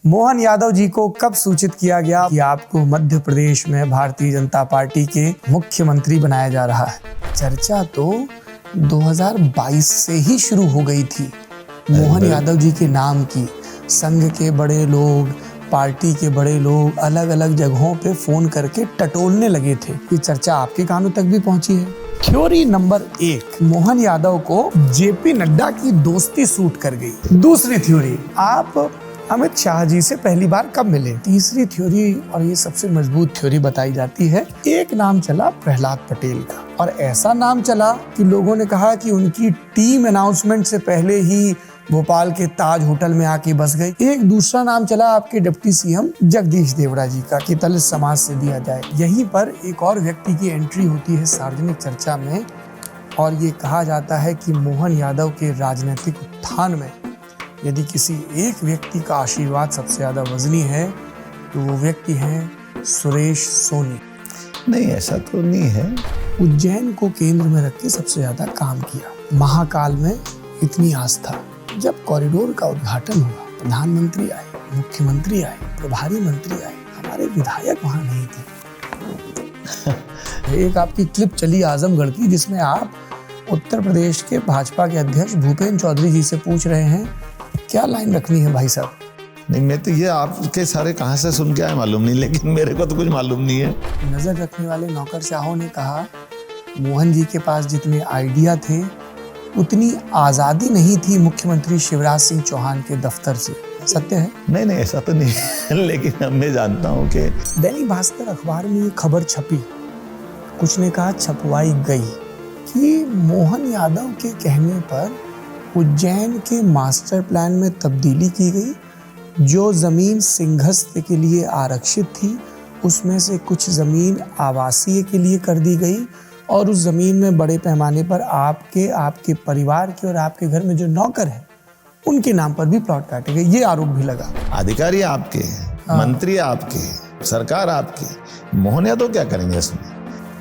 मोहन यादव जी को कब सूचित किया गया कि आपको मध्य प्रदेश में भारतीय जनता पार्टी के मुख्यमंत्री बनाया जा रहा है? चर्चा तो 2022 से ही शुरू हो गई थी मोहन यादव जी के नाम की। संघ के बड़े लोग, पार्टी के बड़े लोग अलग अलग जगहों पे फोन करके टटोलने लगे थे। ये चर्चा आपके कानों तक भी पहुंची है। थ्योरी नंबर 1, मोहन यादव को जेपी नड्डा की दोस्ती सूट कर गई। दूसरी थ्योरी, आप अमित शाह जी से पहली बार कब मिले? तीसरी थ्योरी, और ये सबसे मजबूत थ्योरी बताई जाती है, एक नाम चला प्रहलाद पटेल का, और ऐसा नाम चला कि लोगों ने कहा कि उनकी टीम अनाउंसमेंट से पहले ही भोपाल के ताज होटल में आके बस गई। एक दूसरा नाम चला आपके डिप्टी सीएम जगदीश देवड़ा जी का कि दलित समाज से दिया जाए। यहीं पर एक और व्यक्ति की एंट्री होती है सार्वजनिक चर्चा में, और ये कहा जाता है कि मोहन यादव के राजनीतिक उत्थान में यदि किसी एक व्यक्ति का आशीर्वाद सबसे ज्यादा वजनी है तो वो व्यक्ति हैं सुरेश सोनी। नहीं, ऐसा तो नहीं है। उज्जैन को केंद्र में रख के सबसे ज्यादा काम किया। महाकाल में इतनी आस्था। जब कॉरिडोर का उद्घाटन हुआ, प्रधानमंत्री आए, मुख्यमंत्री आए, प्रभारी मंत्री आए, हमारे विधायक वहां नहीं थे। एक आपकी क्लिप चली आजमगढ़ की, जिसमें आप उत्तर प्रदेश के भाजपा के अध्यक्ष भूपेंद्र चौधरी जी से पूछ रहे हैं क्या लाइन रखनी है भाई साहब। नहीं, मैं तो ये आपके सारे कहाँ से सुन के आए मालूम नहीं, लेकिन मेरे को तो कुछ मालूम नहीं है। नजर रखने वाले नौकरशाहों ने कहा मोहन जी के पास जितने आइडिया थे उतनी आज़ादी नहीं थी मुख्यमंत्री शिवराज सिंह चौहान के दफ्तर से। सत्य है? नहीं, ऐसा तो नहीं है, लेकिन मैं जानता हूँ कि दैनिक भास्कर अखबार में ये खबर छपी, कुछ ने कहा छपवाई गई, कि मोहन यादव के कहने पर उज्जैन के मास्टर प्लान में तब्दीली की गई। जो ज़मीन सिंहस्थ के लिए आरक्षित थी उसमें से कुछ ज़मीन आवासीय के लिए कर दी गई, और उस ज़मीन में बड़े पैमाने पर आपके परिवार के और आपके घर में जो नौकर हैं उनके नाम पर भी प्लॉट काटे गए। ये आरोप भी लगा। अधिकारी आपके, मंत्री आपके, सरकार आपकी, मोहन यादव क्या करेंगे इसमें?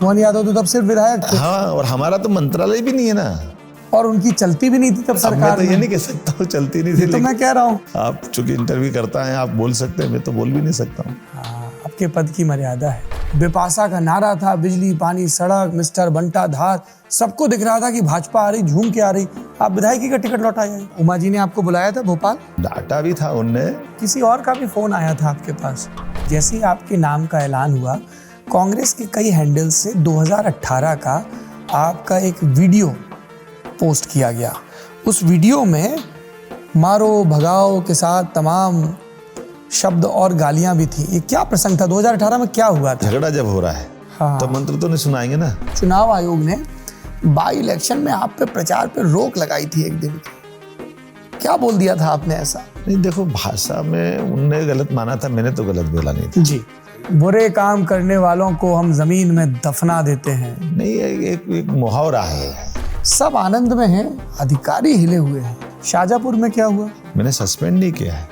मोहन यादव तो तब सिर्फ विधायक थे। हाँ, और हमारा तो मंत्रालय भी नहीं है ना, और उनकी चलती भी नहीं थी तब सरकार। मैं तो ये नहीं कह सकता हूँ चलती नहीं थी, तो मैं कह रहा हूँ आप चूंकि इंटरव्यू करता है आप बोल सकते हैं, मैं तो बोल भी नहीं सकता हूँ। आपके पद की मर्यादा है। बिपाशा का नारा था, बिजली पानी सड़क मिस्टर बंटा धार, सबको दिख रहा था कि भाजपा आ रही, झूम के आ रही। आप विधायकी का टिकट लौटा आए। उमा जी ने आपको बुलाया था भोपाल, डाटा भी था उनने। किसी और का भी फोन आया था आपके पास। जैसे ही आपके नाम का ऐलान हुआ, कांग्रेस के कई हैंडल से 2018 का आपका एक वीडियो पोस्ट किया गया। उस वीडियो में मारो भगाओ के साथ तमाम शब्द और गालियां भी थी। ये क्या प्रसंग था? 2018 में क्या हुआ था? झगड़ा जब हो रहा है तो मंत्र तो नहीं सुनाएंगे ना। चुनाव आयोग ने बाई इलेक्शन में आप पे प्रचार पे रोक लगाई थी एक दिन की। क्या बोल दिया था आपने ऐसा? नहीं, देखो, भाषा में उनने गलत माना था, मैंने तो गलत बोला नहीं था जी। बुरे काम करने वालों को हम जमीन में दफना देते हैं। नहीं, एक मुहावरा है। सब आनंद में हैं, अधिकारी हिले हुए हैं। शाहजहांपुर में क्या हुआ? मैंने सस्पेंड नहीं किया है,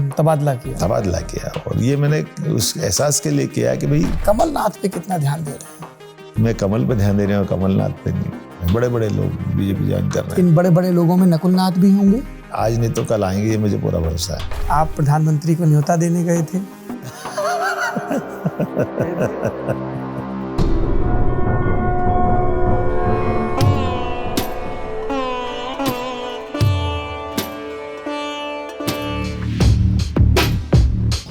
तबादला किया। और ये मैंने उस एहसास के लिए किया कि भाई कमलनाथ पे कितना ध्यान दे रहे हैं? मैं कमल पे ध्यान दे रहा हूँ, कमलनाथ पे नहीं। बड़े बड़े लोग बीजेपी ज्वाइन कर रहे हैं। इन बड़े बड़े लोगों में नकुलनाथ भी होंगे। आज नहीं तो कल आएंगे, ये मुझे पूरा भरोसा है। आप प्रधानमंत्री को न्योता देने गए थे।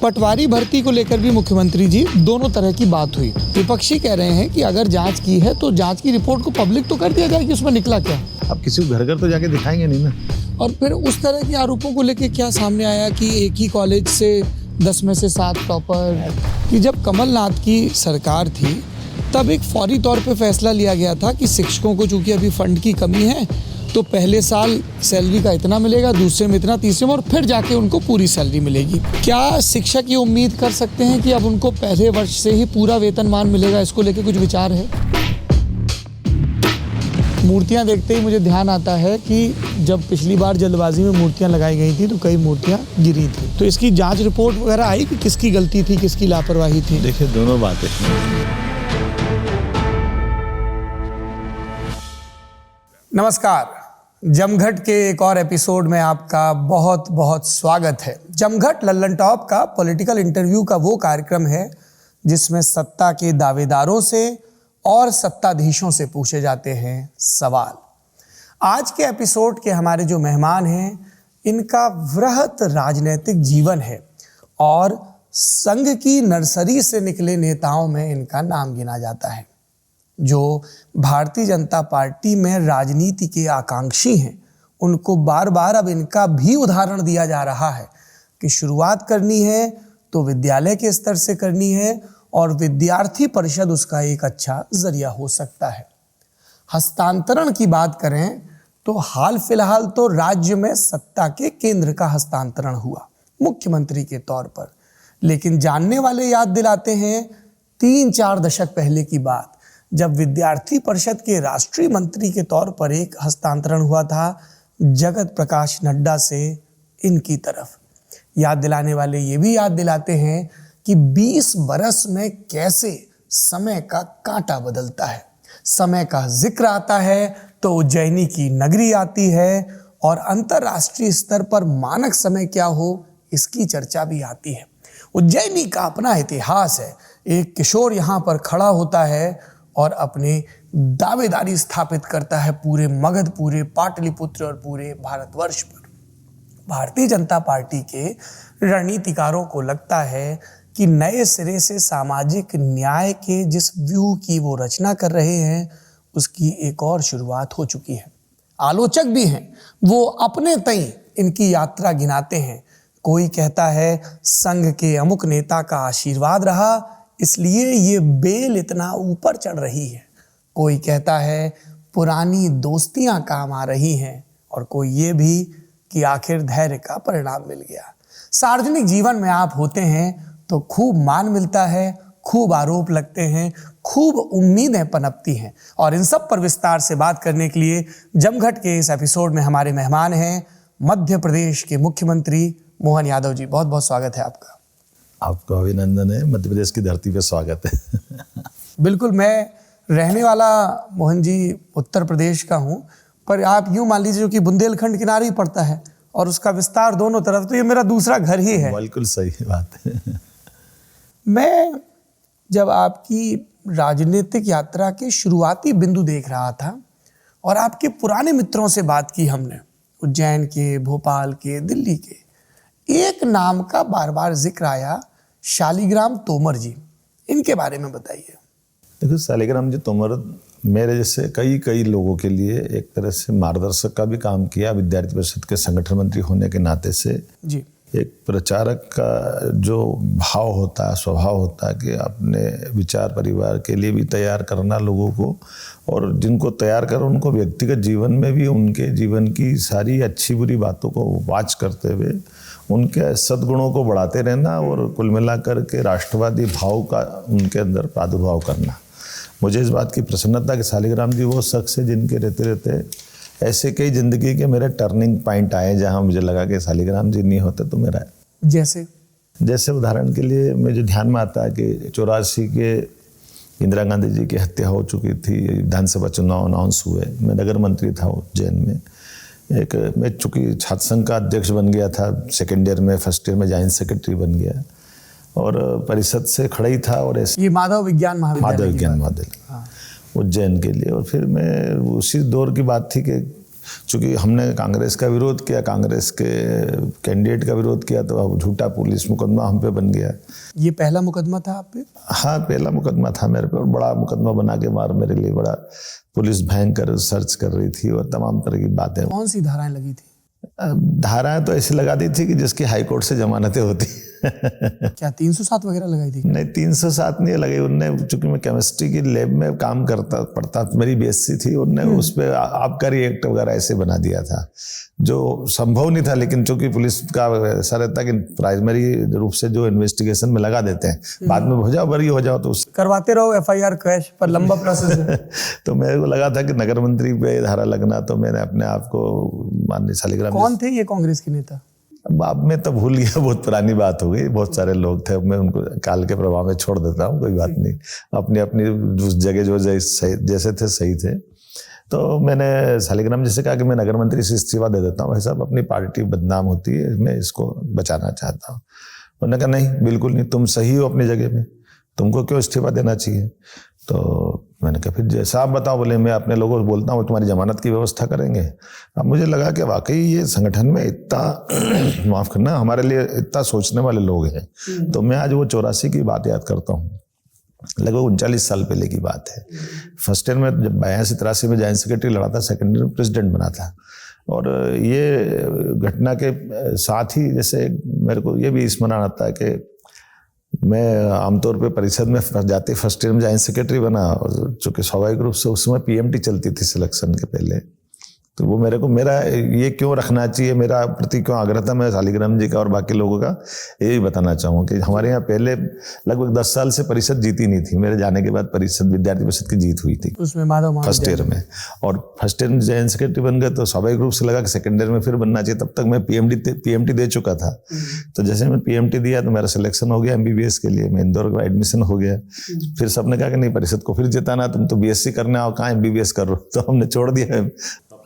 पटवारी भर्ती को लेकर भी मुख्यमंत्री जी दोनों तरह की बात हुई। विपक्षी कह रहे हैं कि अगर जांच की है तो जांच की रिपोर्ट को पब्लिक तो कर दिया जाए कि उसमें निकला क्या। अब किसी को घर घर तो जाके दिखाएंगे नहीं ना। और फिर उस तरह के आरोपों को लेकर क्या सामने आया कि एक ही कॉलेज से 10 में से 7 टॉपर, कि जब कमलनाथ की सरकार थी तब एक फौरी तौर पे फैसला लिया गया था कि शिक्षकों को चूंकि अभी फंड की कमी है तो पहले साल सैलरी का इतना मिलेगा, दूसरे में इतना, तीसरे में, और फिर जाके उनको पूरी सैलरी मिलेगी। क्या शिक्षक ये उम्मीद कर सकते हैं कि अब उनको पहले वर्ष से ही पूरा वेतनमान मिलेगा? इसको लेके कुछ विचार है? मूर्तियां देखते ही मुझे ध्यान आता है कि जब पिछली बार जल्दबाजी में मूर्तियां लगाई गई थी तो कई मूर्तियां गिरी थी। तो इसकी जांच रिपोर्ट वगैरह आई कि किसकी गलती थी, किसकी लापरवाही थी? देखिए, दोनों बातें। नमस्कार, जमघट के एक और एपिसोड में आपका बहुत बहुत स्वागत है। जमघट लल्लन टॉप का पॉलिटिकल इंटरव्यू का वो कार्यक्रम है जिसमें सत्ता के दावेदारों से और सत्ताधीशों से पूछे जाते हैं सवाल। आज के एपिसोड के हमारे जो मेहमान हैं, इनका वृहत राजनीतिक जीवन है और संघ की नर्सरी से निकले नेताओं में इनका नाम गिना जाता है। जो भारतीय जनता पार्टी में राजनीति के आकांक्षी हैं, उनको बार बार अब इनका भी उदाहरण दिया जा रहा है कि शुरुआत करनी है तो विद्यालय के स्तर से करनी है और विद्यार्थी परिषद उसका एक अच्छा जरिया हो सकता है। हस्तांतरण की बात करें तो हाल फिलहाल तो राज्य में सत्ता के केंद्र का हस्तांतरण हुआ मुख्यमंत्री के तौर पर, लेकिन जानने वाले याद दिलाते हैं 3-4 दशक पहले की बात, जब विद्यार्थी परिषद के राष्ट्रीय मंत्री के तौर पर एक हस्तांतरण हुआ था जगत प्रकाश नड्डा से इनकी तरफ। याद दिलाने वाले ये भी याद दिलाते हैं कि 20 बरस में कैसे समय का कांटा बदलता है। समय का जिक्र आता है तो उज्जैनी की नगरी आती है और अंतर्राष्ट्रीय स्तर पर मानक समय क्या हो इसकी चर्चा भी आती है। उज्जैनी का अपना इतिहास है। एक किशोर यहाँ पर खड़ा होता है और अपने दावेदारी स्थापित करता है पूरे मगध, पूरे पाटलिपुत्र और पूरे भारतवर्ष पर। भारतीय जनता पार्टी के रणनीतिकारों को लगता है कि नए सिरे से सामाजिक न्याय के जिस व्यूह की वो रचना कर रहे हैं उसकी एक और शुरुआत हो चुकी है। आलोचक भी हैं, वो अपने तई इनकी यात्रा गिनाते हैं। कोई कहता है संघ के अमुक नेता का आशीर्वाद रहा इसलिए ये बेल इतना ऊपर चढ़ रही है। कोई कहता है पुरानी दोस्तियां काम आ रही हैं और कोई ये भी कि आखिर धैर्य का परिणाम मिल गया। सार्वजनिक जीवन में आप होते हैं तो खूब मान मिलता है, खूब आरोप लगते हैं, खूब उम्मीदें पनपती हैं और इन सब पर विस्तार से बात करने के लिए जमघट के इस एपिसोड में हमारे मेहमान हैं मध्य प्रदेश के मुख्यमंत्री मोहन यादव जी। बहुत बहुत स्वागत है आपका। आपको अभिनंदन है, मध्य प्रदेश की धरती पे स्वागत है। बिल्कुल, मैं रहने वाला मोहन जी उत्तर प्रदेश का हूँ, पर आप यूँ मान लीजिए कि बुंदेलखंड किनारे ही पड़ता है और उसका विस्तार दोनों तरफ, तो ये मेरा दूसरा घर ही है। बिल्कुल सही बात है। मैं जब आपकी राजनीतिक यात्रा के शुरुआती बिंदु देख रहा था और आपके पुराने मित्रों से बात की हमने, उज्जैन के, भोपाल के, दिल्ली के, एक नाम का बार बार जिक्र आया, शालिग्राम तोमर जी। इनके बारे में बताइए। देखो, शालिग्राम जी तोमर मेरे जैसे कई लोगों के लिए एक तरह से मार्गदर्शक का भी काम किया। विद्यार्थी परिषद के संगठन मंत्री होने के नाते से जी, एक प्रचारक का जो भाव होता है, स्वभाव होता है कि अपने विचार परिवार के लिए भी तैयार करना लोगों को, और जिनको तैयार कर उनको व्यक्तिगत जीवन में भी उनके जीवन की सारी अच्छी बुरी बातों को वाच करते हुए उनके सद्गुणों को बढ़ाते रहना और कुल मिलाकर के राष्ट्रवादी भाव का उनके अंदर प्रादुर्भाव करना। मुझे इस बात की प्रसन्नता कि शालिग्राम जी वो शख्स है जिनके रहते रहते ऐसे कई जिंदगी के मेरे टर्निंग पॉइंट आए जहां मुझे लगा कि शालिग्राम जी नहीं होते तो मेरा जैसे उदाहरण के लिए मुझे ध्यान में आता है कि 84 के इंदिरा गांधी जी की हत्या हो चुकी थी, विधानसभा चुनाव अनाउंस हुए, मैं नगर मंत्री था उज्जैन में। मैं चूँकि छात्र संघ का अध्यक्ष बन गया था, सेकेंड ईयर में, फर्स्ट ईयर में जॉइंट सेक्रेटरी बन गया और परिषद से खड़ा ही था। और ये माधव विज्ञान महाविद्यालय उज्जैन के लिए। और फिर मैं उसी दौर की बात थी कि चूँकि हमने कांग्रेस का विरोध किया, कांग्रेस के कैंडिडेट का विरोध किया, तो अब झूठा पुलिस मुकदमा हम पे बन गया। ये पहला मुकदमा था आप पे? हाँ, पहला मुकदमा था मेरे पे और बड़ा मुकदमा बना के मार मेरे लिए बड़ा पुलिस भयंकर सर्च कर रही थी और तमाम तरह की बातें। कौन सी धाराएं लगी थी? धाराएं तो ऐसी लगा दी थी कि जिसकी हाई कोर्ट से जमानतें होती। क्या 307 वगैरह लगाई थी? नहीं, 307 नहीं लगाई उनने। चूंकि मैं केमिस्ट्री की लैब में काम करता पढ़ता, मेरी बीएससी थी, उनने उस पर आबकारी एक्ट वगैरह ऐसे बना दिया था जो संभव नहीं था। लेकिन चूंकि पुलिस का ऐसा रहता कि प्राइमरी रूप से जो इन्वेस्टिगेशन में लगा देते हैं, बाद में हो जाओ बरी हो जाओ तो करवाते रहो FIR क्रैश पर, लंबा प्रोसेस है। तो मेरे को लगा था कि नगर मंत्री पे धारा लगना, तो मैंने अपने आप को माननीय शालिग्राम। कौन थे ये कांग्रेस के नेता? अब मैं तो भूल गया, बहुत पुरानी बात हो गई, बहुत सारे लोग थे, मैं उनको काल के प्रभाव में छोड़ देता हूँ, कोई बात नहीं। अपनी अपनी जगह जो जैसे थे सही थे। तो मैंने शालिग्राम जी से कहा कि मैं नगर मंत्री से इस्तीफा दे देता हूँ, भाई साहब अपनी पार्टी बदनाम होती है, मैं इसको बचाना चाहता हूँ। उन्होंने कहा नहीं, बिल्कुल नहीं, तुम सही हो अपनी जगह में, तुमको क्यों इस्तीफा देना चाहिए। तो मैंने कहा फिर जैसा आप बताओ। बोले मैं अपने लोगों को बोलता हूँ तुम्हारी जमानत की व्यवस्था करेंगे। अब मुझे लगा कि वाकई ये संगठन में इतना माफ करना, हमारे लिए इतना सोचने वाले लोग हैं। तो मैं आज वो 84 की बात याद करता हूँ, लगभग 39 साल पहले की बात है। फर्स्ट ईयर में जब 82-83 में जॉइंट सेक्रेटरी लड़ा था, सेकेंड ईयर में प्रेसिडेंट बना था। और ये घटना के साथ ही जैसे मेरे को ये भी स्मरण आता है कि मैं आमतौर पे परिषद में जाते फर्स्ट ईयर में जॉइंट सेक्रेटरी बना, और चूँकि स्वाभाविक रूप से उस समय पीएमटी चलती थी सिलेक्शन के पहले, तो वो मेरे को मेरा ये क्यों रखना चाहिए, मेरा प्रति क्यों आग्रह था, मैं शालिग्राम जी का और बाकी लोगों का ये भी बताना चाहूँगा कि हमारे यहाँ पहले लगभग 10 साल से परिषद जीती नहीं थी। मेरे जाने के बाद परिषद, विद्यार्थी परिषद की जीत हुई थी उसमें माधव फर्स्ट ईयर में, और फर्स्ट ईयर में जॉइंट सेक्रेटरी बन गए तो स्वाभाविक रूप से लगा कि सेकेंड ईयर में फिर बनना चाहिए। तब तक मैं पीएमटी दे चुका था। तो जैसे मैं पीएमटी दिया तो मेरा सिलेक्शन हो गया एमबीबीएस के लिए, मैं इंदौर का एडमिशन हो गया। फिर सबने कहा कि नहीं, परिषद को फिर जिताना, तुम तो बीएससी करने आओ, कहाँ एमबीबीएस कर रहे हो। तो हमने छोड़ दिया,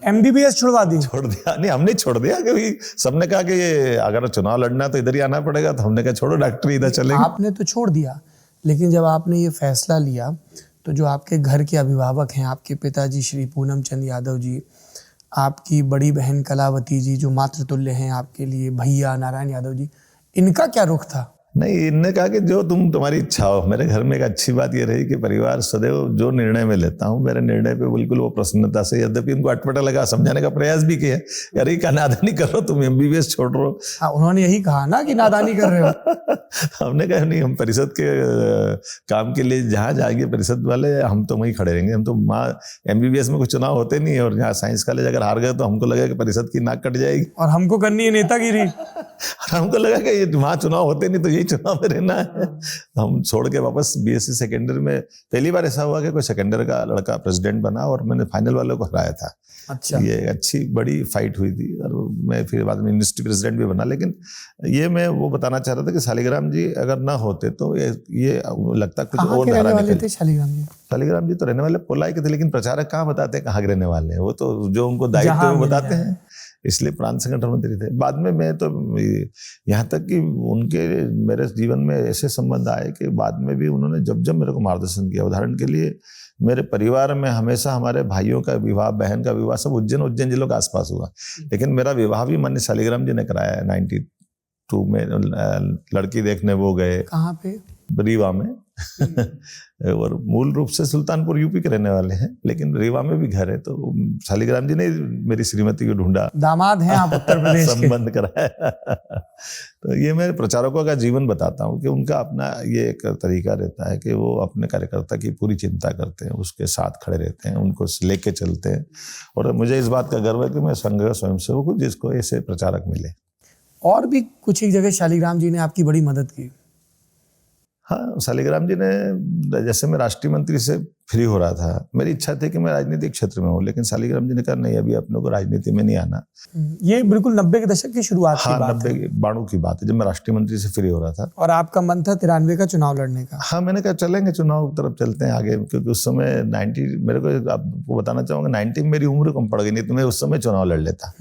एमबीबीएस छुड़वा दी। छोड़ दिया। नहीं, हमने छोड़ दिया क्योंकि सबने कहा कि ये अगर चुनाव लड़ना तो इधर ही आना पड़ेगा, तो हमने कहा छोड़ो, डॉक्टरी इधर चलेंगे। आपने तो छोड़ दिया, लेकिन जब आपने ये फैसला लिया तो जो आपके घर के अभिभावक हैं, आपके पिताजी श्री पूनम चंद यादव जी, आपकी बड़ी बहन कलावती जी जो मातृतुल्य हैं आपके लिए, भैया नारायण यादव जी, इनका क्या रुख था? नहीं, इनने कहा कि जो तुम्हारी इच्छा हो। मेरे घर में एक अच्छी बात ये रही कि परिवार सदैव जो निर्णय में लेता हूँ, मेरे निर्णय पे बिल्कुल वो प्रसन्नता से, यद्यपि उनको अटपटा लगा, समझाने का प्रयास भी किया, अरे क्या नादानी कर रहे हो तुम, एमबीबीएस छोड़ रहे हो। हाँ, उन्होंने यही कहा ना कि नादानी कर रहे हो। हमने कहा नहीं, हम परिषद के काम के लिए जहाँ जाएंगे परिषद वाले, हम तो वहीं खड़े रहेंगे। हम तो एमबीबीएस में कुछ चुनाव होते नहीं है, और यहाँ साइंस कॉलेज अगर हार गए तो हमको लगा कि परिषद की नाक कट जाएगी, और हमको करनी है नेतागिरी। हमको लगा कि ये वहाँ चुनाव होते नहीं तो यही चुनाव में रहना है। हम छोड़ के वापस बीएससी सेकेंड ईयर में, पहली बार ऐसा हुआ कि कोई सेकेंड ईयर का लड़का प्रेसिडेंट बना और मैंने फाइनल वालों को हराया था। अच्छा, ये अच्छी बड़ी फाइट हुई थी, और मैं फिर बाद में यूनिवर्सिटी प्रेसिडेंट भी बना। लेकिन ये मैं वो बताना चाह रहा था कि शालिग्राम जी अगर ना होते तो ये लगता कुछ और धारा निकलती। थे शालिग्राम जी? शालिग्राम जी तो रहने वाले पोलाई के थे, लेकिन प्रचारक कहाँ बताते हैं कहाँ के रहने वाले हैं, वो तो जो उनको दायित्व वो बताते हैं, इसलिए प्रांत संगठन मंत्री थे। बाद में मैं तो यहाँ तक कि उनके मेरे जीवन में ऐसे संबंध आए कि बाद में भी उन्होंने जब जब मेरे को मार्गदर्शन किया, उदाहरण के लिए मेरे परिवार में हमेशा हमारे भाइयों का विवाह, बहन का विवाह सब उज्जैन जिलों के आसपास हुआ, लेकिन मेरा विवाह भी माननीय शालिग्राम जी ने कराया है। 92 में लड़की देखने वो गए। कहाँ पे? रीवा में। और मूल रूप से सुल्तानपुर यूपी के रहने वाले हैं, लेकिन रीवा में भी घर है, तो शालिग्राम जी ने मेरी श्रीमती को ढूंढा, दामाद हैं आप उत्तर प्रदेश के, संबंध कराया। तो ये मैं प्रचारकों का जीवन बताता हूँ कि उनका अपना ये एक तरीका रहता है कि वो अपने कार्यकर्ता की पूरी चिंता करते हैं, उसके साथ खड़े रहते हैं, उनको लेके चलते हैं। और मुझे इस बात का गर्व है कि मैं संघ स्वयंसेवक हूँ जिसको ऐसे प्रचारक मिले। और भी कुछ एक जगह शालिग्राम जी ने आपकी बड़ी मदद की? हाँ, शालिग्राम जी ने, जैसे मैं राष्ट्रीय मंत्री से फ्री हो रहा था, मेरी इच्छा थी कि मैं राजनीतिक क्षेत्र में हूँ, लेकिन शालिग्राम जी ने कहा नहीं, अभी अपने को राजनीति में नहीं आना। ये बिल्कुल 90 के दशक की शुरुआत की बात है। 92 की बात है, जब मैं राष्ट्रीय मंत्री से फ्री हो रहा था। और आपका मन था 93 का चुनाव लड़ने का? हाँ, मैंने कहा चलेंगे चुनाव तरफ, चलते हैं आगे, क्योंकि उस समय 90, मेरे को आपको बताना चाहूंगा 90 में मेरी उम्र कम पड़ गई, नहीं तो मैं उस समय चुनाव लड़ लेता।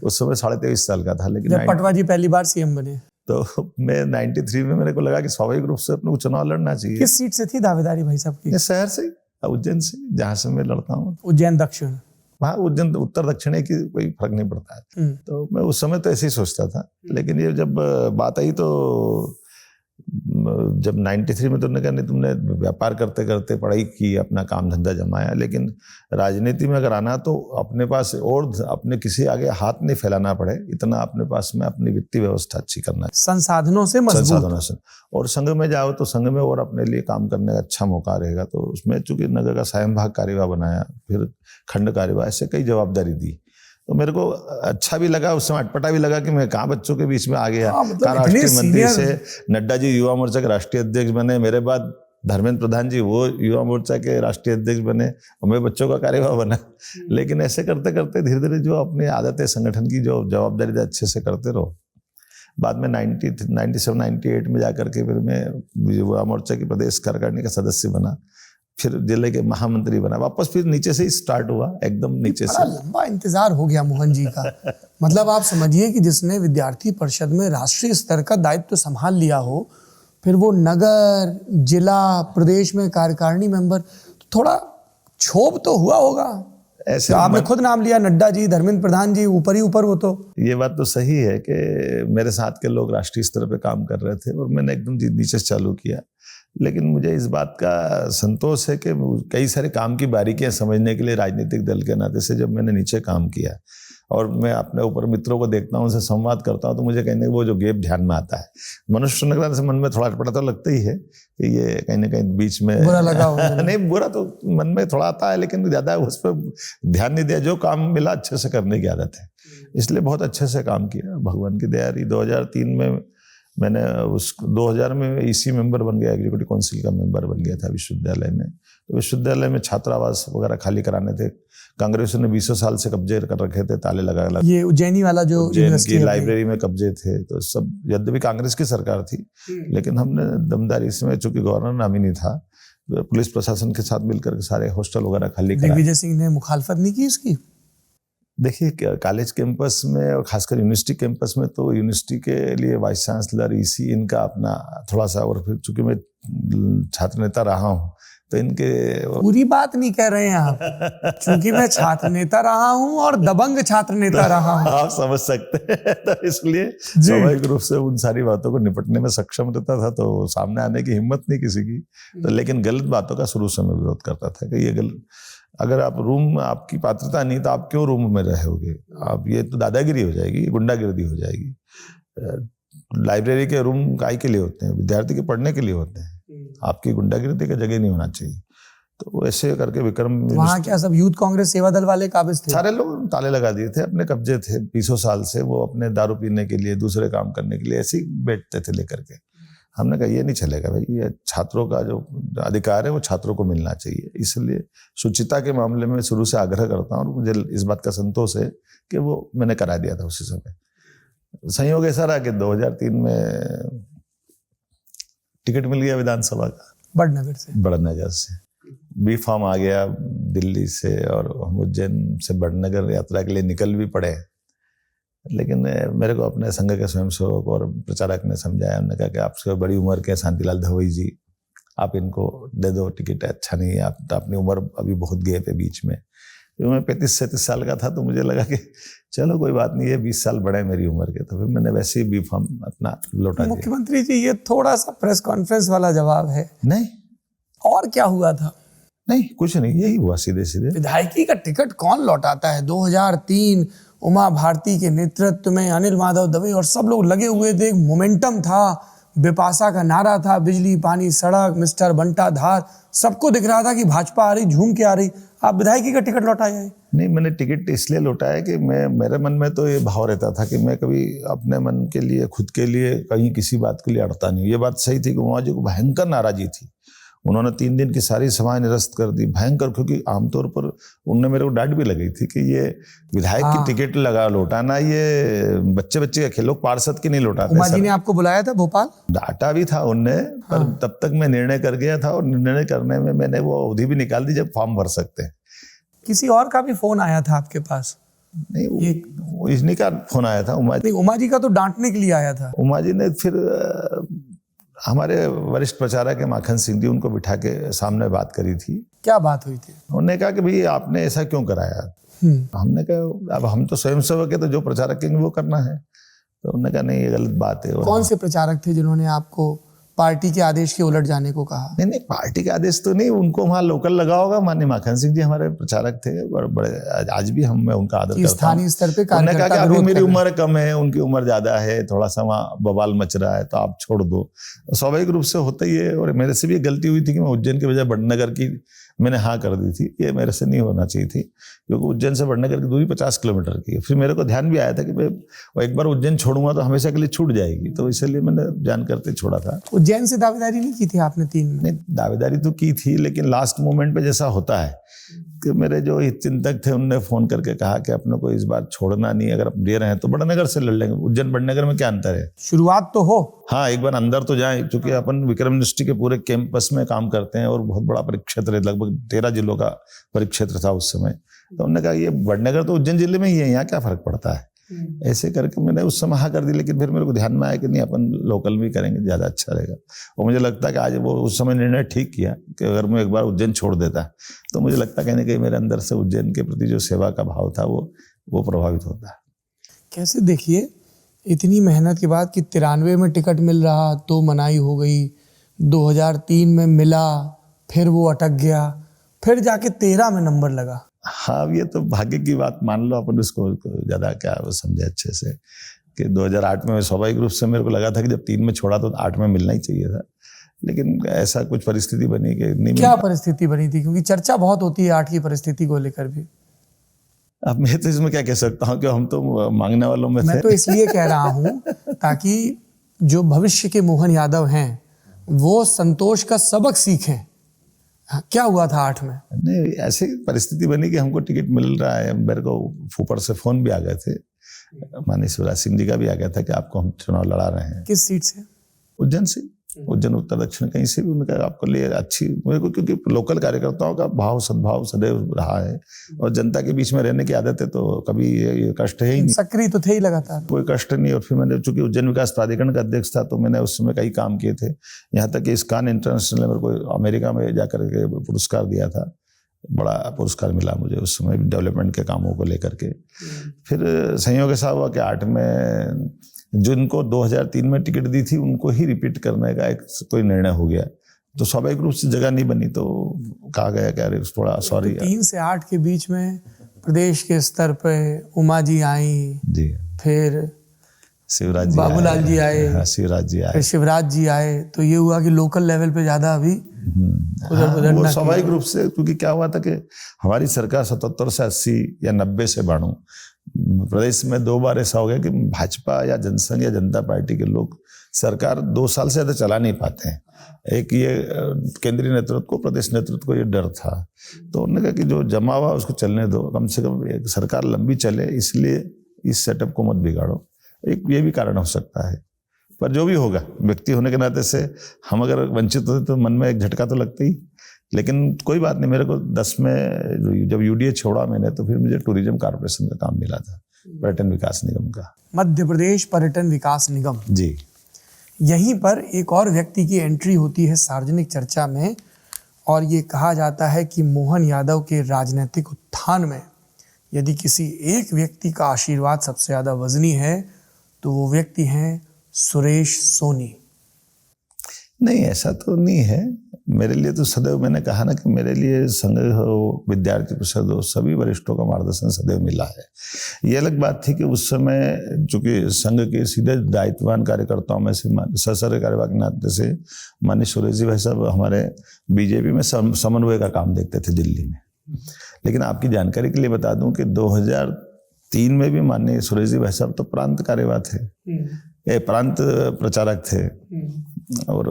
उस समय 23.5 साल का था। लेकिन जब पटवा जी पहली बार सीएम बने तो मैं 93 में मेरे को लगा कि स्वाभाविक रूप से अपने को चुनाव लड़ना चाहिए। किस सीट से थी दावेदारी भाई साहब की? शहर से, उज्जैन से, जहाँ से मैं लड़ता हूँ। उज्जैन दक्षिण? वहाँ उज्जैन उत्तर दक्षिण की कोई फर्क नहीं पड़ता है। तो मैं उस समय तो ऐसे ही सोचता था, लेकिन ये जब बात आई तो जब 93 में तुमने कहा नहीं, तुमने व्यापार करते करते पढ़ाई की, अपना काम धंधा जमाया, लेकिन राजनीति में अगर आना तो अपने पास और अपने किसी आगे हाथ नहीं फैलाना पड़े, इतना अपने पास में अपनी वित्तीय व्यवस्था अच्छी करना, संसाधनों से मजबूत, संसाधनों से। और संघ में जाओ तो संघ में और अपने लिए काम करने का अच्छा मौका रहेगा। तो उसमें चूंकि नगर का स्वयं भाग कार्यवाह बनाया, फिर खंड कार्यवाह, ऐसे कई जवाबदारी दी, तो मेरे को अच्छा भी लगा, उस समय अटपटा भी लगा कि मैं कहाँ बच्चों के बीच में आ गया। राष्ट्रीय मंत्री से नड्डा जी युवा मोर्चा के राष्ट्रीय अध्यक्ष बने, मेरे बाद धर्मेंद्र प्रधान जी वो युवा मोर्चा के राष्ट्रीय अध्यक्ष बने, और मैं बच्चों का कार्यवाह बना। लेकिन ऐसे करते करते धीरे धीरे जो अपनी आदत है संगठन की, जो जवाबदारी अच्छे से करते रहो। बाद में 97-98 में जाकर के फिर मैं युवा मोर्चा की प्रदेश कार्यकारिणी का सदस्य बना, फिर जिले के महामंत्री बना, वापस फिर नीचे से ही स्टार्ट हुआ, एकदम नीचे से। लंबा इंतजार हो गया मोहन जी का। मतलब आप समझिए कि जिसने विद्यार्थी परिषद में राष्ट्रीय स्तर का दायित्व संभाल लिया हो, फिर वो नगर, जिला, प्रदेश में कार्यकारिणी मेंबर, तो थोड़ा क्षोभ तो हुआ होगा। ऐसे तो आपने खुद नाम लिया, नड्डा जी, धर्मेंद्र प्रधान जी, ऊपर ही ऊपर वो तो। ये बात तो सही है कि मेरे साथ के लोग राष्ट्रीय स्तर पे काम कर रहे थे और मैंने एकदम नीचे से चालू किया। लेकिन मुझे इस बात का संतोष है कि कई सारे काम की बारीकियां समझने के लिए राजनीतिक दल के नाते से जब मैंने नीचे काम किया और मैं अपने ऊपर मित्रों को देखता हूं, उनसे संवाद करता हूं, तो मुझे कहीं ना वो जो गैप ध्यान में आता है। मनुष्य निगरानी से मन में थोड़ा पड़ा तो लगता ही है कि ये कहीं ना कहीं बीच में बुरा लगा होगा। नहीं, बुरा तो मन में थोड़ा आता है, लेकिन ज्यादा उस पर ध्यान नहीं दिया। जो काम मिला अच्छे से करने की आदत है, इसलिए बहुत अच्छे से काम किया, भगवान की दया रही। 2003 में मैंने 2000 में ईसी मेंबर बन गया, एग्जीक्यूटिव काउंसिल का मेंबर बन गया था विश्वविद्यालय में। तो विश्वविद्यालय में छात्रावास वगैरह खाली कराने थे, कांग्रेस ने 20 साल से कब्जे कर रखे थे, ताले लगा लगा। ये उज्जैनी वाला जो यूनिवर्सिटी की लाइब्रेरी में कब्जे थे, तो सब, यद्यपि कांग्रेस की सरकार थी, लेकिन हमने दमदारी इसमें, चूंकि गवर्नर नामी नहीं था, पुलिस प्रशासन के साथ मिलकर सारे हॉस्टल वगैरह खाली कराए। दिग्विजय सिंह ने मुखालफत नहीं की इसकी? देखिए, कॉलेज कैंपस में और खासकर यूनिवर्सिटी कैंपस में तो यूनिवर्सिटी के लिए वाइस चांसलर, ईसी, इनका अपना थोड़ा सा, और फिर चूंकि मैं छात्र नेता रहा हूँ तो इनके पूरी बात नहीं कह रहे हैं आप, क्योंकि मैं छात्र नेता रहा हूँ और दबंग छात्र नेता रहा हूँ, आप समझ सकते हैं। तो इसलिए स्वाभाविक रूप से उन सारी बातों को निपटने में सक्षम रहता था, तो सामने आने की हिम्मत नहीं किसी की। तो लेकिन गलत बातों का शुरू से मैं विरोध करता था कि ये गलत, अगर आप रूम, आपकी पात्रता नहीं तो आप क्यों रूम में रहोगे आप, ये तो दादागिरी हो जाएगी, गुंडागिर्दी हो जाएगी। लाइब्रेरी के रूम काय के लिए होते हैं? विद्यार्थी के पढ़ने के लिए होते हैं, आपकी गुंडागिर्दी का जगह नहीं होना चाहिए। तो ऐसे करके विक्रम, वहाँ क्या सब यूथ कांग्रेस सेवा दल वाले काबिज थे? सारे लोग ताले लगा दिए थे, अपने कब्जे थे 20 साल से। वो अपने दारू पीने के लिए, दूसरे काम करने के लिए ऐसे ही बैठते थे लेकर के। हमने कहा ये नहीं चलेगा भाई, ये छात्रों का जो अधिकार है वो छात्रों को मिलना चाहिए। इसलिए शुचिता के मामले में शुरू से आग्रह करता हूँ, और मुझे इस बात का संतोष है कि वो मैंने करा दिया था उसी समय। संयोग ऐसा रहा कि 2003 में टिकट मिल गया विधानसभा का, बड़नगर से बी फॉर्म आ गया दिल्ली से, और हम उज्जैन से बड़नगर यात्रा के लिए निकल भी पड़े। लेकिन मेरे को अपने संघ के स्वयंसेवक और प्रचारक ने समझाया, उन्होंने कहा कि आपसे बड़ी उम्र के शांतिलाल धवई जी, आप इनको दे दो टिकट, अच्छा नहीं है, आप अपनी उम्र अभी बहुत गैप है बीच में। तो मैं 35-37 साल का था, तो मुझे लगा कि चलो कोई बात नहीं है, 20 साल बड़े मेरी उम्र के। तो फिर मैंने वैसे ही बी फॉर्म अपना लौटा दिया। मुख्यमंत्री जी, ये थोड़ा सा प्रेस कॉन्फ्रेंस वाला जवाब है। नहीं, और क्या हुआ था? नहीं, कुछ नहीं, यही हुआ सीधे सीधे। विधायकी का टिकट कौन लौटाता है? 2003 उमा भारती के नेतृत्व में अनिल माधव दवे और सब लोग लगे हुए थे, मोमेंटम था, बिपाशा का नारा था, बिजली, पानी, सड़क, मिस्टर बंटा धार, सबको दिख रहा था कि भाजपा आ रही, झूम के आ रही। आप विधायकी का टिकट लौटाए? नहीं, मैंने टिकट इसलिए लौटाया कि मेरे मन में तो ये भाव रहता था कि मैं कभी अपने मन के लिए, खुद के लिए कहीं किसी बात के लिए अड़ता नहीं। ये बात सही थी कि उमा जी को भयंकर नाराजी थी, उन्होंने 3 दिन की सारी सभाएं निरस्त कर दी, भयंकर। क्योंकि आमतौर पर उनने मेरे को डांट भी लगी थी कि ये विधायक की टिकट लगा लौटाना, ये बच्चे का खेल, लोग पार्षद की नहीं लौटाते। उमा जी ने आपको बुलाया था भोपाल? डांटा भी था उनने, पर तब तक मैं निर्णय कर गया था, और निर्णय करने में मैंने वो अवधि भी निकाल दी जब फॉर्म भर सकते हैं। किसी और का भी फोन आया था आपके पास? नहीं, इन्हीं का फोन आया था। उमा जी का तो डांटने के लिए आया था। उमा जी ने फिर हमारे वरिष्ठ प्रचारक है माखन सिंह जी, उनको बिठा के सामने बात करी थी। क्या बात हुई थी? उन्होंने कहा कि भाई आपने ऐसा क्यों कराया? हमने कहा अब हम तो स्वयंसेवक है, तो जो प्रचारक कहेंगे वो करना है। तो उन्होंने कहा नहीं, ये गलत बात है। कौन से प्रचारक थे जिन्होंने आपको पार्टी के आदेश के उलट जाने को कहा? नहीं, पार्टी के आदेश तो नहीं, उनको वहाँ लोकल लगा होगा। माननीय माखन सिंह जी हमारे प्रचारक थे, बड़े, आज भी मैं उनका आदर करता हूँ। स्थानीय स्तर पे उन्होंने कहा कि अभी मेरी उम्र कम है, उनकी उम्र ज्यादा है, थोड़ा सा वहाँ बवाल मच रहा है, तो आप छोड़ दो। स्वाभाविक रूप से होता ही है। और मेरे से भी गलती हुई थी कि मैं उज्जैन के बजाय बड़नगर की मैंने हाँ कर दी थी। ये मेरे से नहीं होना चाहिए थी, क्योंकि उज्जैन से बड़नगर की दूरी 50 किलोमीटर की है। फिर मेरे को ध्यान भी आया था कि मैं एक बार उज्जैन छोड़ूंगा तो हमेशा के लिए छूट जाएगी, तो इसलिए मैंने जान करते छोड़ा था। उज्जैन से दावेदारी नहीं की थी आपने 3 में? नहीं, दावेदारी तो की थी, लेकिन लास्ट मोमेंट पे जैसा होता है कि मेरे जो हितचिंतक थे उनने फोन करके कहा कि अपने को इस बार छोड़ना नहीं, अगर आप दे रहे हैं तो बड़नगर से लड़ लेंगे। उज्जैन बड़नगर में क्या अंतर है? शुरुआत तो हो। हाँ, एक बार अंदर तो जाएं, क्योंकि अपन विक्रम यूनिवर्सिटी के पूरे कैंपस में काम करते हैं और बहुत बड़ा परिक्षेत्र है, लगभग 13 जिलों का परिक्षेत्र था उस समय। तो उन्होंने कहा ये बड़नगर तो उज्जैन जिले में ही है, यहाँ क्या फर्क पड़ता है। ऐसे करके मैंने उस समय हाँ कर दी, लेकिन फिर मेरे को ध्यान में आया कि नहीं, अपन लोकल में करेंगे, ज़्यादा अच्छा रहेगा। और मुझे लगता है कि आज वो उस समय निर्णय ठीक किया कि अगर मैं एक बार उज्जैन छोड़ देता तो मुझे लगता है कहीं ना कहीं मेरे अंदर से उज्जैन के प्रति जो सेवा का भाव था वो प्रभावित होता। कैसे देखिए, इतनी मेहनत के बाद कि 93 में टिकट मिल रहा तो मनाही हो गई, 2003 में मिला, फिर वो अटक गया, फिर जाके 13 में नंबर लगा। हाँ, ये तो भाग्य की बात मान लो, अपन उसको ज़्यादा क्या समझे अच्छे से कि 2008 में स्वाभाविक रूप से मेरे को लगा था कि जब 3 में छोड़ा तो 8 में मिलना ही चाहिए था, लेकिन ऐसा कुछ परिस्थिति बनी कि नहीं। क्या परिस्थिति बनी थी? क्योंकि चर्चा बहुत होती है 8 की परिस्थिति को लेकर भी। अब मैं तो इसमें क्या कह सकता हूँ कि हम तो मांगने वालों में थे। मैं तो इसलिए कह रहा हूँ ताकि जो भविष्य के मोहन यादव हैं वो संतोष का सबक सीखें। क्या हुआ था 8 में? नहीं, ऐसी परिस्थिति बनी कि हमको टिकट मिल रहा है। मेरे को ऊपर से फोन भी आ गए थे, माननीय शिवराज सिंह जी का भी आ गया था कि आपको हम चुनाव लड़ा रहे हैं। किस सीट से? उज्जैन से, उज्जैन उत्तर दक्षिण कहीं से भी। उनका आपको लिए अच्छी, मेरे को क्योंकि लोकल कार्यकर्ताओं का भाव सद्भाव सदैव रहा है और जनता के बीच में रहने की आदत है, तो कभी ये कष्ट है ही नहीं। सक्रिय तो थे ही लगातार, कोई कष्ट नहीं। और फिर मैंने चूंकि उज्जैन विकास प्राधिकरण का अध्यक्ष था तो मैंने उस समय कई काम किए थे, यहाँ तक कि इस्कॉन इंटरनेशनल ने मेरे को अमेरिका में जाकर के पुरस्कार दिया था, बड़ा पुरस्कार मिला मुझे उस समय डेवलपमेंट के कामों को लेकर के। फिर संयोग ऐसा हुआ कि 8 में जिनको 2003 में टिकट दी थी उनको ही रिपीट करने का एक कोई निर्णय हो गया, तो स्वाभाविक रूप से जगह नहीं बनी, तो कहा गया कि अरे थोड़ा सॉरी। 3 से 8 के बीच में प्रदेश के स्तर पे उमा जी आई जी, फिर शिवराज जी, बाबूलाल जी आए, हाँ, शिवराज जी आए, फिर शिवराज जी आए, तो ये हुआ कि लोकल लेवल पे ज्यादा अभी वो स्वाभाविक रूप से, क्योंकि क्या हुआ था कि हमारी सरकार 77 से 80 या 90 से बाणु प्रदेश में 2 बार ऐसा हो गया कि भाजपा या जनसंघ या जनता पार्टी के लोग सरकार 2 साल से ज्यादा चला नहीं पाते हैं। एक ये केंद्रीय नेतृत्व को, प्रदेश नेतृत्व को ये डर था, तो उन्होंने कहा कि जो जमा हुआ उसको चलने दो, कम से कम एक सरकार लंबी चले, इसलिए इस सेटअप को मत बिगाड़ो। एक ये भी कारण हो सकता है, पर जो भी होगा, व्यक्ति होने के नाते से हम अगर वंचित होते तो मन में एक झटका तो लगता ही, लेकिन कोई बात नहीं। मेरे को 10 में जब यूडीए छोड़ा मैंने, तो फिर मुझे टूरिज्म कॉर्पोरेशन का काम मिला था, पर्यटन विकास निगम का, मध्य प्रदेश पर्यटन विकास निगम जी। यहीं पर एक और व्यक्ति की एंट्री होती है सार्वजनिक चर्चा में, और ये कहा जाता है कि मोहन यादव के राजनीतिक उत्थान में यदि किसी एक व्यक्ति का आशीर्वाद सबसे ज्यादा वजनी है तो वो व्यक्ति हैं सुरेश सोनी। नहीं, ऐसा तो नहीं है। मेरे लिए तो सदैव, मैंने कहा ना कि मेरे लिए संघ हो, विद्यार्थी परिषद हो, सभी वरिष्ठों का मार्गदर्शन सदैव मिला है। ये अलग बात थी कि उस समय चूंकि संघ के सीधे दायित्ववान कार्यकर्ताओं में से सशस्त्र कार्यवाह के नाते से माननीय सुरेश जी भाई साहब हमारे बीजेपी में समन्वय का काम देखते थे दिल्ली में। लेकिन आपकी जानकारी के लिए बता दूं कि 2003 में भी माननीय सुरेश जी भाई साहब तो प्रांत कार्यवाह थे, प्रांत प्रचारक थे, और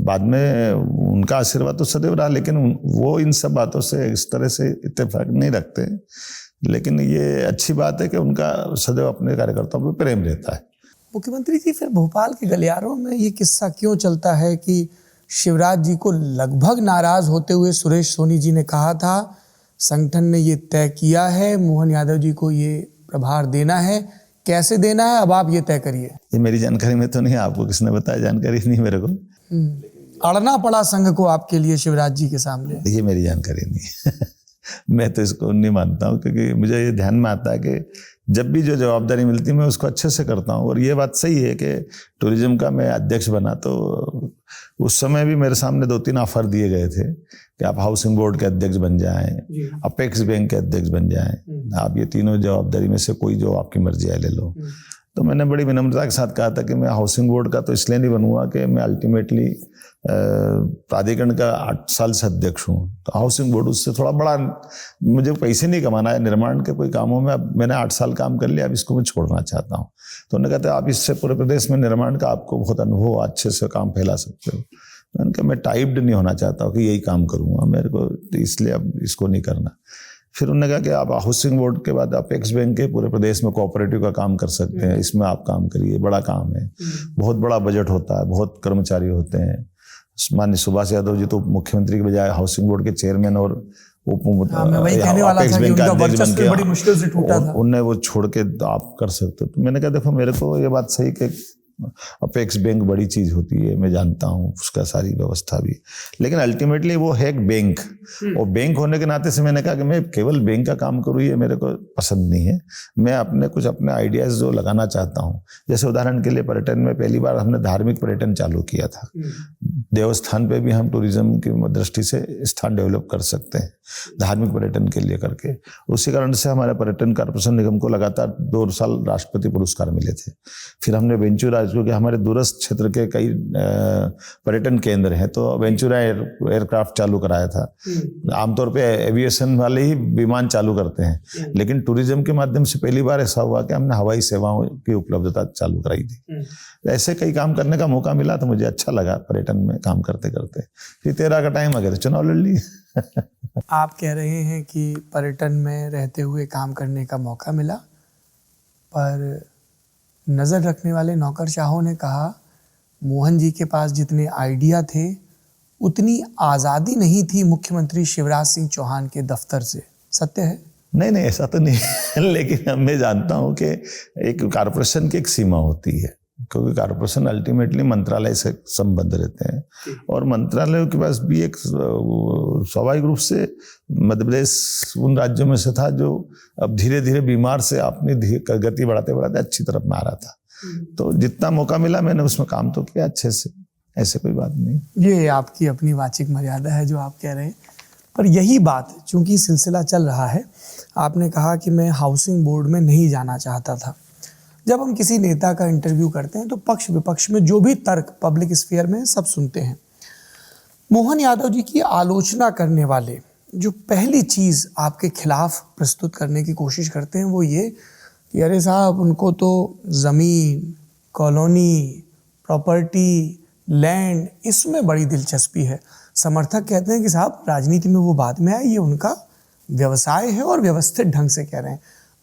बाद में उनका आशीर्वाद तो सदैव रहा, लेकिन वो इन सब बातों से इस तरह से इत्तेफाक नहीं रखते। लेकिन ये अच्छी बात है कि उनका सदैव अपने कार्यकर्ताओं पर प्रेम रहता है। मुख्यमंत्री जी, फिर भोपाल के गलियारों में ये किस्सा क्यों चलता है कि शिवराज जी को लगभग नाराज होते हुए सुरेश सोनी जी ने कहा था संगठन ने ये तय किया है मोहन यादव जी को ये प्रभार देना है, कैसे देना है अब आप ये तय करिए। ये मेरी जानकारी में तो नहीं, आपको किसने बताया? जानकारी नहीं मेरे को। अड़ना पड़ा संघ को आपके लिए शिवराज जी के सामने? ये मेरी जानकारी नहीं मैं तो इसको नहीं मानता हूँ, क्योंकि मुझे ये ध्यान में आता है कि जब भी जो जवाबदारी मिलती है मैं उसको अच्छे से करता हूँ। और ये बात सही है कि टूरिज्म का मैं अध्यक्ष बना तो उस समय भी मेरे सामने 2-3 ऑफर दिए गए थे कि आप हाउसिंग बोर्ड के अध्यक्ष बन जाएं, अपेक्स बैंक के अध्यक्ष बन जाएं, आप ये तीनों जवाबदारी में से कोई जो आपकी मर्जी है ले लो। तो मैंने बड़ी विनम्रता के साथ कहा था कि मैं हाउसिंग बोर्ड का तो इसलिए नहीं बनूंगा कि मैं अल्टीमेटली प्राधिकरण का 8 साल से अध्यक्ष हूँ, तो हाउसिंग बोर्ड उससे थोड़ा बड़ा, मुझे पैसे नहीं कमाना है निर्माण के कोई कामों में। अब मैंने 8 साल काम कर लिया, अब इसको मैं छोड़ना चाहता हूँ। तो उन्होंने कहते आप इससे पूरे प्रदेश में निर्माण का आपको बहुत अनुभव, अच्छे से काम फैला सकते हो। मैंने कहा मैं टाइप्ड नहीं होना चाहता हूँ कि यही काम करूँगा मेरे को, तो इसलिए अब इसको नहीं करना। फिर उन्होंने कहा कि आप हाउसिंग बोर्ड के बाद अपेक्स बैंक के पूरे प्रदेश में कोऑपरेटिव का काम कर सकते हैं, इसमें आप काम करिए, बड़ा काम है, बहुत बड़ा बजट होता है, बहुत कर्मचारी होते हैं। माननीय सुभाष यादव जी तो मुख्यमंत्री के बजाय हाउसिंग बोर्ड के चेयरमैन और अपेक्स बैंक का वर्चस्व बड़ी मुश्किल से टूटा था, उनने वो छोड़ के आप कर सकते हो। तो मैंने कहा देखो मेरे को ये बात सही कि अपेक्स बैंक बड़ी चीज होती है, मैं जानता हूँ उसका सारी व्यवस्था भी, लेकिन अल्टीमेटली वो है एक बैंक, और बैंक होने के नाते से मैंने कहा कि मैं केवल बैंक का काम करूँ ये मेरे को पसंद नहीं है। मैं अपने आइडियाज जो लगाना चाहता हूँ, जैसे उदाहरण के लिए पर्यटन में पहली बार हमने धार्मिक पर्यटन चालू किया था। देवस्थान पे भी हम टूरिज्म की दृष्टि से स्थान डेवलप कर सकते हैं धार्मिक पर्यटन के लिए करके। उसी कारण से हमारे पर्यटन कॉर्पोरेशन निगम को लगातार 2 साल राष्ट्रपति पुरस्कार मिले थे। फिर हमने वेंचुरा, क्योंकि हमारे दूरस्थ क्षेत्र के कई पर्यटन केंद्र हैं, तो वेंचुरा एयरक्राफ्ट चालू कराया था। आमतौर पे एविएशन वाले ही विमान चालू करते हैं, लेकिन टूरिज्म के माध्यम से पहली बार ऐसा हुआ कि हमने हवाई सेवाओं की उपलब्धता चालू कराई थी। ऐसे कई काम करने का मौका मिला तो मुझे अच्छा लगा पर्यटन में काम करते करते। फिर 13 का टाइम आ गया तो चुनाव लड़ लिए। आप कह रहे हैं कि पर्यटन में रहते हुए काम करने का मौका मिला, पर नज़र रखने वाले नौकरशाहों ने कहा मोहन जी के पास जितने आइडिया थे उतनी आज़ादी नहीं थी मुख्यमंत्री शिवराज सिंह चौहान के दफ्तर से। सत्य है? नहीं ऐसा तो नहीं है, लेकिन मैं जानता हूँ कि एक कॉर्पोरेशन की एक सीमा होती है, क्योंकि कॉर्पोरेशन अल्टीमेटली मंत्रालय से संबद्ध रहते हैं, और मंत्रालय के पास भी एक स्वाभाविक रूप से मध्य प्रदेश उन राज्यों में से था जो अब धीरे धीरे बीमार से अपनी गति बढ़ाते बढ़ाते अच्छी तरफ में आ रहा था। तो जितना मौका मिला मैंने उसमें काम तो किया अच्छे से, ऐसे कोई बात नहीं। ये आपकी अपनी वाचिक मर्यादा है जो आप कह रहे हैं, पर यही बात चूंकि सिलसिला चल रहा है, आपने कहा कि मैं हाउसिंग बोर्ड में नहीं जाना चाहता था। जब हम किसी नेता का इंटरव्यू करते हैं तो पक्ष विपक्ष में जो भी तर्क पब्लिक स्फीयर में सब सुनते हैं। मोहन यादव जी की आलोचना करने वाले जो पहली चीज़ आपके खिलाफ प्रस्तुत करने की कोशिश करते हैं वो ये कि अरे साहब उनको तो ज़मीन, कॉलोनी, प्रॉपर्टी, लैंड इसमें बड़ी दिलचस्पी है। समर्थक कहते हैं कि साहब राजनीति में वो बाद में आए, ये उनका व्यवसाय है और व्यवस्थित ढंग से कह रहे हैं।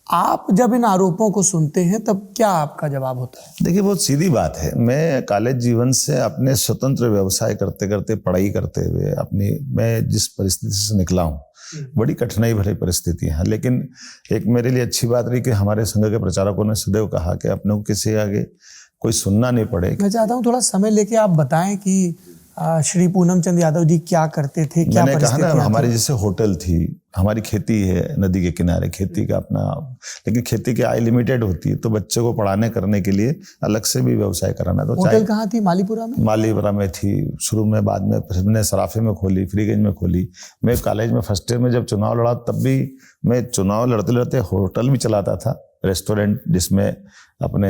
आप जब इन आरोपों को सुनते हैं तब क्या आपका जवाब होता है? देखिए बहुत सीधी बात है, मैं कॉलेज जीवन से अपने स्वतंत्र व्यवसाय करते करते, पढ़ाई करते हुए मैं जिस परिस्थिति से निकला हूँ, बड़ी कठिनाई भरी परिस्थिति है, लेकिन एक मेरे लिए अच्छी बात रही कि हमारे संघ के प्रचारकों ने सदैव कहा कि अपने को किसी आगे कोई सुनना नहीं पड़े। मैं चाहता हूँ थोड़ा समय लेके आप बताएं कि श्री पूनम चंद यादव जी क्या करते थे, क्या मैंने कहा ना, हमारी थी? जैसे होटल थी, हमारी खेती है नदी के किनारे, खेती का अपना, लेकिन खेती की आय लिमिटेड होती है, तो बच्चे को पढ़ाने करने के लिए अलग से भी व्यवसाय कराना। तो होटल कहाँ थी? मालीपुरा में? मालीपुरा में थी शुरू में, बाद में हमने सराफे में खोली, फ्रीगंज में खोली। मैं कॉलेज में फर्स्ट ईयर में जब चुनाव लड़ा तब भी मैं चुनाव लड़ते लड़ते होटल भी चलाता था, रेस्टोरेंट, जिसमें अपने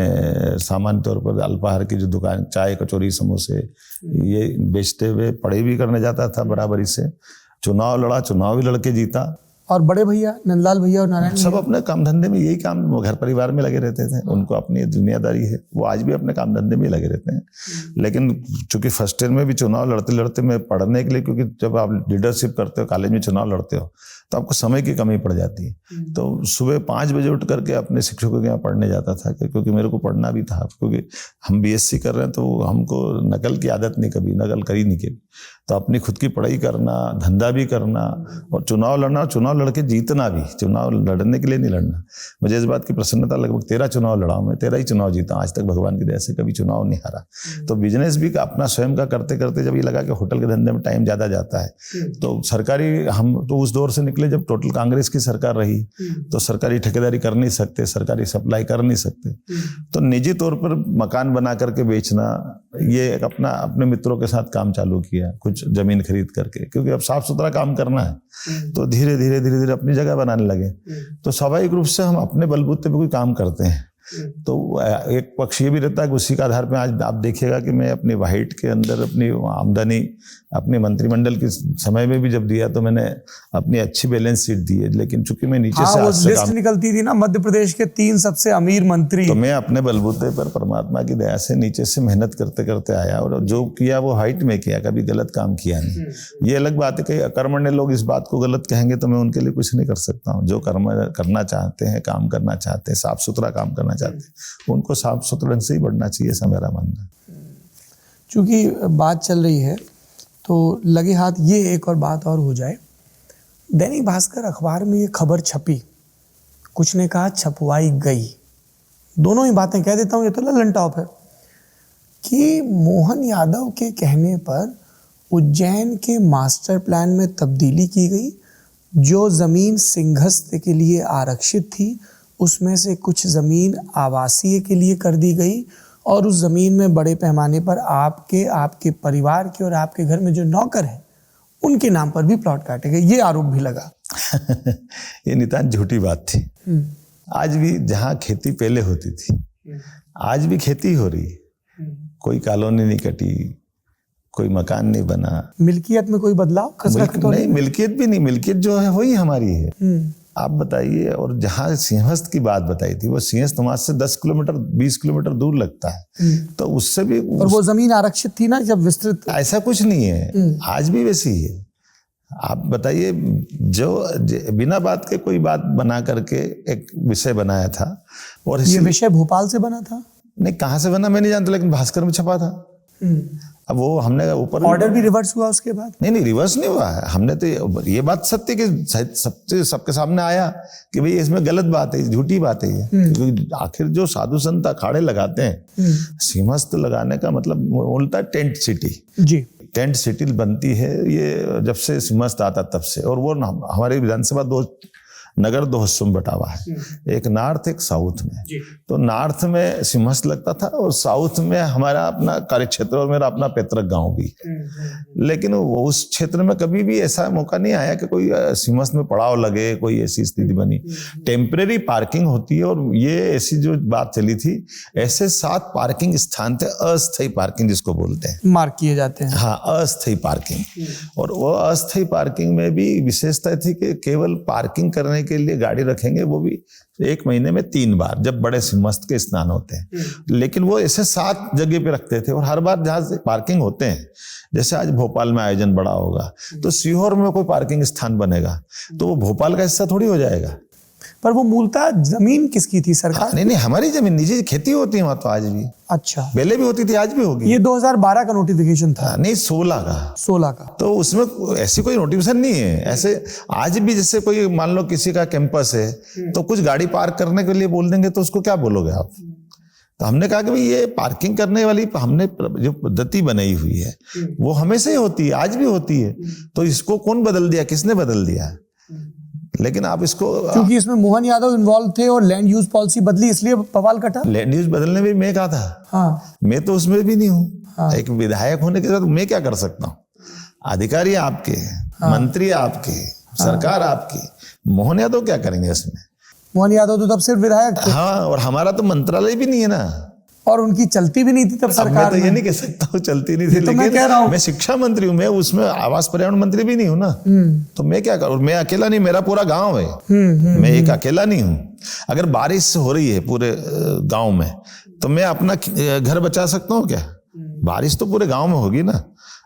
सामान्य तौर पर अल्पाहार की जो दुकान, चाय, कचौरी, समोसे ये बेचते हुए पढ़ाई भी करने जाता था बराबरी से। चुनाव लड़ा, चुनाव भी लड़के जीता। और बड़े भैया नंदलाल भैया और नारायण सब अपने काम धंधे में, यही काम, वो घर परिवार में लगे रहते थे, उनको अपनी दुनियादारी है, वो आज भी अपने काम धंधे में लगे रहते हैं। लेकिन चूंकि फर्स्ट ईयर में भी चुनाव लड़ते लड़ते मैं पढ़ने के लिए, क्योंकि जब आप लीडरशिप करते हो, कॉलेज में चुनाव लड़ते हो, तो आपको समय की कमी पड़ जाती है। तो सुबह 5 बजे उठ करके अपने शिक्षकों के यहाँ पढ़ने जाता था, क्योंकि मेरे को पढ़ना भी था, क्योंकि हम बीएससी कर रहे हैं तो हमको नकल की आदत नहीं, कभी नकल करी नहीं कभी। तो अपनी खुद की पढ़ाई करना, धंधा भी करना और चुनाव लड़ना, और चुनाव लड़के जीतना भी। चुनाव लड़ने के लिए नहीं लड़ना। मुझे इस बात की प्रसन्नता, लगभग 13 चुनाव लड़ा मैं, 13 ही चुनाव जीता आज तक, भगवान की दया से कभी चुनाव नहीं हारा। तो बिजनेस भी अपना स्वयं का करते करते जब ये लगा कि होटल के धंधे में टाइम ज़्यादा जाता है, तो सरकारी, हम तो उस दौर से निकले जब टोटल कांग्रेस की सरकार रही, तो सरकारी ठेकेदारी कर नहीं सकते, सरकारी सप्लाई कर नहीं सकते, तो निजी तौर पर मकान बना करके बेचना, ये अपने मित्रों के साथ काम चालू किया, कुछ जमीन खरीद करके, क्योंकि अब साफ सुथरा काम करना है। तो धीरे धीरे धीरे धीरे अपनी जगह बनाने लगे। तो स्वाभाविक रूप से हम अपने बलबूते पे कोई काम करते हैं। तो एक पक्ष ये भी रहता है कि उसी के आधार पर आज आप देखिएगा कि मैं अपनी वाइट के अंदर अपनी आमदनी अपने मंत्रिमंडल के समय में भी जब दिया तो मैंने अपनी अच्छी बैलेंस शीट दी है, लेकिन चूंकि मैं नीचे से वो आज से लिस्ट निकलती थी ना मध्य प्रदेश के 3 सबसे अमीर मंत्री, तो मैं अपने बलबूते पर परमात्मा की दया से नीचे से मेहनत करते करते आया और जो किया वो हाइट में किया, कभी गलत काम किया नहीं। ये अलग बात है कि अकर्मण्य लोग इस बात को गलत कहेंगे तो मैं उनके लिए कुछ नहीं कर सकता हूँ। जो कर्म करना चाहते हैं, काम करना चाहते हैं, साफ सुथरा काम करना चाहते हैं, उनको साफ सुथरे से ही बढ़ना चाहिए, ऐसा मेरा मानना है। चूंकि बात चल रही है तो लगे हाथ ये एक और बात और हो जाए। दैनिक भास्कर अखबार में ये खबर छपी, कुछ ने कहा छपवाई गई, दोनों ही बातें कह देता हूँ, ये तो ललन टॉप है, कि मोहन यादव के कहने पर उज्जैन के मास्टर प्लान में तब्दीली की गई। जो ज़मीन सिंहस्थ के लिए आरक्षित थी उसमें से कुछ ज़मीन आवासीय के लिए कर दी गई और उस ज़मीन में बड़े पैमाने पर आपके परिवार के और आपके घर में जो नौकर हैं उनके नाम पर भी प्लॉट काटे गए, ये आरोप भी लगा। ये नितांत झूठी बात थी। आज भी जहाँ खेती पहले होती थी आज भी खेती हो रही है, कोई कॉलोनी नहीं कटी, कोई मकान नहीं बना। मिल्कियत में कोई बदलाव? नहीं, मिल्कियत भी नहीं, मिल्कियत जो है वही हमारी है। आप बताइए, और जहाँ सिंहस्थ की बात बताई थी वो सिंहस्थ वहां से 10 किलोमीटर 20 किलोमीटर दूर लगता है, तो उससे भी और वो जमीन आरक्षित थी ना जब विस्तृत? ऐसा कुछ नहीं है, आज भी वैसी है। आप बताइए, जो बिना बात के कोई बात बना करके एक विषय बनाया था, और ये विषय भोपाल से बना था? नहीं, कहाँ से बना मैं नहीं जानता, लेकिन भास्कर में छपा था। अब वो हमने ऊपर ऑर्डर भी रिवर्स हुआ उसके बाद? नहीं, रिवर्स नहीं हुआ है। हमने तो ये बात सत्य कि सबके सामने आया कि भाई इसमें गलत बात है, झूठी बात है ये, क्योंकि आखिर जो साधु संत अखाड़े लगाते हैं, सिंहस्थ लगाने का मतलब बोलता है टेंट सिटी। जी, टेंट सिटी बनती है ये जब से सिंहस्थ आता तब से, और वो हमारे विधानसभा नगर 2 हिस्सों में बटा हुआ है, एक नॉर्थ एक साउथ में। तो नॉर्थ में सिंहस्थ लगता था और साउथ में हमारा अपना कार्यक्षेत्र और मेरा अपना पैतृक गांव भी। लेकिन वो उस क्षेत्र में कभी भी ऐसा मौका नहीं आया कि कोई सिंहस्थ में पड़ाव लगे, कोई ऐसी स्थिति बनी। टेम्परेरी पार्किंग होती है, और ये ऐसी जो बात चली थी, ऐसे 7 पार्किंग स्थान थे अस्थायी पार्किंग जिसको बोलते हैं, मार्क किए जाते हैं। हाँ, अस्थायी पार्किंग। और वो अस्थायी पार्किंग में भी विशेषता थी कि केवल पार्किंग करने के लिए गाड़ी रखेंगे, वो भी 1 महीने में 3 बार, जब बड़े सिंहस्थ के स्नान होते हैं। लेकिन वो ऐसे 7 जगह पे रखते थे, और हर बार जहां से पार्किंग होते हैं, जैसे आज भोपाल में आयोजन बड़ा होगा तो सीहोर में कोई पार्किंग स्थान बनेगा, तो वो भोपाल का हिस्सा थोड़ी हो जाएगा। पर वो मूलतः जमीन किसकी थी? सरकार? नहीं, हमारी जमीन, निजी खेती होती है वहां तो आज भी। अच्छा, पहले भी होती थी, आज भी होगी। ये 2012 का नोटिफिकेशन था? नहीं, 16 का। तो उसमें ऐसी कोई नोटिफिकेशन नहीं है। ऐसे आज भी जैसे कोई मान लो किसी का कैंपस है तो कुछ गाड़ी पार्क करने के लिए बोल देंगे तो उसको क्या बोलोगे आप? तो हमने कहा कि भाई ये पार्किंग करने वाली हमने जो पद्धति बनाई हुई है वो हमेशा ही होती है, आज भी होती है। तो इसको कौन बदल दिया, किसने बदल दिया? लेकिन आप इसको, क्योंकि इसमें मोहन यादव इन्वॉल्व थे और लैंड यूज पॉलिसी बदली, इसलिए बवाल कटा। लैंड यूज बदलने में मैं कहा था? हाँ, मैं तो उसमें भी नहीं हूँ। हाँ। एक विधायक होने के साथ मैं क्या कर सकता हूँ? अधिकारी आपके, हाँ। मंत्री आपके, हाँ। सरकार आपकी, मोहन यादव क्या करेंगे इसमें? मोहन यादव तो तब सिर्फ विधायक थे। हाँ, और हमारा तो मंत्रालय भी नहीं है ना, और उनकी चलती भी नहीं थी तब सरकार। मैं तो ये नहीं कह सकता हूँ चलती नहीं थी, तो लेकिन मैं कह रहा हूँ, मैं शिक्षा मंत्री हूँ, मैं उसमें आवास पर्यावरण मंत्री भी नहीं हूँ ना। तो मैं क्या करूँ? मैं अकेला नहीं, मेरा पूरा गांव है। मैं एक अकेला नहीं हूँ। अगर बारिश हो रही है पूरे गांव में तो मैं अपना घर बचा सकता हूँ क्या? बारिश तो पूरे गांव में होगी ना।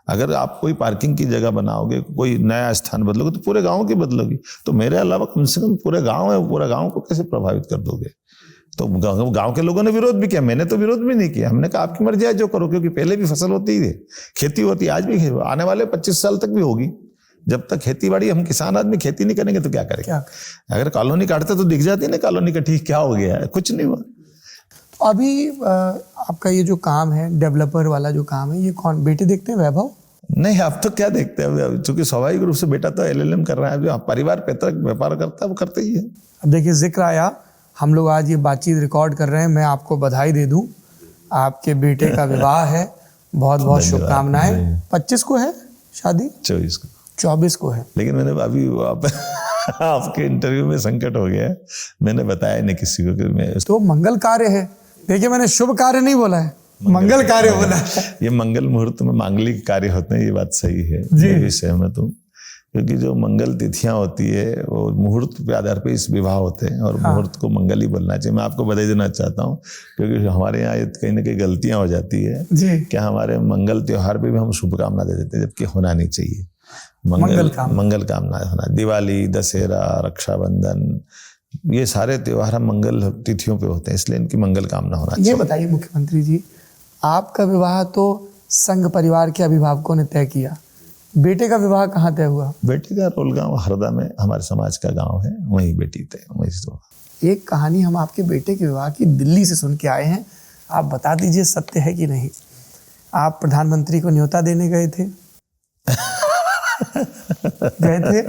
अगर आप कोई पार्किंग की जगह बनाओगे, कोई नया स्थान बदलोगे तो पूरे गांव की बदलोगी। तो मेरे अलावा कम से कम पूरे गांव है, पूरा गांव को कैसे प्रभावित कर दोगे? तो गांव के लोगों ने विरोध भी किया, मैंने तो विरोध भी नहीं किया। हमने कहा आपकी मर्जी है, जो करो, क्योंकि पहले भी फसल होती है, खेती होती है, आज भी आने वाले 25 साल तक भी होगी। जब तक खेती बाड़ी, हम किसान आदमी खेती नहीं करेंगे तो क्या करेंगे? अगर कॉलोनी काटते तो दिख जाती ना कॉलोनी का, ठीक क्या हो गया है, कुछ नहीं हुआ। अभी आपका ये जो काम है, डेवलपर वाला जो काम है, ये कौन बेटे देखते हैं? वैभव? नहीं, अब तो क्या देखते हैं, चूंकि स्वाभाविक रूप से बेटा तो LLM कर रहा है, जो परिवार पैतृक व्यापार करता है वो करते ही है। अब देखिए, जिक्र आया, हम लोग आज ये बातचीत रिकॉर्ड कर रहे हैं, मैं आपको बधाई दे दूं, आपके बेटे का विवाह है, बहुत बहुत शुभकामनाएं। 25 को है शादी? 24 को। 24 को है। लेकिन मैंने अभी आपके इंटरव्यू में संकट हो गया, मैंने बताया नहीं किसी को कि मैं तो मंगल कार्य है। देखिए, मैंने शुभ कार्य नहीं बोला है, मंगल कार्य बोला है। ये मंगल मुहूर्त में मांगलिक कार्य होते हैं, ये बात सही है, जी। मैं भी सहमत हूँ। क्योंकि जो मंगल तिथियां होती है वो मुहूर्त के आधार पे इस विवाह होते हैं, और मुहूर्त को मंगल ही बोलना चाहिए। मैं आपको बधाई देना चाहता हूँ, क्योंकि हमारे यहाँ कहीं ना कहीं गलतियां हो जाती है कि हमारे मंगल त्योहार पे भी हम शुभकामना दे देते हैं, जबकि होना नहीं चाहिए। मंगल कामना होना। दिवाली, दशहरा, रक्षाबंधन, ये सारे त्योहार हम मंगल तिथियों पे होते हैं, इसलिए इनकी मंगल कामना होना चाहिए। ये बताइए मुख्यमंत्री जी, आपका विवाह तो संघ परिवार के अभिभावकों ने तय किया, बेटे का विवाह कहाँ तय हुआ? बेटी का रोलगांव हरदा में हमारे समाज का गांव है, वहीं बेटी तय, वहीं से। एक कहानी हम आपके बेटे के विवाह की दिल्ली से सुन के आए हैं, आप बता दीजिए सत्य है कि नहीं। आप प्रधानमंत्री को न्योता देने गए थे? गए थे?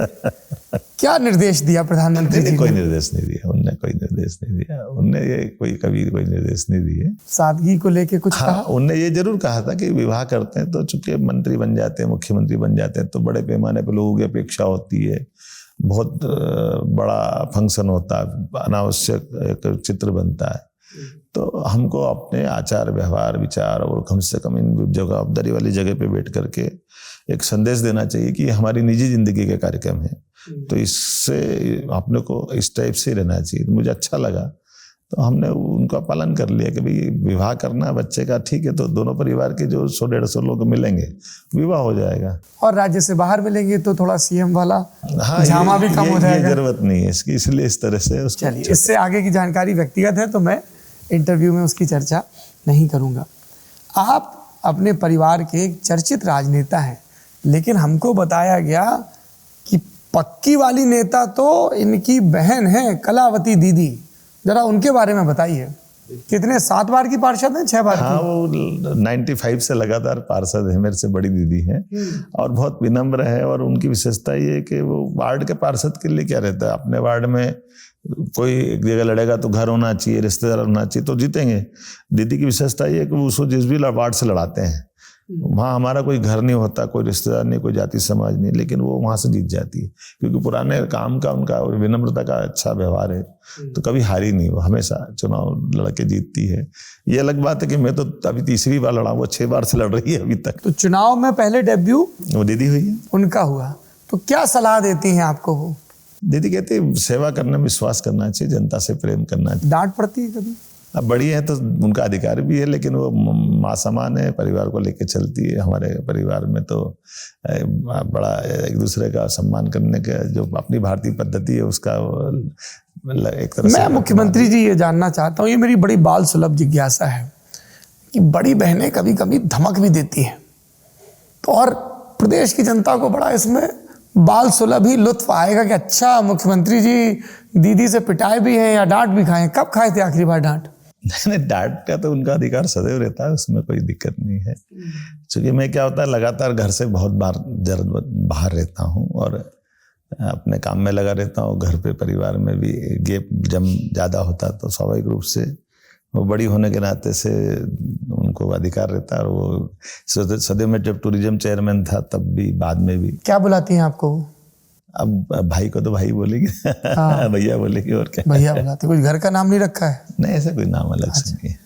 क्या निर्देश दिया प्रधानमंत्री जी ने? कोई निर्देश नहीं दिया उनने, कोई निर्देश नहीं दिया उनने, ये कभी कोई निर्देश नहीं दिए। सादगी को लेके कुछ कहा? उनने ये जरूर कहा था कि विवाह करते हैं तो चूंकि मंत्री बन जाते हैं, मुख्यमंत्री बन जाते हैं, तो बड़े पैमाने पर लोगों की अपेक्षा होती है, बहुत बड़ा फंक्शन होता है, अनावश्यक एक चित्र बनता है। तो हमको अपने आचार व्यवहार विचार और कम से कम इन जवाबदारी वाली जगह पे बैठ करके एक संदेश देना चाहिए कि हमारी निजी जिंदगी के कार्यक्रम है, तो इससे आपने को इस टाइप से रहना चाहिए। मुझे अच्छा लगा, तो हमने उनका पालन कर लिया कि भाई विवाह करना बच्चे का, ठीक है, तो दोनों परिवार के जो 100-150 लोग मिलेंगे, विवाह हो जाएगा। और राज्य से बाहर मिलेंगे तो थोड़ा सीएम वाला झामा भी कम हो जाएगा। जरूरत नहीं है इसकी, इसलिए इस तरह से। चलिए, इससे आगे की जानकारी व्यक्तिगत है, तो मैं इंटरव्यू में उसकी चर्चा नहीं करूंगा। आप अपने परिवार के एक चर्चित राजनेता हैं, लेकिन हमको बताया गया कि पक्की वाली नेता तो इनकी बहन है कलावती दीदी, जरा उनके बारे में बताइए। कितने 7 बार की पार्षद हैं, 6 बार की? हाँ, वो 95 से लगातार पार्षद है, मेरे से बड़ी दीदी हैं और बहुत विनम्र है। और उनकी विशेषता ये है कि वो वार्ड के पार्षद के लिए क्या रहता है, अपने वार्ड में कोई एक जगह लड़ेगा तो घर होना चाहिए, रिश्तेदार होना चाहिए, तो जीतेंगे। दीदी की विशेषता ये है कि वो उसको जिस भी वार्ड से लड़ाते हैं, वहाँ हमारा कोई घर नहीं होता, कोई रिश्तेदार नहीं, कोई जाति समाज नहीं, लेकिन वो वहाँ से जीत जाती है, क्योंकि पुराने काम का उनका और विनम्रता का अच्छा व्यवहार है, तो कभी हारी नहीं, वो हमेशा चुनाव लड़के जीतती है। ये अलग बात है कि मैं तो अभी तीसरी बार लड़ा, वो 6 बार से लड़ रही है अभी तक। तो चुनाव में पहले डेब्यू वो दीदी हुई है, उनका हुआ, तो क्या सलाह देती हैं आपको वो? दीदी कहती है सेवा करने में विश्वास करना चाहिए, जनता से प्रेम करना चाहिए। डांट पड़ती है कभी? अब बड़ी है तो उनका अधिकार भी है, लेकिन वो माँ समान है, परिवार को लेके चलती है। हमारे परिवार में तो बड़ा एक दूसरे का सम्मान करने का जो अपनी भारतीय पद्धति है, उसका एक तरह से। मैं मुख्यमंत्री जी ये जानना चाहता हूँ, ये मेरी बड़ी बाल सुलभ जिज्ञासा है कि बड़ी बहनें कभी कभी धमक भी देती हैं, तो और प्रदेश की जनता को बड़ा इसमें बाल सुलभ ही लुत्फ आएगा कि अच्छा मुख्यमंत्री जी दीदी से पिटाए भी हैं या डांट भी खाए। कब खाए थे आखिरी बार डांट? नहीं, डांट का तो उनका अधिकार सदैव रहता है, उसमें कोई दिक्कत नहीं है। क्योंकि मैं क्या होता है, लगातार घर से बहुत बार बाहर रहता हूँ और अपने काम में लगा रहता हूँ। घर पे परिवार में भी गैप जब ज़्यादा होता तो स्वाभाविक रूप से वो बड़ी होने के नाते से उनको अधिकार रहता है। और वो सदैव में जब टूरिज्म चेयरमैन था तब भी, बाद में भी। क्या बुलाती हैं आपको? अब भाई को तो भाई बोलेगी, हाँ। भैया बोलेगी, और क्या भैया बुलाते। कुछ घर का नाम नहीं रखा है? नहीं, ऐसा कोई नाम अलग से नहीं है।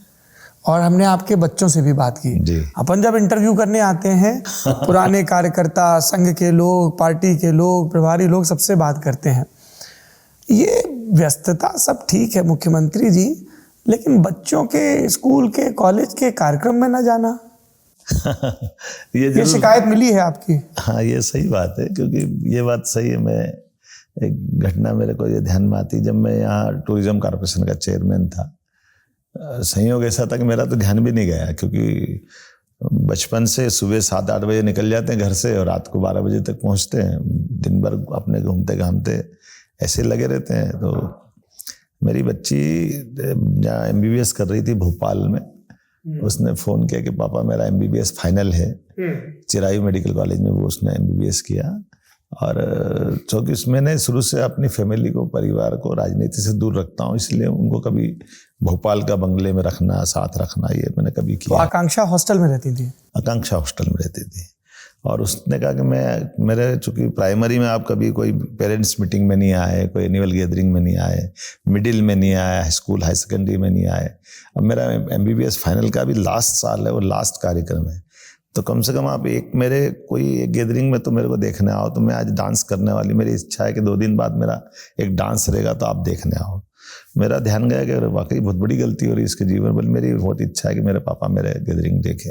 और हमने आपके बच्चों से भी बात की जी। अपन जब इंटरव्यू करने आते हैं, पुराने कार्यकर्ता, संघ के लोग, पार्टी के लोग, प्रभारी लोग, सबसे बात करते हैं। ये व्यस्तता सब ठीक है मुख्यमंत्री जी, लेकिन बच्चों के स्कूल के कॉलेज के कार्यक्रम में न जाना, ये शिकायत मिली है आपकी? हाँ, ये सही बात है, क्योंकि ये बात सही है। मैं एक घटना मेरे को ये ध्यान में आती, जब मैं यहाँ टूरिज्म कॉर्पोरेशन का चेयरमैन था, संयोग ऐसा था कि मेरा तो ध्यान भी नहीं गया, क्योंकि बचपन से सुबह 7-8 बजे निकल जाते हैं घर से और रात को 12 बजे तक पहुँचते हैं। दिन भर अपने घूमते घामते ऐसे लगे रहते हैं। तो मेरी बच्ची जहाँ MBBS कर रही थी भोपाल में, उसने फ़ोन किया कि पापा मेरा MBBS फाइनल है। चिरायू मेडिकल कॉलेज में वो उसने MBBS किया। और चूँकि मैंने शुरू से अपनी फैमिली को, परिवार को राजनीति से दूर रखता हूँ, इसलिए उनको कभी भोपाल का बंगले में रखना, साथ रखना, ये मैंने कभी किया। तो आकांक्षा हॉस्टल में रहती थी? आकांक्षा हॉस्टल में रहती थी। और उसने कहा कि मेरे चूँकि प्राइमरी में आप कभी कोई पेरेंट्स मीटिंग में नहीं आए, कोई एनुअल गैदरिंग में नहीं आए, मिडिल में नहीं आए, हाई स्कूल हाई सेकेंडरी में नहीं आए, अब मेरा MBBS फाइनल का भी लास्ट साल है, वो लास्ट कार्यक्रम है, तो कम से कम आप मेरे कोई एक गैदरिंग में तो मेरे को देखने आओ। तो मैं आज डांस करने वाली, मेरी इच्छा है कि 2 दिन बाद मेरा एक डांस रहेगा, तो आप देखने आओ। मेरा ध्यान गया कि वाकई बहुत बड़ी गलती हो रही है इसके जीवन में, मेरी बहुत इच्छा है कि मेरे पापा मेरे गैदरिंग देखें।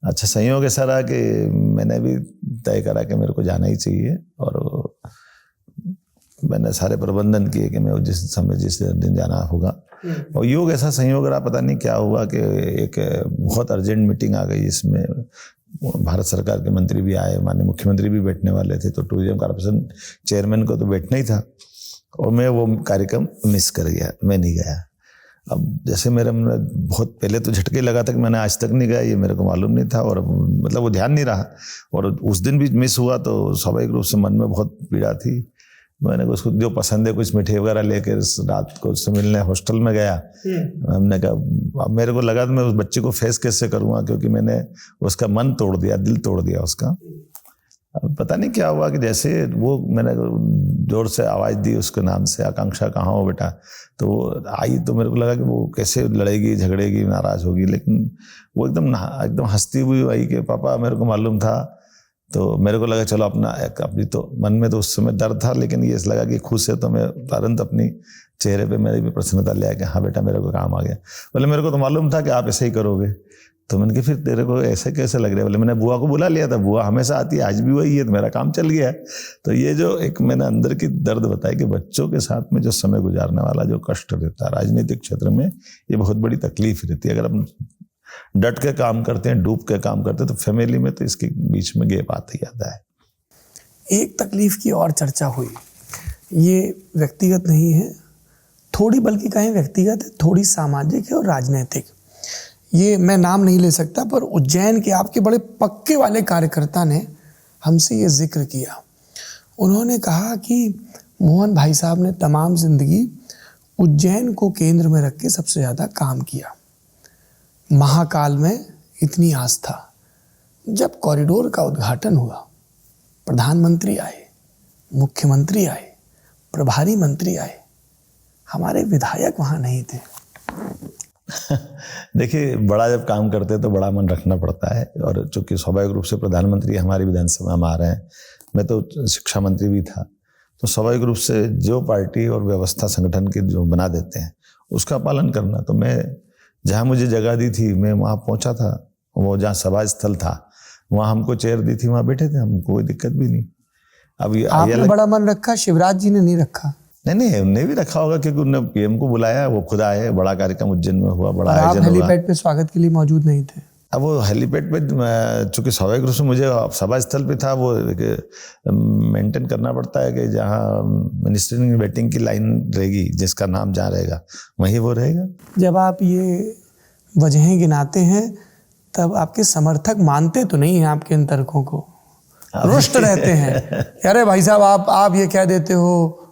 अच्छा संयोग ऐसा रहा कि मैंने भी तय करा कि मेरे को जाना ही चाहिए, और मैंने सारे प्रबंधन किए कि मैं जिस समय जिस दिन जाना होगा। और योग ऐसा संयोग रहा, पता नहीं क्या हुआ कि एक बहुत अर्जेंट मीटिंग आ गई, इसमें भारत सरकार के मंत्री भी आए, माननीय मुख्यमंत्री भी बैठने वाले थे, तो टूरिज्म कॉर्पोरेशन चेयरमैन को तो बैठना ही था, और मैं वो कार्यक्रम मिस कर गया, मैं नहीं गया। अब जैसे मेरे बहुत पहले तो झटके लगा था कि मैंने आज तक नहीं गया, ये मेरे को मालूम नहीं था, और मतलब वो ध्यान नहीं रहा, और उस दिन भी मिस हुआ तो स्वाभाविक रूप से मन में बहुत पीड़ा थी। मैंने उसको जो पसंद है कुछ मिठाई वगैरह लेकर रात को उससे मिलने हॉस्टल में गया। हमने कहा अब मेरे को लगा तो मैं उस बच्चे को फेस कैसे करूँगा, क्योंकि मैंने उसका मन तोड़ दिया, दिल तोड़ दिया उसका। अब पता नहीं क्या हुआ कि जैसे वो मैंने जोर से आवाज़ दी उसके नाम से, आकांक्षा कहाँ हो बेटा, तो वो आई, तो मेरे को लगा कि वो कैसे लड़ेगी, झगड़ेगी, नाराज़ होगी, लेकिन वो एकदम हंसती हुई आई कि पापा मेरे को मालूम था। तो मेरे को लगा चलो अपनी तो मन में तो उस समय दर्द था, लेकिन ये लगा कि खुश है, तो मैं तुरंत अपनी चेहरे पे मेरी भी प्रसन्नता ले आया कि हाँ बेटा मेरे को काम आ गया। बोले मेरे को तो मालूम था कि आप ऐसे ही करोगे। तो मैंने कहा फिर तेरे को ऐसे कैसे लग रहा है? बोले मैंने बुआ को बुला लिया था, बुआ हमेशा आती है, आज भी वही है, तो मेरा काम चल गया। तो ये जो एक मैंने अंदर की दर्द बताई कि बच्चों के साथ में जो समय गुजारने वाला जो कष्ट रहता है राजनीतिक क्षेत्र में, ये बहुत बड़ी तकलीफ रहती है। अगर हम डट के काम करते हैं, डूब के काम करते हैं, तो फैमिली में तो इसके बीच में गैप आता ही आता है। एक तकलीफ की और चर्चा हुई, ये व्यक्तिगत नहीं है, थोड़ी बल्कि कहें व्यक्तिगत है, थोड़ी सामाजिक है और राजनीतिक। ये मैं नाम नहीं ले सकता, पर उज्जैन के आपके बड़े पक्के वाले कार्यकर्ता ने हमसे ये जिक्र किया। उन्होंने कहा कि मोहन भाई साहब ने तमाम जिंदगी उज्जैन को केंद्र में रख के सबसे ज़्यादा काम किया। महाकाल में इतनी आस्था। जब कॉरिडोर का उद्घाटन हुआ, प्रधानमंत्री आए, मुख्यमंत्री आए, प्रभारी मंत्री आए, हमारे विधायक वहाँ नहीं थे। देखिए, बड़ा जब काम करते हैं तो बड़ा मन रखना पड़ता है, और चूंकि स्वाभाविक रूप से प्रधानमंत्री हमारी विधानसभा में आ रहे हैं, मैं तो शिक्षा मंत्री भी था, तो स्वाभाविक रूप से जो पार्टी और व्यवस्था संगठन की जो बना देते हैं उसका पालन करना। तो मैं जहाँ मुझे जगह दी थी मैं वहाँ पहुँचा था, वो जहाँ सभा स्थल था वहाँ हमको चेयर दी थी, वहाँ बैठे थे, हमको कोई दिक्कत भी नहीं। अब आपने बड़ा मन रखा, शिवराज जी ने नहीं रखा? नहीं, उन्हें भी रखा होगा, क्योंकि उन्होंने PM को बुलाया, वो खुद आए, बड़ा कार्यक्रम उज्जैन में हुआ, बड़ा आयोजन हुआ। हेलीपैड पे स्वागत के लिए मौजूद नहीं थे? अब वो हेलीपैड पे चूंकि स्वाभाविक रूप से मुझे सभा स्थल पे था, वो मेंटेन करना पड़ता है कि जहाँ मिनिस्टर वेटिंग की लाइन रहेगी, जिसका नाम जहाँ रहेगा वहीं वो रहेगा। जब आप ये वजहें गिनाते हैं तब आपके समर्थक मानते तो नहीं हैं आपके इन तर्कों को, रुष्ट रहते हैं, अरे भाई साहब आप ये कह देते हो।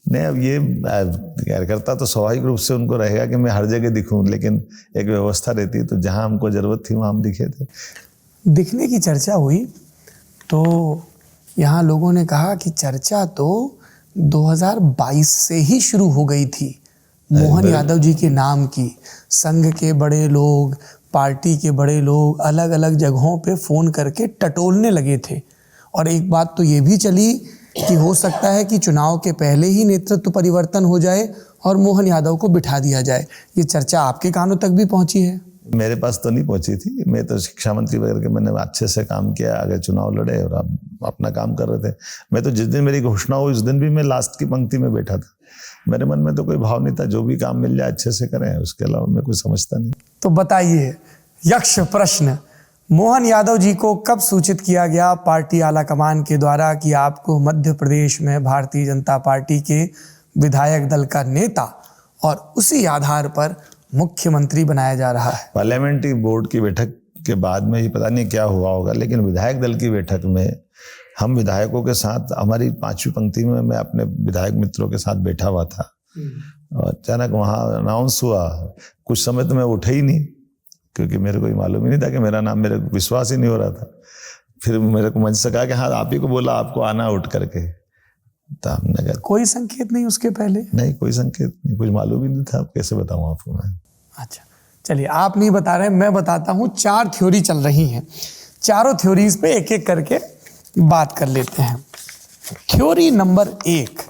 नहीं, अब ये कार्यकर्ता तो स्वाभाविक रूप से उनको रहेगा कि मैं हर जगह दिखूं, लेकिन एक व्यवस्था रहती है, तो जहां हमको जरूरत थी वहां हम दिखे थे। दिखने की चर्चा हुई तो यहाँ लोगों ने कहा कि चर्चा तो 2022 से ही शुरू हो गई थी, मोहन यादव जी के नाम की। संघ के बड़े लोग, पार्टी के बड़े लोग अलग अलग जगहों पे फ़ोन करके टटोलने लगे थे, और एक बात तो ये भी चली कि हो सकता है कि चुनाव के पहले ही नेतृत्व परिवर्तन हो जाए और मोहन यादव को बिठा दिया जाए। ये चर्चा आपके कानों तक भी पहुंची है? मेरे पास तो नहीं पहुंची थी, मैं तो शिक्षा मंत्री वगैरह के मैंने अच्छे से काम किया, आगे चुनाव लड़े और अपना काम कर रहे थे। मैं तो जिस दिन मेरी घोषणा हुई उस दिन भी मैं लास्ट की पंक्ति में बैठा था। मेरे मन में तो कोई भाव नहीं था, जो भी काम मिल जाए अच्छे से करें, उसके अलावा मैं कुछ समझता नहीं। तो बताइए, यक्ष प्रश्न, मोहन यादव जी को कब सूचित किया गया पार्टी आला कमान के द्वारा कि आपको मध्य प्रदेश में भारतीय जनता पार्टी के विधायक दल का नेता और उसी आधार पर मुख्यमंत्री बनाया जा रहा है? पार्लियामेंट्री बोर्ड की बैठक के बाद में, ये पता नहीं क्या हुआ होगा, लेकिन विधायक दल की बैठक में हम विधायकों के साथ, हमारी 5वीं पंक्ति में मैं अपने विधायक मित्रों के साथ बैठा हुआ था, और अचानक वहाँ अनाउंस हुआ। कुछ समय तो मैं उठा ही नहीं, क्योंकि मेरे को मालूम ही नहीं था कि मेरा नाम, मेरे को विश्वास ही नहीं हो रहा था। फिर मेरे को मंच से कहा कि हाँ आप ही को बोला आपको आना उठ करके। तो हमने कहा कोई संकेत नहीं उसके पहले? नहीं, कोई संकेत नहीं, कुछ मालूम ही नहीं था। कैसे बताऊँ आपको मैं? अच्छा चलिए, आप नहीं बता रहे, मैं बताता हूँ। 4 थ्योरी चल रही हैं, चारों थ्योरीज पे एक एक करके बात कर लेते हैं। थ्योरी नंबर 1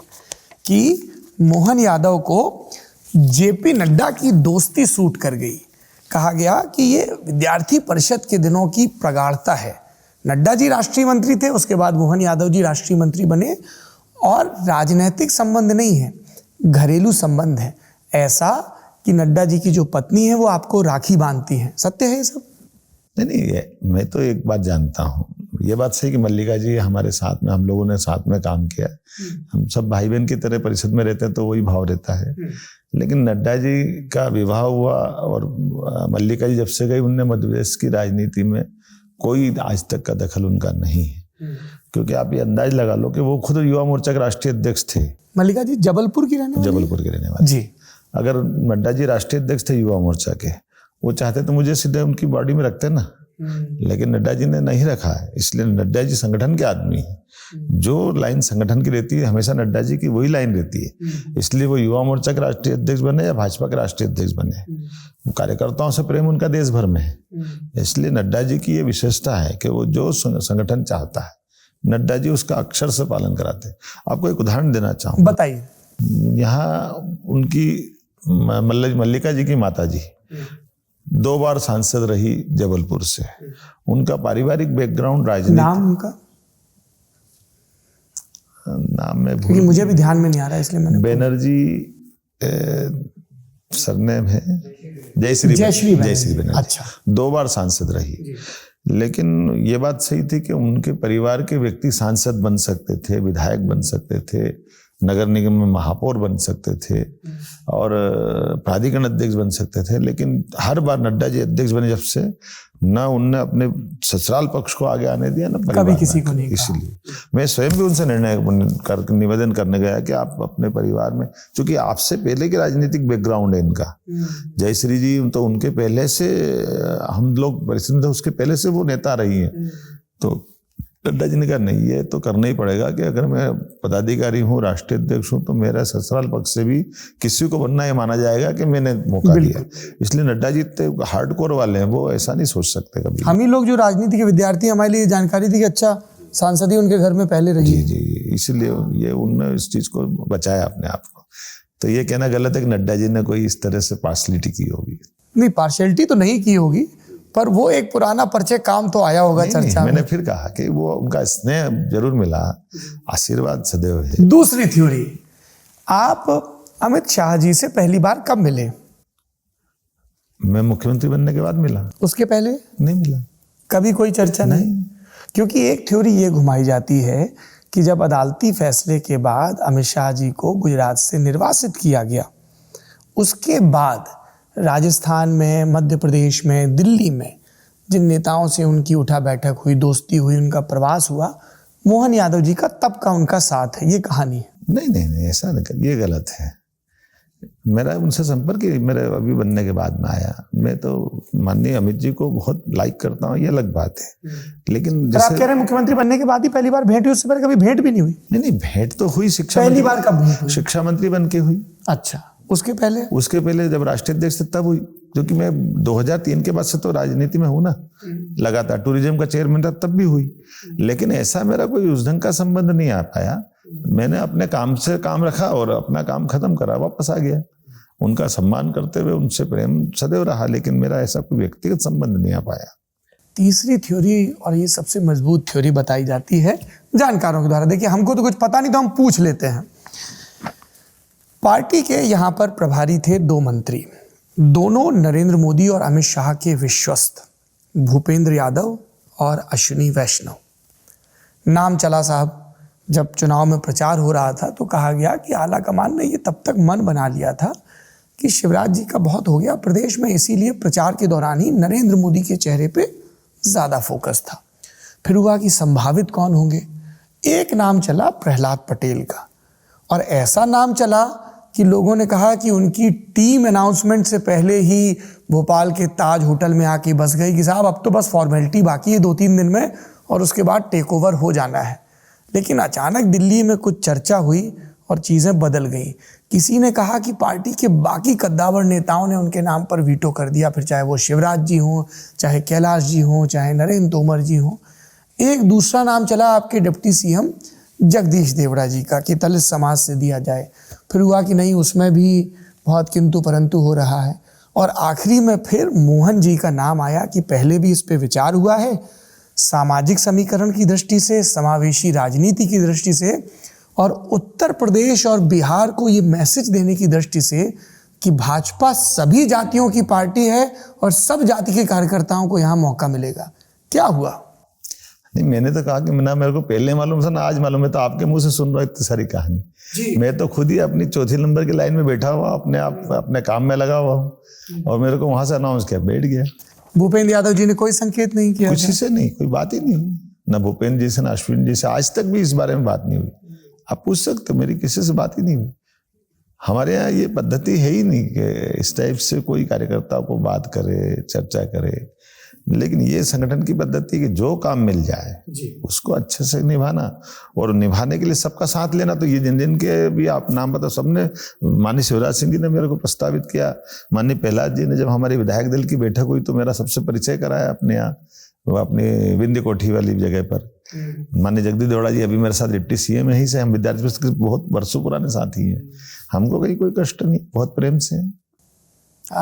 कि मोहन यादव को जेपी नड्डा की दोस्ती सूट कर गई। कहा गया कि ये विद्यार्थी परिषद के दिनों की प्रगाढ़ता है। नड्डा जी राष्ट्रीय मंत्री थे, उसके बाद मोहन यादव जी राष्ट्रीय मंत्री बने, और राजनीतिक संबंध नहीं है, घरेलू संबंध है। ऐसा कि नड्डा जी की जो पत्नी है वो आपको राखी बांधती हैं। सत्य है ये सब? नहीं, मैं तो एक बात जानता हूँ, ये बात सही कि मल्लिका जी हमारे साथ में, हम लोगों ने साथ में काम किया, हम सब भाई बहन की तरह परिषद में रहते हैं, तो वही भाव रहता है। लेकिन नड्डा जी का विवाह हुआ और मल्लिका जी जब से गई, उनने मध्य प्रदेश की राजनीति में कोई आज तक का दखल उनका नहीं है। क्योंकि आप ये अंदाज लगा लो कि वो खुद युवा मोर्चा के राष्ट्रीय अध्यक्ष थे। मल्लिका जी जबलपुर की रहने वाली? जबलपुर के रहने वाले जी। अगर नड्डा जी राष्ट्रीय अध्यक्ष थे युवा मोर्चा के, वो चाहते तो मुझे सीधे उनकी बॉडी में रखते ना, लेकिन नड्डा जी ने नहीं रखा है। इसलिए नड्डा जी संगठन के आदमी हैं। जो लाइन संगठन की रहती है हमेशा नड्डा जी की वही लाइन रहती है। इसलिए वो युवा मोर्चा के राष्ट्रीय अध्यक्ष बने या भाजपा के राष्ट्रीय अध्यक्ष बने, कार्यकर्ताओं से प्रेम उनका देश भर में है। इसलिए नड्डा जी की ये विशेषता है कि वो जो संगठन चाहता है, नड्डा जी उसका अक्षर से पालन कराते हैं। आपको एक उदाहरण देना चाहूँगा। बताइए। यहाँ उनकी मल्लिका जी की माता जी 2 बार सांसद रही जबलपुर से। उनका पारिवारिक बैकग्राउंड राजनीति। नाम उनका? नाम में क्योंकि मुझे भी ध्यान में नहीं आ रहा, इसलिए मैंने। बैनर्जी सरनेम है, जयश्री बैनर्जी। अच्छा। 2 बार सांसद रही। लेकिन ये बात सही थी कि उनके परिवार के व्यक्ति सांसद बन सकते थे, विधायक बन सकते थे, नगर निगम में महापौर बन सकते थे और प्राधिकरण अध्यक्ष बन सकते थे। लेकिन हर बार नड्डा जी अध्यक्ष बने जब से, ना उनने अपने ससुराल पक्ष को आगे आने दिया, ना कभी किसी को नहीं। इसलिए मैं स्वयं भी उनसे निवेदन करने गया कि आप अपने परिवार में, क्योंकि आपसे पहले की राजनीतिक बैकग्राउंड है इनका। जयश्री जी तो उनके पहले से, हम लोग परिषद में थे उसके पहले से वो नेता रही है। तो नड्डा जी ने कहा नहीं, ये तो करना ही पड़ेगा कि अगर मैं पदाधिकारी हूँ, राष्ट्रीय अध्यक्ष हूँ, तो मेरा ससुराल पक्ष से भी किसी को बनना ये माना जाएगा कि मैंने मौका दिया। इसलिए नड्डा जी इतने हार्डकोर वाले हैं, वो ऐसा नहीं सोच सकते कभी। हम ही लोग जो राजनीति के विद्यार्थी, हमारे लिए जानकारी थी कि अच्छा सांसद ही उनके घर में पहले रही है। जी, इसीलिए ये उन्होंने इस चीज को बचाया अपने आप को। तो ये कहना गलत है कि नड्डा जी ने कोई इस तरह से पार्शलिटी की होगी। नहीं, पार्शलिटी तो नहीं की होगी, पर वो एक पुराना परिचय काम तो आया होगा चर्चा में। मैंने फिर कहा कि वो उनका स्नेह जरूर मिला, आशीर्वाद सदैव है। दूसरी थ्योरी, आप अमित शाह जी से पहली बार कब मिले? मैं मुख्यमंत्री बनने के बाद मिला। उसके पहले नहीं मिला? कभी कोई चर्चा नहीं? क्योंकि एक थ्योरी ये घुमाई जाती है कि जब अदालती फैसले के बाद अमित शाह जी को गुजरात से निर्वासित किया गया, उसके बाद राजस्थान में, मध्य प्रदेश में, दिल्ली में जिन नेताओं से उनकी उठा बैठक हुई, दोस्ती हुई, उनका प्रवास हुआ, मोहन यादव जी का तब का उनका साथ है, ये कहानी है। नहीं, ऐसा नहीं, ये गलत है। मेरा उनसे संपर्क ही मेरे अभी बनने के बाद में आया। मैं तो माननीय अमित जी को बहुत लाइक करता हूँ, ये अलग बात है। लेकिन जैसे आप कह रहे हैं मुख्यमंत्री बनने के बाद ही पहली बार भेंट हुई, उससे पहले कभी भेंट भी नहीं हुई? नहीं, भेंट तो हुई। पहली बार कब भेंट हुई? शिक्षा मंत्री बन के हुई। अच्छा, उसके पहले जब राष्ट्रीय अध्यक्ष थे तब हुई। क्योंकि मैं 2003 के बाद से तो राजनीति में हूं ना, लगातार टूरिज्म का चेयरमैन था तब भी हुई। लेकिन ऐसा मेरा कोई उस ढंग का संबंध नहीं आ पाया। मैंने अपने काम से काम रखा और अपना काम खत्म करा, वापस आ गया। उनका सम्मान करते हुए उनसे प्रेम सदैव रहा, लेकिन मेरा ऐसा कोई व्यक्तिगत संबंध नहीं आ पाया। तीसरी थ्योरी, और ये सबसे मजबूत थ्योरी बताई जाती है जानकारों के द्वारा। देखिए, हमको तो कुछ पता नहीं, तो हम पूछ लेते हैं। पार्टी के यहाँ पर प्रभारी थे 2 मंत्री, दोनों नरेंद्र मोदी और अमित शाह के विश्वस्त, भूपेंद्र यादव और अश्विनी वैष्णव। नाम चला साहब, जब चुनाव में प्रचार हो रहा था तो कहा गया कि आला कमान ने ये तब तक मन बना लिया था कि शिवराज जी का बहुत हो गया प्रदेश में, इसीलिए प्रचार के दौरान ही नरेंद्र मोदी के चेहरे पे ज़्यादा फोकस था। फिर हुआ कि संभावित कौन होंगे, एक नाम चला प्रहलाद पटेल का, और ऐसा नाम चला कि लोगों ने कहा कि उनकी टीम अनाउंसमेंट से पहले ही भोपाल के ताज होटल में आके बस गई कि साहब अब तो बस फॉर्मेलिटी बाकी है 2-3 दिन में और उसके बाद टेक ओवर हो जाना है। लेकिन अचानक दिल्ली में कुछ चर्चा हुई और चीज़ें बदल गई। किसी ने कहा कि पार्टी के बाकी कद्दावर नेताओं ने उनके नाम पर वीटो कर दिया, फिर चाहे वो शिवराज जी हों, चाहे कैलाश जी हों, चाहे नरेंद्र तोमर जी हों। एक दूसरा नाम चला आपके डिप्टी सीएम जगदीश देवड़ा जी का कि दलित समाज से दिया जाए। फिर हुआ कि नहीं, उसमें भी बहुत किंतु परंतु हो रहा है। और आखिरी में फिर मोहन जी का नाम आया कि पहले भी इस पे विचार हुआ है, सामाजिक समीकरण की दृष्टि से, समावेशी राजनीति की दृष्टि से, और उत्तर प्रदेश और बिहार को ये मैसेज देने की दृष्टि से कि भाजपा सभी जातियों की पार्टी है और सब जाति के कार्यकर्ताओं को यहाँ मौका मिलेगा। क्या हुआ? नहीं, मैंने तो कहा कि ना मेरे को पहले मालूम था ना आज मालूम है, तो आपके मुंह से सुन रहा हूँ इतनी सारी कहानी जी। मैं तो खुद ही अपनी चौथी नंबर की लाइन में बैठा हुआ, अपने काम में लगा हुआ हूँ, और मेरे को वहां से अनाउंस किया, बैठ गया। भूपेंद्र यादव जी ने कोई संकेत नहीं किया? किसी से नहीं, कोई बात ही नहीं हुई, ना भूपेंद्र जी से ना अश्विन जी से, आज तक भी इस बारे में बात नहीं हुई। आप पूछ सकते, मेरी किसी से बात ही नहीं हुई। हमारे यहाँ ये पद्धति है ही नहीं कि इस टाइप से कोई कार्यकर्ता को बात करे, चर्चा करे। लेकिन ये संगठन की पद्धति कि जो काम मिल जाए उसको अच्छे से निभाना, और निभाने के लिए सबका साथ लेना। तो ये जिन जिन के भी आप नाम बताओ, सबने, माननीय शिवराज सिंह जी ने मेरे को प्रस्तावित किया, माननीय प्रहलाद जी ने जब हमारे विधायक दल की बैठक हुई तो मेरा सबसे परिचय कराया अपने यहाँ, वो अपनी विंध्य कोठी वाली जगह पर। माननीय जगदीश देवड़ा जी अभी मेरे साथ डिप्टी सीएम यहीं से, हम विद्यार्थी परिषद के बहुत वर्षों पुराने साथी हैं। हमको कहीं कोई कष्ट नहीं, बहुत प्रेम से।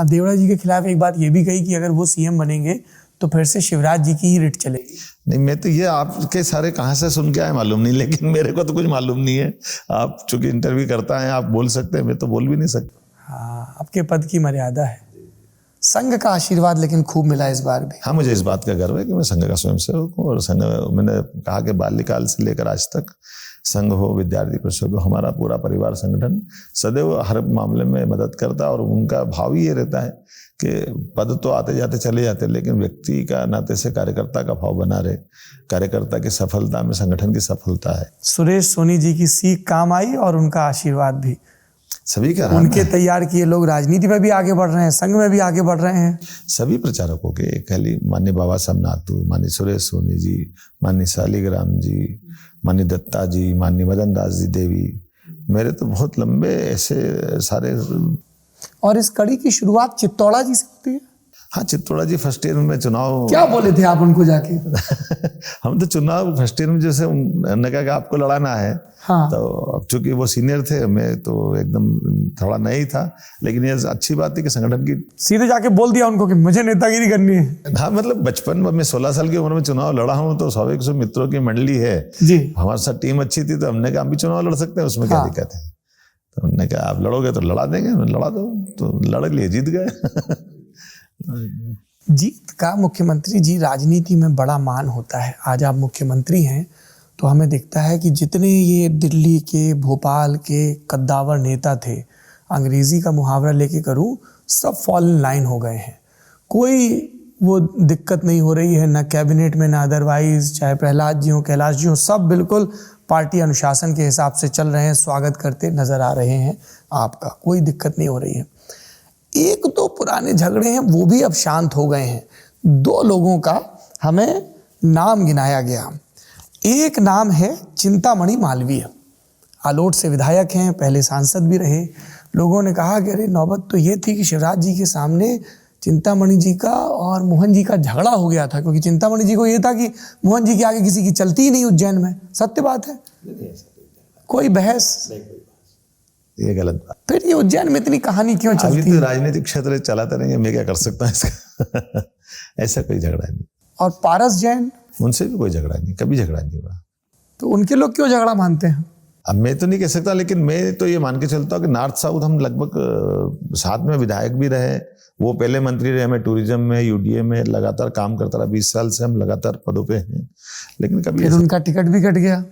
देवड़ा जी के खिलाफ एक बात ये भी कही कि अगर वो सीएम बनेंगे तो फिर से शिवराज जी की ही रिट चलेगी। नहीं, मैं तो ये आपके सारे कहाँ से सुन के आए मालूम नहीं, लेकिन मेरे को तो कुछ मालूम नहीं है। आप चूंकि इंटरव्यू करता है, आप बोल सकते हैं, मैं तो बोल भी नहीं सकता। हाँ, आपके पद की मर्यादा है। संघ का आशीर्वाद लेकिन खूब मिला इस बार भी। हाँ, मुझे इस बात का गर्व है कि मैं संघ का स्वयंसेवक हूँ, और संघ, मैंने कहा कि बाल्यकाल से लेकर आज तक संघ हो, विद्यार्थी परिषद हो, हमारा पूरा परिवार संगठन सदैव हर मामले में मदद करता है। और उनका भाव ही ये रहता है कि पद तो आते जाते चले जाते, लेकिन व्यक्ति का नाते से कार्यकर्ता का भाव बना रहे। कार्यकर्ता की सफलता में संगठन की सफलता है। सुरेश सोनी जी की सीख काम आई और उनका आशीर्वाद भी सभी का, उनके तैयार किए लोग राजनीति में भी आगे बढ़ रहे हैं, संघ में भी आगे बढ़ रहे हैं। सभी प्रचारकों के, खाली माननीय बाबा साहब नातू, माननीय सुरेश सोनी जी, माननीय शालिग्राम जी, माननीय दत्ता जी, माननीय मदन दास जी देवी, मेरे तो बहुत लंबे ऐसे सारे। और इस कड़ी की शुरुआत चित्तौड़ा जी से होती है। हाँ, चित्तौड़ा जी फर्स्ट ईयर में चुनाव। क्या बोले थे आप उनको जाके? हम तो चुनाव फर्स्ट ईयर में जैसे उन्होंने कहा कि आपको लड़ाना है। हाँ। तो अब चूंकि वो सीनियर थे, मैं तो एकदम थोड़ा नया ही था, लेकिन ये अच्छी बात थी कि संगठन की, सीधे जाके बोल दिया उनको कि मुझे नेतागिरी करनी है। हाँ, मतलब बचपन में मैं 16 साल की उम्र में चुनाव लड़ा हूँ, तो स्वाभाविक से मित्रों की मंडली है जी, हमारे साथ टीम अच्छी थी, तो हमने कहा हम भी चुनाव लड़ सकते हैं, उसमें क्या दिक्कत है। तो उन्होंने कहा आप लड़ोगे तो लड़ा देंगे, मैं लड़ा दो, तो लड़ लिए, जीत गए। जीत का मुख्यमंत्री जी राजनीति में बड़ा मान होता है। आज आप मुख्यमंत्री हैं तो हमें दिखता है कि जितने ये दिल्ली के, भोपाल के कद्दावर नेता थे, अंग्रेजी का मुहावरा लेके करूं, सब फॉल इन लाइन हो गए हैं। कोई वो दिक्कत नहीं हो रही है, ना कैबिनेट में ना अदरवाइज, चाहे प्रहलाद जी हो, कैलाश जी हो, सब बिल्कुल पार्टी अनुशासन के हिसाब से चल रहे हैं, स्वागत करते नजर आ रहे हैं आपका, कोई दिक्कत नहीं हो रही है। एक दो पुराने झगड़े हैं वो भी अब शांत हो गए हैं। दो लोगों का हमें नाम गिनाया गया। एक नाम है चिंतामणि मालवीय, आलोट से विधायक हैं, पहले सांसद भी रहे। लोगों ने कहा कि अरे नौबत तो ये थी कि शिवराज जी के सामने चिंतामणि जी का और मोहन जी का झगड़ा हो गया था, क्योंकि चिंतामणि जी को ये था कि मोहन जी के आगे किसी की चलती ही नहीं उज्जैन में। सत्य बात है, कोई बहस, ये गलत बात। फिर ये उज्जैन में इतनी कहानी क्यों चलती अभी है? तो राजनीतिक क्षेत्र चलाते रहेंगे, मैं क्या कर सकता हूँ इसका। ऐसा कोई झगड़ा नहीं। और पारस जैन, उनसे भी कोई झगड़ा नहीं, कभी झगड़ा नहीं हुआ। तो उनके लोग क्यों झगड़ा मानते हैं? अब मैं तो नहीं कह सकता, लेकिन मैं तो ये मान के चलता हूँ कि नॉर्थ साउथ हम लगभग साथ में विधायक भी रहे। वो पहले मंत्री रहे, मैं टूरिज्म में, यूडीए में लगातार काम करता रहा। 20 साल से हम लगातार पदों पे हैं, लेकिन कभी फिर उनका टिकट भी कट गया।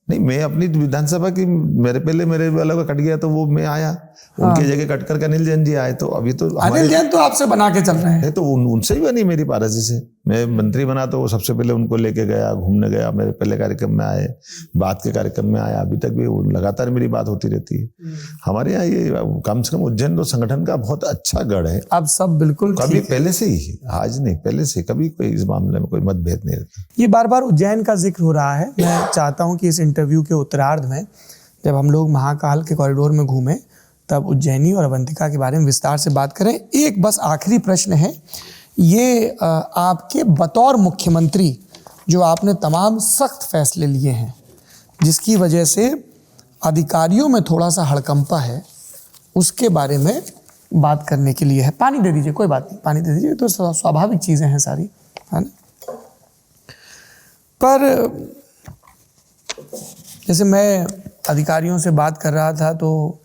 नहीं, मैं अपनी विधानसभा की, मेरे वाला का कट गया तो वो मैं आया। हाँ। उनकी जगह कट कर अनिल जैन जी आए, तो अभी तो अनिल जैन तो आपसे बना के चल रहे हैं। तो उनसे ही बनी मेरी पारस जी से। मैं मंत्री बना तो वो सबसे पहले उनको लेके गया, घूमने गया, मेरे पहले कार्यक्रम में आए, बात के कार्यक्रम में आया, अभी तक भी लगातार मेरी बात होती रहती है। हमारे यहाँ ये कम से कम उज्जैन तो संगठन का बहुत अच्छा गढ़ है। अब सब बिल्कुल कभी पहले से ही, आज नहीं, पहले से कभी कोई इस मामले में कोई मतभेद नहीं रहता। ये बार बार उज्जैन का जिक्र हो रहा है। मैं चाहता हूँ कि इस इंटरव्यू के उत्तरार्ध में जब हम लोग महाकाल के कॉरिडोर में घूमें तब उज्जैनी और अवंतिका के बारे में विस्तार से बात करें। एक बस आखिरी प्रश्न है, ये आपके बतौर मुख्यमंत्री जो आपने तमाम सख्त फैसले लिए हैं जिसकी वजह से अधिकारियों में थोड़ा सा हड़कंपा है, उसके बारे में बात करने के लिए है। पानी दे दीजिए, कोई बात नहीं, पानी दे दीजिए, तो स्वाभाविक चीज़ें हैं सारी, है ना। पर जैसे मैं अधिकारियों से बात कर रहा था तो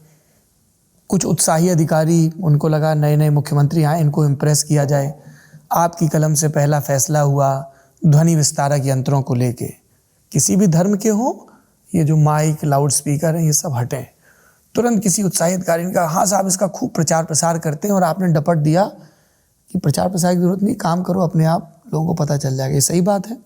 कुछ उत्साही अधिकारी, उनको लगा नए नए मुख्यमंत्री आए, इनको इम्प्रेस किया जाए। आपकी कलम से पहला फैसला हुआ ध्वनि विस्तारक यंत्रों को लेके, किसी भी धर्म के हो, ये जो माइक लाउड स्पीकर हैं ये सब हटें। तुरंत किसी उत्साही अधिकारी ने कहा, हाँ साहब इसका खूब प्रचार प्रसार करते हैं, और आपने डपट दिया कि प्रचार प्रसार की जरूरत नहीं, काम करो, अपने आप लोगों को पता चल जाएगा। ये सही बात है?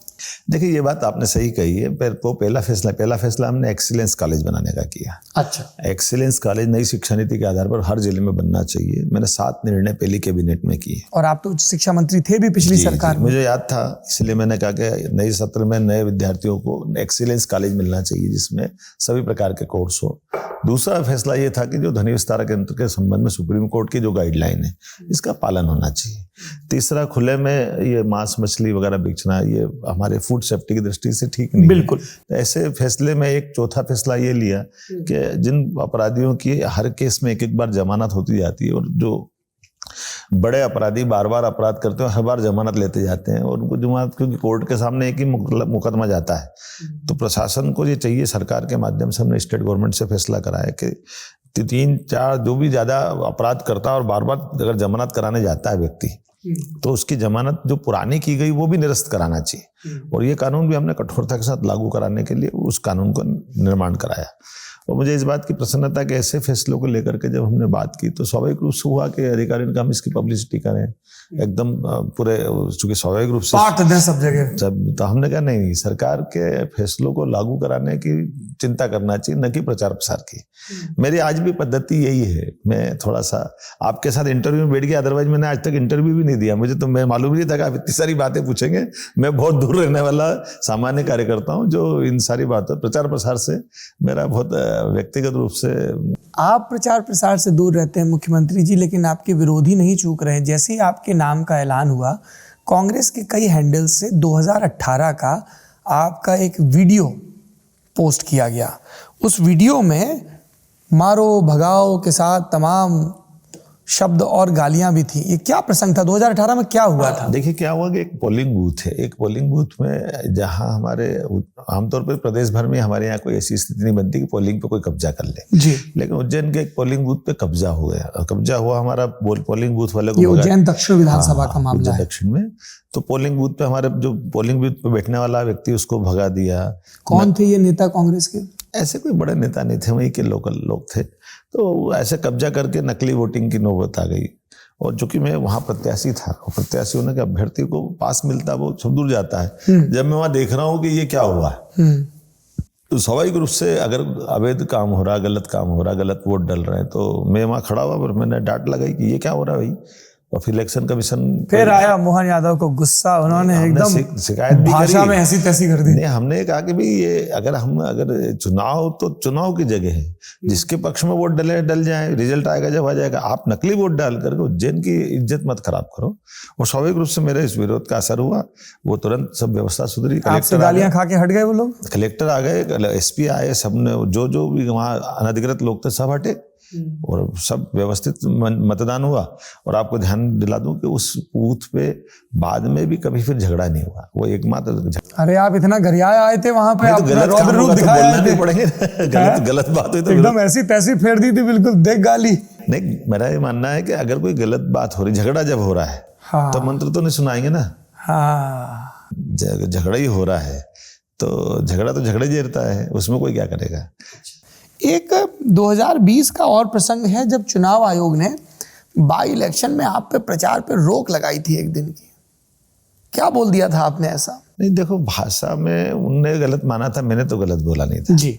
देखिए, ये बात आपने सही कही है। पर वो पहला फैसला हमने एक्सीलेंस कॉलेज बनाने का किया। अच्छा। एक्सीलेंस कॉलेज नई शिक्षा नीति के आधार पर हर जिले में बनना चाहिए। मैंने 7 निर्णय पहली कैबिनेट में किए। और आप तो उच्च शिक्षा मंत्री थे भी पिछली सरकार में। मुझे याद था, इसलिए मैंने कहा कि नए सत्र में नए विद्यार्थियों को एक्सीलेंस कॉलेज मिलना चाहिए जिसमें सभी प्रकार के कोर्स हो। दूसरा फैसला ये था कि जो ध्वनि विस्तारक यंत्र के संबंध में सुप्रीम कोर्ट की जो गाइडलाइन है इसका पालन होना चाहिए। तीसरा, खुले में ये मांस मछली वगैरह बेचना ये हमारे फूड सेफ्टी की दृष्टि से ठीक नहीं। बिल्कुल। तो ऐसे फैसले में एक चौथा फैसला ये लिया कि जिन अपराधियों की हर केस में एक बार जमानत होती जाती है, और जो बड़े अपराधी बार बार अपराध करते हैं हर बार जमानत लेते जाते हैं, और उनको जमानत, क्योंकि कोर्ट के सामने एक ही मुकदमा जाता है, तो प्रशासन को ये चाहिए, सरकार के माध्यम से हमने स्टेट गवर्नमेंट से फैसला कराया कि 3-4 जो भी ज्यादा अपराध करता है और बार बार अगर जमानत कराने जाता है व्यक्ति, तो उसकी जमानत जो पुरानी की गई वो भी निरस्त कराना चाहिए। और ये कानून भी हमने कठोरता के साथ लागू कराने के लिए उस कानून का निर्माण कराया। और मुझे इस बात की प्रसन्नता कि ऐसे फैसलों को लेकर के जब हमने बात की तो स्वाभाविक रूप से हुआ कि अधिकारी ने कहा हम इसकी पब्लिसिटी करें एकदम पूरे, चूंकि स्वाभाविक रूप से सब जगह। तो हमने कहा नहीं, सरकार के फैसलों को लागू कराने की चिंता करना चाहिए, न कि प्रचार प्रसार की। मेरी आज भी पद्धति यही है। मैं थोड़ा सा आपके साथ इंटरव्यू में बैठ गया, अदरवाइज मैंने आज तक इंटरव्यू भी नहीं दिया। मुझे तो मैं मालूम नहीं था कि आप इतनी सारी बातें पूछेंगे। मैं बहुत दूर रहने वाला सामान्य कार्यकर्ता हूँ जो इन सारी बातों प्रचार प्रसार से मेरा बहुत व्यक्तिगत रूप से। आप प्रचार प्रसार से दूर रहते हैं मुख्यमंत्री जी, लेकिन आपके विरोधी नहीं चूक रहे। जैसे ही आपके नाम का ऐलान हुआ, कांग्रेस के कई हैंडल से 2018 का आपका एक वीडियो पोस्ट किया गया। उस वीडियो में मारो भगाओ के साथ तमाम शब्द और गालियां भी थी। ये क्या प्रसंग था? 2018 में क्या हुआ था? देखिए, क्या हुआ कि एक पोलिंग बूथ है, एक पोलिंग बूथ में जहां हमारे आमतौर पर प्रदेश भर में हमारे यहाँ कोई ऐसी स्थिति नहीं बनती कि पोलिंग पे कोई कब्जा कर ले जी, लेकिन उज्जैन के एक पोलिंग बूथ पे कब्जा हो गया। कब्जा हुआ हमारा पोलिंग बूथ वाले को। ये उज्जैन दक्षिण विधानसभा का मामला है। दक्षिण में तो पोलिंग बूथ पे हमारे जो पोलिंग बूथ पे बैठने वाला व्यक्ति उसको भगा दिया। कौन थे ये नेता कांग्रेस के? ऐसे कोई बड़े नेता नहीं थे, वहीं के लोकल लोग थे। तो ऐसे कब्जा करके नकली वोटिंग की नौबत आ गई। और चूंकि मैं वहां प्रत्याशी था, और प्रत्याशी होने के अभ्यर्थी को पास मिलता वो सब दूर जाता है। जब मैं वहां देख रहा हूँ कि ये क्या हुआ, तो स्वाभाविक रूप से अगर अवैध काम हो रहा, गलत काम हो रहा, गलत वोट डल रहे हैं, तो मैं वहां खड़ा हुआ और मैंने डांट लगाई कि ये क्या हो रहा है भाई। और फिर इलेक्शन कमीशन फिर आया मोहन यादव को गुस्सा, उन्होंने एकदम शिकायत भी भाषा में ऐसी तैसी कर दी। नहीं, हमने कहा कि भाई ये अगर चुनाव तो चुनाव की जगह है, जिसके पक्ष में वोट डल जाए, रिजल्ट आएगा जब आ जाएगा। आप नकली वोट डाल करके उज्जैन की इज्जत मत खराब करो। और स्वाभाविक रूप से मेरे इस विरोध का असर हुआ, वो तुरंत सब व्यवस्था सुधरी। आपसे गालियां खा के हट गए वो लोग? कलेक्टर आ गए, SP आए, सबने जो भी वहाँ अनधिकृत लोग थे सब हटे और सब व्यवस्थित मतदान हुआ। और आपको ध्यान दिला दूं कि उस बूथ पे बाद में भी कभी फिर झगड़ा नहीं हुआ। वो एकमात्र। अरे आप इतना गरियाए आए थे वहां पे, आप गलत रौद्र रूप दिखाया थे। पड़ेंगे गलत बात हुई तो एकदम ऐसी तैसी फेर दी थी, बिल्कुल देख गाली। नहीं, मेरा ये मानना है कि अगर कोई गलत बात हो रही, झगड़ा जब हो रहा है, हाँ, तो मंत्र तो नहीं सुनाएंगे ना। हाँ, झगड़ा ही हो रहा है तो झगड़ा तो झगड़े जैसा है, उसमें कोई क्या करेगा। एक 2020 का और प्रसंग है जब चुनाव आयोग ने बाई इलेक्शन में आप पे प्रचार पे रोक लगाई थी एक दिन की। क्या बोल दिया था आपने ऐसा? नहीं देखो, भाषा में उनने गलत माना था, मैंने तो गलत बोला नहीं था जी।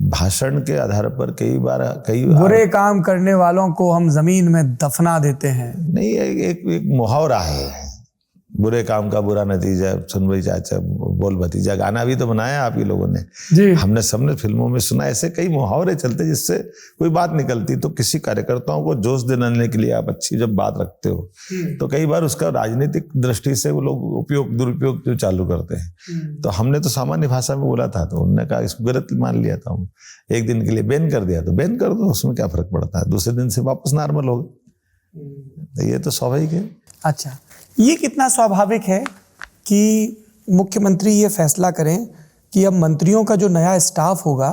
भाषण के आधार पर कई बुरे काम करने वालों को हम जमीन में दफना देते हैं। नहीं, एक मुहावरा है, बुरे काम का बुरा नतीजा, सुन भाई चाचा बोल भतीजा, गाना भी तो बनाया आप ही लोगों ने जी। हमने सबने फिल्मों में सुना। ऐसे कई मुहावरे चलते जिससे कोई बात निकलती। तो किसी कार्यकर्ताओं को जोश दिलाने के लिए आप अच्छी जब बात रखते हो तो कई बार उसका राजनीतिक दृष्टि से वो लोग दुरुपयोग जो चालू करते हैं। तो हमने तो सामान्य भाषा में बोला था, तो उन्होंने कहा इसको गलत मान लिया था, हम एक दिन के लिए बैन कर दिया। तो बैन कर दो, उसमें क्या फर्क पड़ता है, दूसरे दिन से वापस नॉर्मल होगा। ये तो स्वाभाविक है। अच्छा, ये कितना स्वाभाविक है कि मुख्यमंत्री ये फैसला करें कि अब मंत्रियों का जो नया स्टाफ होगा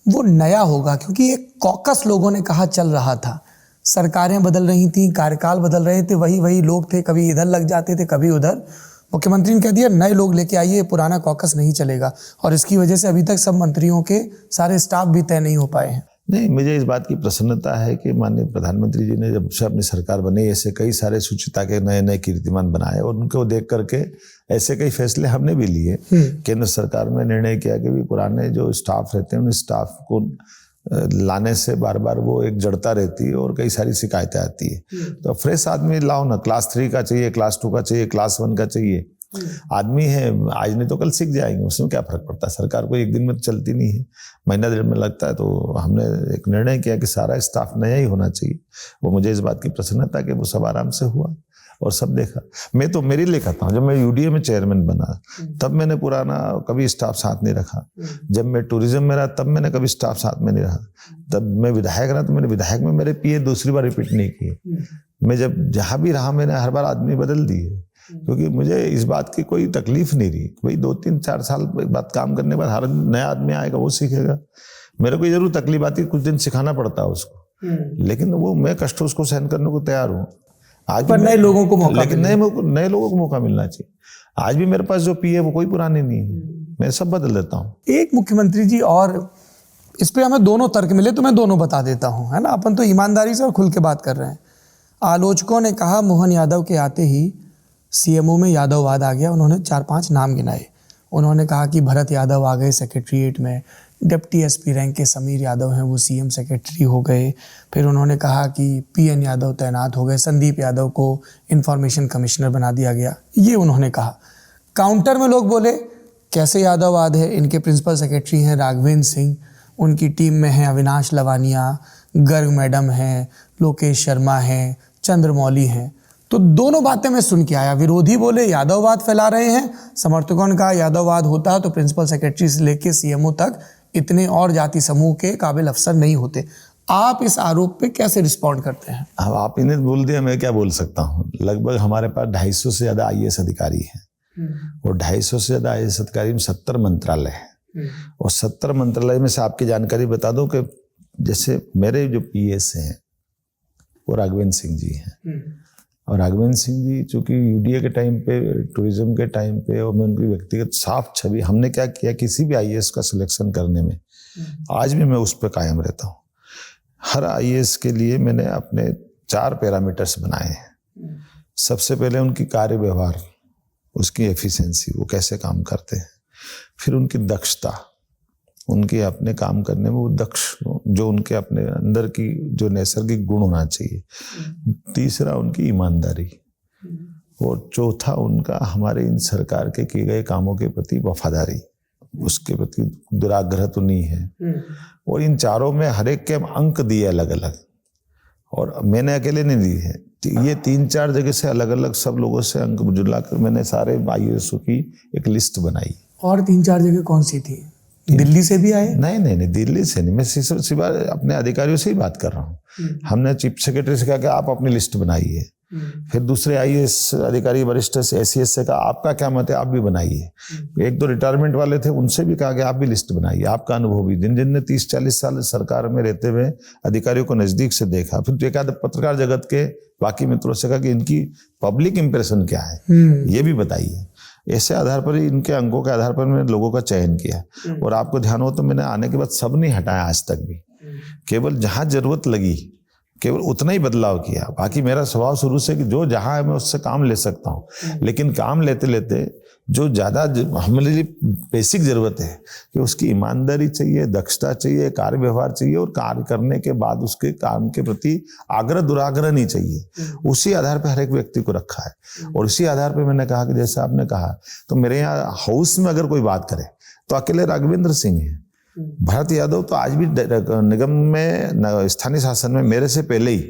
वो नया होगा, क्योंकि एक कॉकस लोगों ने कहा चल रहा था, सरकारें बदल रही थी, कार्यकाल बदल रहे थे, वही लोग थे, कभी इधर लग जाते थे कभी उधर। मुख्यमंत्री ने कह दिया नए लोग लेके आइए, पुराना कॉकस नहीं चलेगा, और इसकी वजह से अभी तक सब मंत्रियों के सारे स्टाफ भी तय नहीं हो पाए हैं। नहीं, मुझे इस बात की प्रसन्नता है कि माननीय प्रधानमंत्री जी ने जब से अपनी सरकार बनी ऐसे कई सारे शुचिता के नए नए कीर्तिमान बनाए, और उनको देख करके ऐसे कई फैसले हमने भी लिए। केंद्र सरकार में निर्णय किया कि भी पुराने जो स्टाफ रहते हैं उन स्टाफ को लाने से बार बार वो एक जड़ता रहती है और कई सारी शिकायतें आती है। तो फ्रेश आदमी लाओ ना, क्लास 3 का चाहिए, क्लास 2 का चाहिए, क्लास 1 का चाहिए। आदमी है, आज नहीं तो कल सीख जाएंगे, उसमें क्या फर्क पड़ता है। सरकार को एक दिन में चलती नहीं है, महीना डेढ़ में लगता है। तो हमने एक निर्णय किया कि सारा स्टाफ नया ही होना चाहिए। वो मुझे इस बात की प्रसन्नता कि वो सब आराम से हुआ और सब देखा। मैं तो मेरी लिए कहता हूँ, जब मैं यूडीए में चेयरमैन बना तब मैंने पुराना कभी स्टाफ साथ नहीं रखा। जब मैं टूरिज्म में रहा तब मैंने कभी स्टाफ साथ में नहीं रहा। तब मैं विधायक रहा तो मैंने विधायक में मेरे पीए दूसरी बार रिपीट नहीं किए। मैं जब जहाँ भी रहा मैंने हर बार आदमी बदल दिए, क्योंकि मुझे इस बात की कोई तकलीफ नहीं रही। भाई 2-3-4 साल बाद काम करने के बाद हर नया आदमी आएगा, वो सीखेगा। मेरे को जरूर तकलीफ आती, कुछ दिन सिखाना पड़ता है उसको, लेकिन वो मैं कष्ट उसको सहन करने को तैयार हूँ। आज पर नए लोगों को मौका, लेकिन नए लोगों को मौका मिलना चाहिए। आज भी मेरे पास जो पी है वो कोई पुराने नहीं है, मैं सब बदल देता हूँ। एक मुख्यमंत्री जी, और इस पे हमें दोनों तर्क मिले तो मैं दोनों बता देता हूँ, है ना। अपन तो ईमानदारी से और खुल के बात कर रहे हैं। आलोचकों ने कहा मोहन यादव के आते ही सीएमओ में यादववाद आ गया। उन्होंने 4-5 नाम गिनाए। उन्होंने कहा कि भरत यादव आ गए सेक्रेटरीट में, डिप्टी एसपी रैंक के समीर यादव हैं वो सीएम सेक्रेटरी हो गए। फिर उन्होंने कहा कि पीएन यादव तैनात हो गए, संदीप यादव को इंफॉर्मेशन कमिश्नर बना दिया गया, ये उन्होंने कहा। काउंटर में लोग बोले कैसे यादववाद है, इनके प्रिंसिपल सेक्रेटरी हैं राघवेंद्र सिंह, उनकी टीम में हैं अविनाश लवानिया, गर्ग मैडम हैं, लोकेश शर्मा हैं, चंद्रमौली हैं। तो दोनों बातें मैं सुन के आया। विरोधी बोले यादववाद फैला रहे हैं, समर्थकों ने कहा यादववाद होता तो प्रिंसिपल सेक्रेटरी से लेके सीएमओ तक इतने और जाति समूह के काबिल अफसर नहीं होते। आप इस आरोप पे कैसे रिस्पॉन्ड करते हैं? अब आप इन्हें बोल दिया, मैं क्या बोल सकता हूँ। लगभग हमारे पास 250 से ज्यादा आईएएस अधिकारी हैं, और 250 से ज्यादा आईएएस अधिकारी में 70 मंत्रालय है। और 70 मंत्रालय में से आपकी जानकारी बता दूं कि जैसे मेरे जो पीएस हैं वो राघवेंद्र सिंह जी हैं, और राघवेंद्र सिंह जी चूंकि यूडीए के टाइम पे, टूरिज्म के टाइम पे, और मैं उनकी व्यक्तिगत साफ छवि, हमने क्या किया किसी भी आईएएस का सिलेक्शन करने में, आज भी मैं उस पर कायम रहता हूँ। हर आईएएस के लिए मैंने अपने 4 पैरामीटर्स बनाए हैं। सबसे पहले उनकी कार्य व्यवहार, उसकी एफिशिएंसी, वो कैसे काम करते हैं। फिर उनकी दक्षता, उनके अपने काम करने में वो दक्ष, जो उनके अपने अंदर की जो नैसर्गिक गुण होना चाहिए। तीसरा उनकी ईमानदारी, और चौथा उनका हमारे इन सरकार के किए गए कामों के प्रति वफादारी, उसके प्रति दुराग्रह तो नहीं है। और इन चारों में हर एक के अंक दिए अलग अलग, और मैंने अकेले नहीं दिए हैं, ये 3-4 जगह से अलग अलग सब लोगों से अंक जुलाकर मैंने सारे आईएएसओ की एक लिस्ट बनाई। और 3-4 जगह कौन सी थी? दिल्ली से भी आए? नहीं, दिल्ली से नहीं, मैं सिवा अपने अधिकारियों से ही बात कर रहा हूँ। हमने चीफ सेक्रेटरी से कहा कि आप अपनी लिस्ट बनाइए। फिर दूसरे आईएएस अधिकारी वरिष्ठ से, एसीएस से कहा आपका क्या मत है, आप भी बनाइए। 1-2 रिटायरमेंट वाले थे, उनसे भी कहा कि आप भी लिस्ट बनाइए। आपका अनुभव भी, जिन ने 30-40 साल सरकार में रहते हुए अधिकारियों को नजदीक से देखा। फिर एक आध पत्रकार जगत के बाकी मित्रों से कहा कि इनकी पब्लिक इंप्रेशन क्या है, ये भी बताइए। ऐसे आधार पर ही, इनके अंगों के आधार पर मैंने लोगों का चयन किया। और आपको ध्यान हो तो मैंने आने के बाद सब नहीं हटाया आज तक भी, केवल जहां जरूरत लगी केवल उतना ही बदलाव किया। बाकी मेरा स्वभाव शुरू से कि जो जहां है मैं उससे काम ले सकता हूँ, लेकिन काम लेते लेते जो ज़्यादा हमारे लिए बेसिक ज़रूरत है कि उसकी ईमानदारी चाहिए, दक्षता चाहिए, कार्य व्यवहार चाहिए, और कार्य करने के बाद उसके काम के प्रति आग्रह दुराग्रह नहीं चाहिए। उसी आधार पर हर एक व्यक्ति को रखा है। और इसी आधार पर मैंने कहा कि जैसे आपने कहा, तो मेरे यहाँ हाउस में अगर कोई बात करे तो अकेले राघवेंद्र सिंह है। भरत यादव तो आज भी निगम में, स्थानीय शासन में मेरे से पहले ही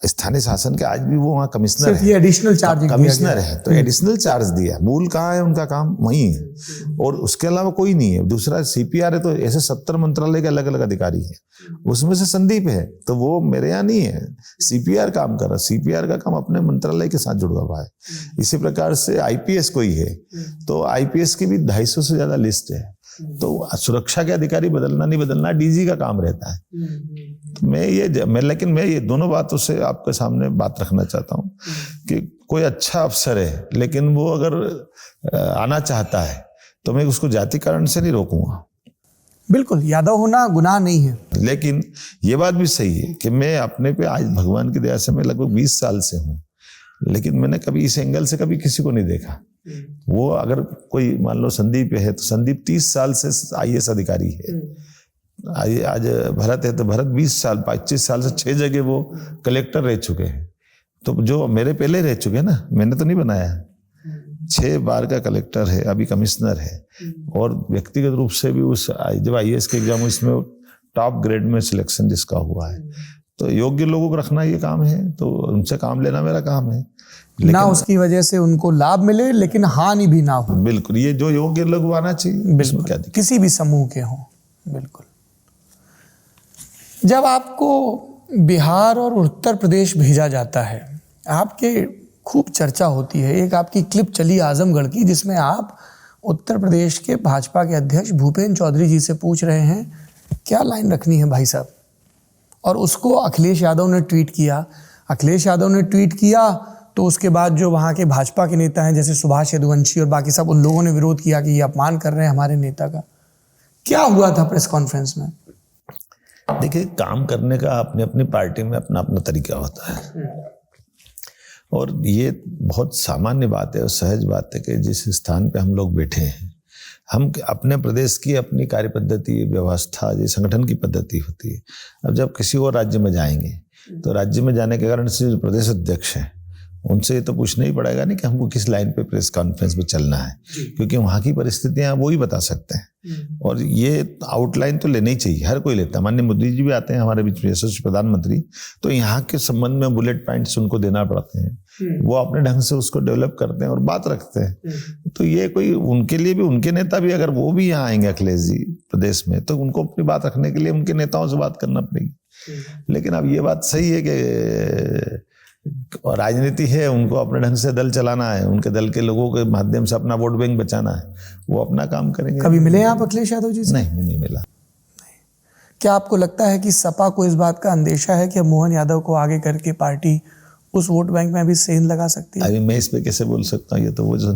स्थानीय शासन के आज भी वो वहाँ कमिश्नर है, एडिशनल चार्ज कमिश्नर है, तो एडिशनल चार्ज दिया। मूल कहाँ है उनका काम, वही है, और उसके अलावा कोई नहीं है। दूसरा CPR है, तो ऐसे 70 मंत्रालय के अलग अलग अधिकारी हैं, उसमें से संदीप है, तो वो मेरे यहाँ नहीं है, CPR काम कर रहा। CPR का काम अपने मंत्रालय के साथ जुड़ा हुआ है। इसी प्रकार से IPS कोई है, तो IPS की भी 250 से ज्यादा लिस्ट है। तो सुरक्षा के अधिकारी बदलना नहीं बदलना DG का काम रहता है। तो लेकिन मैं ये दोनों बातों से आपके सामने बात रखना चाहता हूँ कि कोई अच्छा अफसर है, लेकिन वो अगर आना चाहता है तो मैं उसको जाति कारण से नहीं रोकूंगा। बिल्कुल, यादव होना गुनाह नहीं है। लेकिन ये बात भी सही है कि मैं अपने पे आज भगवान की दया से मैं लगभग 20 साल से हूँ, लेकिन मैंने कभी इस एंगल से कभी किसी को नहीं देखा। वो अगर कोई मान लो संदीप है, तो संदीप 30 साल से IAS अधिकारी है। आज भरत है, तो भरत 20 साल 25 साल से 6 जगह वो कलेक्टर रह चुके हैं। तो जो मेरे पहले रह चुके हैं ना, मैंने तो नहीं बनाया। 6 बार का कलेक्टर है, अभी कमिश्नर है, और व्यक्तिगत रूप से भी उस जब IAS के एग्जाम इसमें टॉप ग्रेड में सिलेक्शन जिसका हुआ है, तो योग्य लोगों को रखना ये काम है, तो उनसे काम लेना मेरा काम है। ना उसकी वजह से उनको लाभ मिले, लेकिन हानि भी ना हो। बिल्कुल, ये जो योग्य लोग आना चाहिए, बिल्कुल, क्या किसी भी समूह के हों। बिल्कुल। जब आपको बिहार और उत्तर प्रदेश भेजा जाता है, आपके खूब चर्चा होती है। एक आपकी क्लिप चली आजमगढ़ की, जिसमें आप उत्तर प्रदेश के भाजपा के अध्यक्ष भूपेंद्र चौधरी जी से पूछ रहे हैं क्या लाइन रखनी है भाई साहब, और उसको अखिलेश यादव ने ट्वीट किया। अखिलेश यादव ने ट्वीट किया तो उसके बाद जो वहाँ के भाजपा के नेता हैं, जैसे सुभाष यदुवंशी और बाकी सब, उन लोगों ने विरोध किया कि ये अपमान कर रहे हैं हमारे नेता का। क्या हुआ था प्रेस कॉन्फ्रेंस में? देखिए, काम करने का अपनी अपनी पार्टी में अपना अपना तरीका होता है, और ये बहुत सामान्य बात है और सहज बात है कि जिस स्थान पे हम लोग बैठे हैं, हम अपने प्रदेश की अपनी कार्य पद्धति, व्यवस्था, ये संगठन की पद्धति होती है। अब जब किसी और राज्य में जाएंगे, तो राज्य में जाने के कारण से जो प्रदेश अध्यक्ष हैं, उनसे तो पूछना ही पड़ेगा नहीं कि हमको किस लाइन पे प्रेस कॉन्फ्रेंस में चलना है, क्योंकि वहाँ की परिस्थितियाँ वो ही बता सकते हैं। और ये आउटलाइन तो लेना ही चाहिए, हर कोई लेता है। माननीय मोदी जी भी आते हैं हमारे बीच में, यशस्वी प्रधानमंत्री, तो यहाँ के संबंध में बुलेट पॉइंट्स उनको देना पड़ते हैं। वो अपने ढंग से उसको डेवलप करते हैं और बात रखते हैं। तो ये कोई उनके लिए भी, उनके नेता भी अगर वो भी यहाँ आएंगे अखिलेश जी प्रदेश में, तो उनको अपनी बात रखने के लिए उनके नेताओं से बात करना पड़ेगी। लेकिन अब ये बात सही है कि और राजनीति है, उनको अपने ढंग से दल चलाना है, उनके दल के लोगों के माध्यम से अपना वोट बैंक बचाना है, वो अपना काम करेंगे। कभी मिले आप अखिलेश यादव जी से? नहीं, मैं नहीं मिला। क्या आपको लगता है कि सपा को इस बात का अंदेशा है कि मोहन यादव को आगे करके पार्टी उस वोट बैंक में भी सेंध लगा सकती है? अभी मैं इस पे कैसे बोल सकता हूँ, ये तो वो जो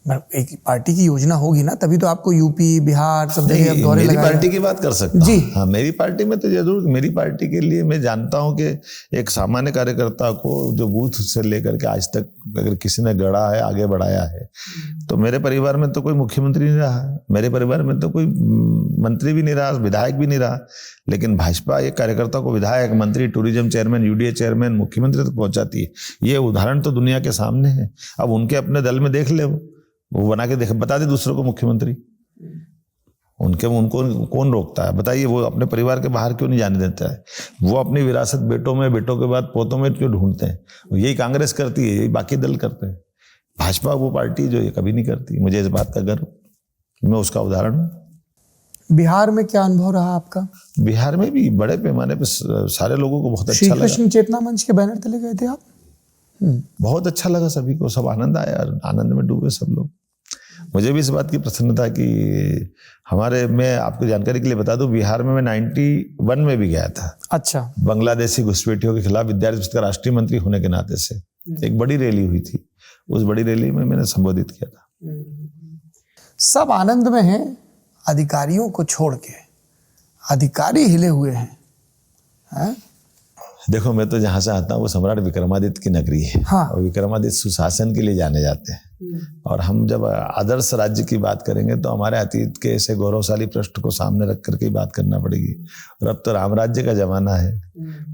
एक पार्टी की योजना होगी ना, तभी तो आपको यूपी, बिहार सब जगह दौरे मेरी लगाए। पार्टी की बात कर सकता जी हाँ, मेरी पार्टी में तो जरूर, मेरी पार्टी के लिए मैं जानता हूं कि एक सामान्य कार्यकर्ता को जो बूथ से लेकर के आज तक अगर किसी ने गढ़ा है, आगे बढ़ाया है, तो मेरे परिवार में तो कोई मुख्यमंत्री नहीं रहा, मेरे परिवार में तो कोई मंत्री भी नहीं रहा, विधायक भी नहीं रहा, लेकिन भाजपा एक कार्यकर्ता को विधायक, मंत्री, टूरिज्म चेयरमैन, UDA चेयरमैन, मुख्यमंत्री तक पहुंचाती है। ये उदाहरण तो दुनिया के सामने है। अब उनके अपने दल में देख ले, वो बना के देख, बता दे दूसरों को मुख्यमंत्री, उनको कौन रोकता है? बताइए, वो अपने परिवार के बाहर क्यों नहीं जाने देता है? वो अपनी विरासत बेटों में, बेटों के बाद पोतों में क्यों ढूंढते हैं? यही कांग्रेस करती है, यही बाकी दल करते हैं। भाजपा वो पार्टी जो ये कभी नहीं करती। मुझे इस बात का गर्व, मैं उसका उदाहरण हूँ। बिहार में क्या अनुभव रहा आपका? बिहार में भी बड़े पैमाने पर सारे लोगों को बहुत अच्छा लगा। श्री कृष्ण चेतना मंच के बैनर तले गए थे आप? बहुत अच्छा लगा सभी को, सब आनंद आया, आनंद में डूबे सब लोग। मुझे भी इस बात की प्रसन्नता कि मैं आपको जानकारी के लिए बता दूं, बिहार में मैं 91 में भी गया था। अच्छा। बांग्लादेशी घुसपैठियों के खिलाफ विद्यार्थी परिषद का राष्ट्रीय मंत्री होने के नाते से एक बड़ी रैली हुई थी। उस बड़ी रैली में मैंने संबोधित किया था। सब आनंद में हैं, अधिकारियों को छोड़ के। अधिकारी हिले हुए हैं, देखो, मैं तो जहाँ से आता हूँ वो सम्राट विक्रमादित्य की नगरी है। हाँ। और विक्रमादित्य सुशासन के लिए जाने जाते हैं। और हम जब आदर्श राज्य की बात करेंगे तो हमारे अतीत के ऐसे गौरवशाली पृष्ठ को सामने रख करके ही बात करना पड़ेगी। और अब तो राम राज्य का जमाना है,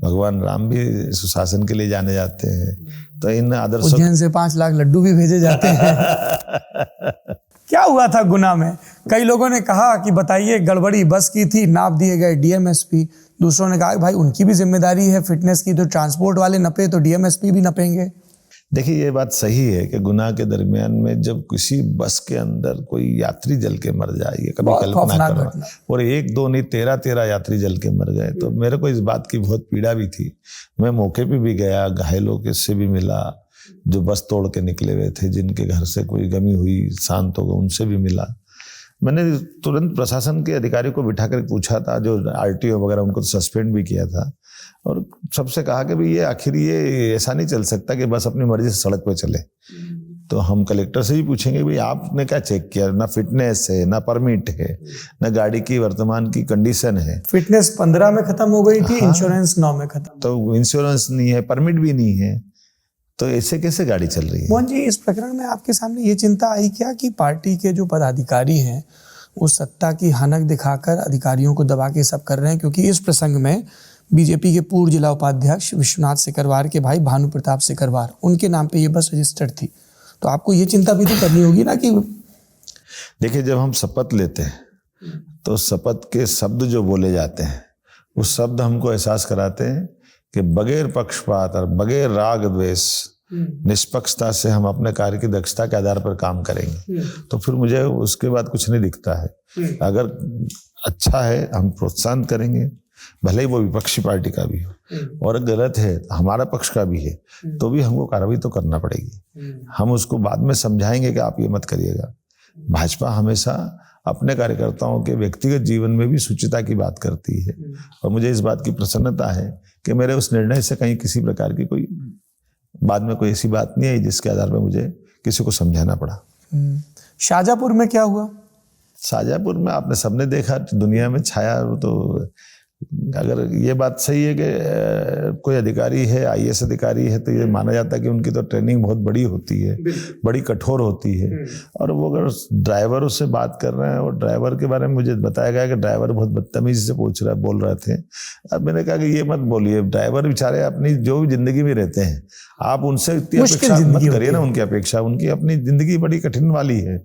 भगवान राम भी सुशासन के लिए जाने जाते हैं। तो इन आदर्शों, उज्जैन से 5 लाख लड्डू भी भेजे जाते हैं। क्या हुआ था गुना में? कई लोगों ने कहा कि बताइए, गड़बड़ी बस की थी, नाप दिए गए डीएमएसपी। दूसरों ने कहा कि भाई उनकी भी जिम्मेदारी है फिटनेस की, तो ट्रांसपोर्ट वाले नपे तो डीएमएसपी भी नपेंगे। देखिए, ये बात सही है कि गुना के दरमियान में जब किसी बस के अंदर कोई यात्री जल के मर जाए, ये कभी कल्पना करो। और 1 2 नहीं 13 यात्री जल के मर गए। तो मेरे को इस बात की बहुत पीड़ा भी थी। मैं मौके पे भी गया, घायलों के से भी मिला, जो बस तोड़ के निकले हुए थे, जिनके घर से कोई गमी हुई शांत हो गए, उनसे भी मिला। मैंने तुरंत प्रशासन के अधिकारी को बिठा कर पूछा था, जो आरटीओ वगैरह, उनको तो सस्पेंड भी किया था। और सबसे कहा कि भाई ये आखिर ये ऐसा नहीं चल सकता कि बस अपनी मर्जी से सड़क पे चले। तो हम कलेक्टर से ही पूछेंगे, भाई आपने क्या चेक किया? ना फिटनेस है, ना परमिट है, ना गाड़ी की वर्तमान की कंडीशन है। फिटनेस 15 में खत्म हो गई थी। हाँ। इंश्योरेंस 9 में खत्म। तो इंश्योरेंस नहीं है, परमिट भी नहीं है, तो ऐसे कैसे गाड़ी चल रही है? मोहन जी, इस प्रकरण में आपके सामने ये चिंता आई क्या कि पार्टी के जो पदाधिकारी हैं वो सत्ता की हनक दिखाकर अधिकारियों को दबा के सब कर रहे हैं? क्योंकि इस प्रसंग में बीजेपी के पूर्व जिला उपाध्यक्ष विश्वनाथ सिकरवार के भाई भानु प्रताप सिकरवार, उनके नाम पे ये बस रजिस्टर्ड थी। तो आपको ये चिंता भी तो करनी होगी ना कि देखिए, जब हम शपथ लेते हैं तो शपथ के शब्द जो बोले जाते हैं, वो शब्द हमको एहसास कराते हैं कि बगैर पक्षपात और बगैर राग द्वेष, निष्पक्षता से हम अपने कार्य की दक्षता के आधार पर काम करेंगे। तो फिर मुझे उसके बाद कुछ नहीं दिखता है। अगर अच्छा है हम प्रोत्साहन करेंगे, भले ही वो विपक्षी पार्टी का भी हो, और गलत है हमारा पक्ष का भी है, तो भी हमको कार्रवाई तो करना पड़ेगी। हम उसको बाद में समझाएंगे कि आप ये मत करिएगा। भाजपा हमेशा अपने कार्यकर्ताओं के व्यक्तिगत जीवन में भी शुचिता की बात करती है। और मुझे इस बात की प्रसन्नता है कि मेरे उस निर्णय से कहीं किसी प्रकार की कोई बाद में कोई ऐसी बात नहीं आई जिसके आधार पर मुझे किसी को समझाना पड़ा। शाहजहाँपुर में क्या हुआ? शाहजहाँपुर में आपने सबने देखा, दुनिया में छाया। तो अगर ये बात सही है कि कोई अधिकारी है, आईएएस अधिकारी है, तो ये माना जाता है कि उनकी तो ट्रेनिंग बहुत बड़ी होती है, बड़ी कठोर होती है। और वो अगर ड्राइवरों से बात कर रहे हैं, और ड्राइवर के बारे में मुझे बताया गया कि ड्राइवर बहुत बदतमीजी से बोल रहे थे। अब मैंने कहा कि ये मत बोलिए, ड्राइवर बेचारे अपनी जो भी जिंदगी में रहते हैं, आप उनसे इतनी अपेक्षा मत करिए ना। उनकी अपेक्षा, उनकी अपनी जिंदगी बड़ी कठिन वाली है।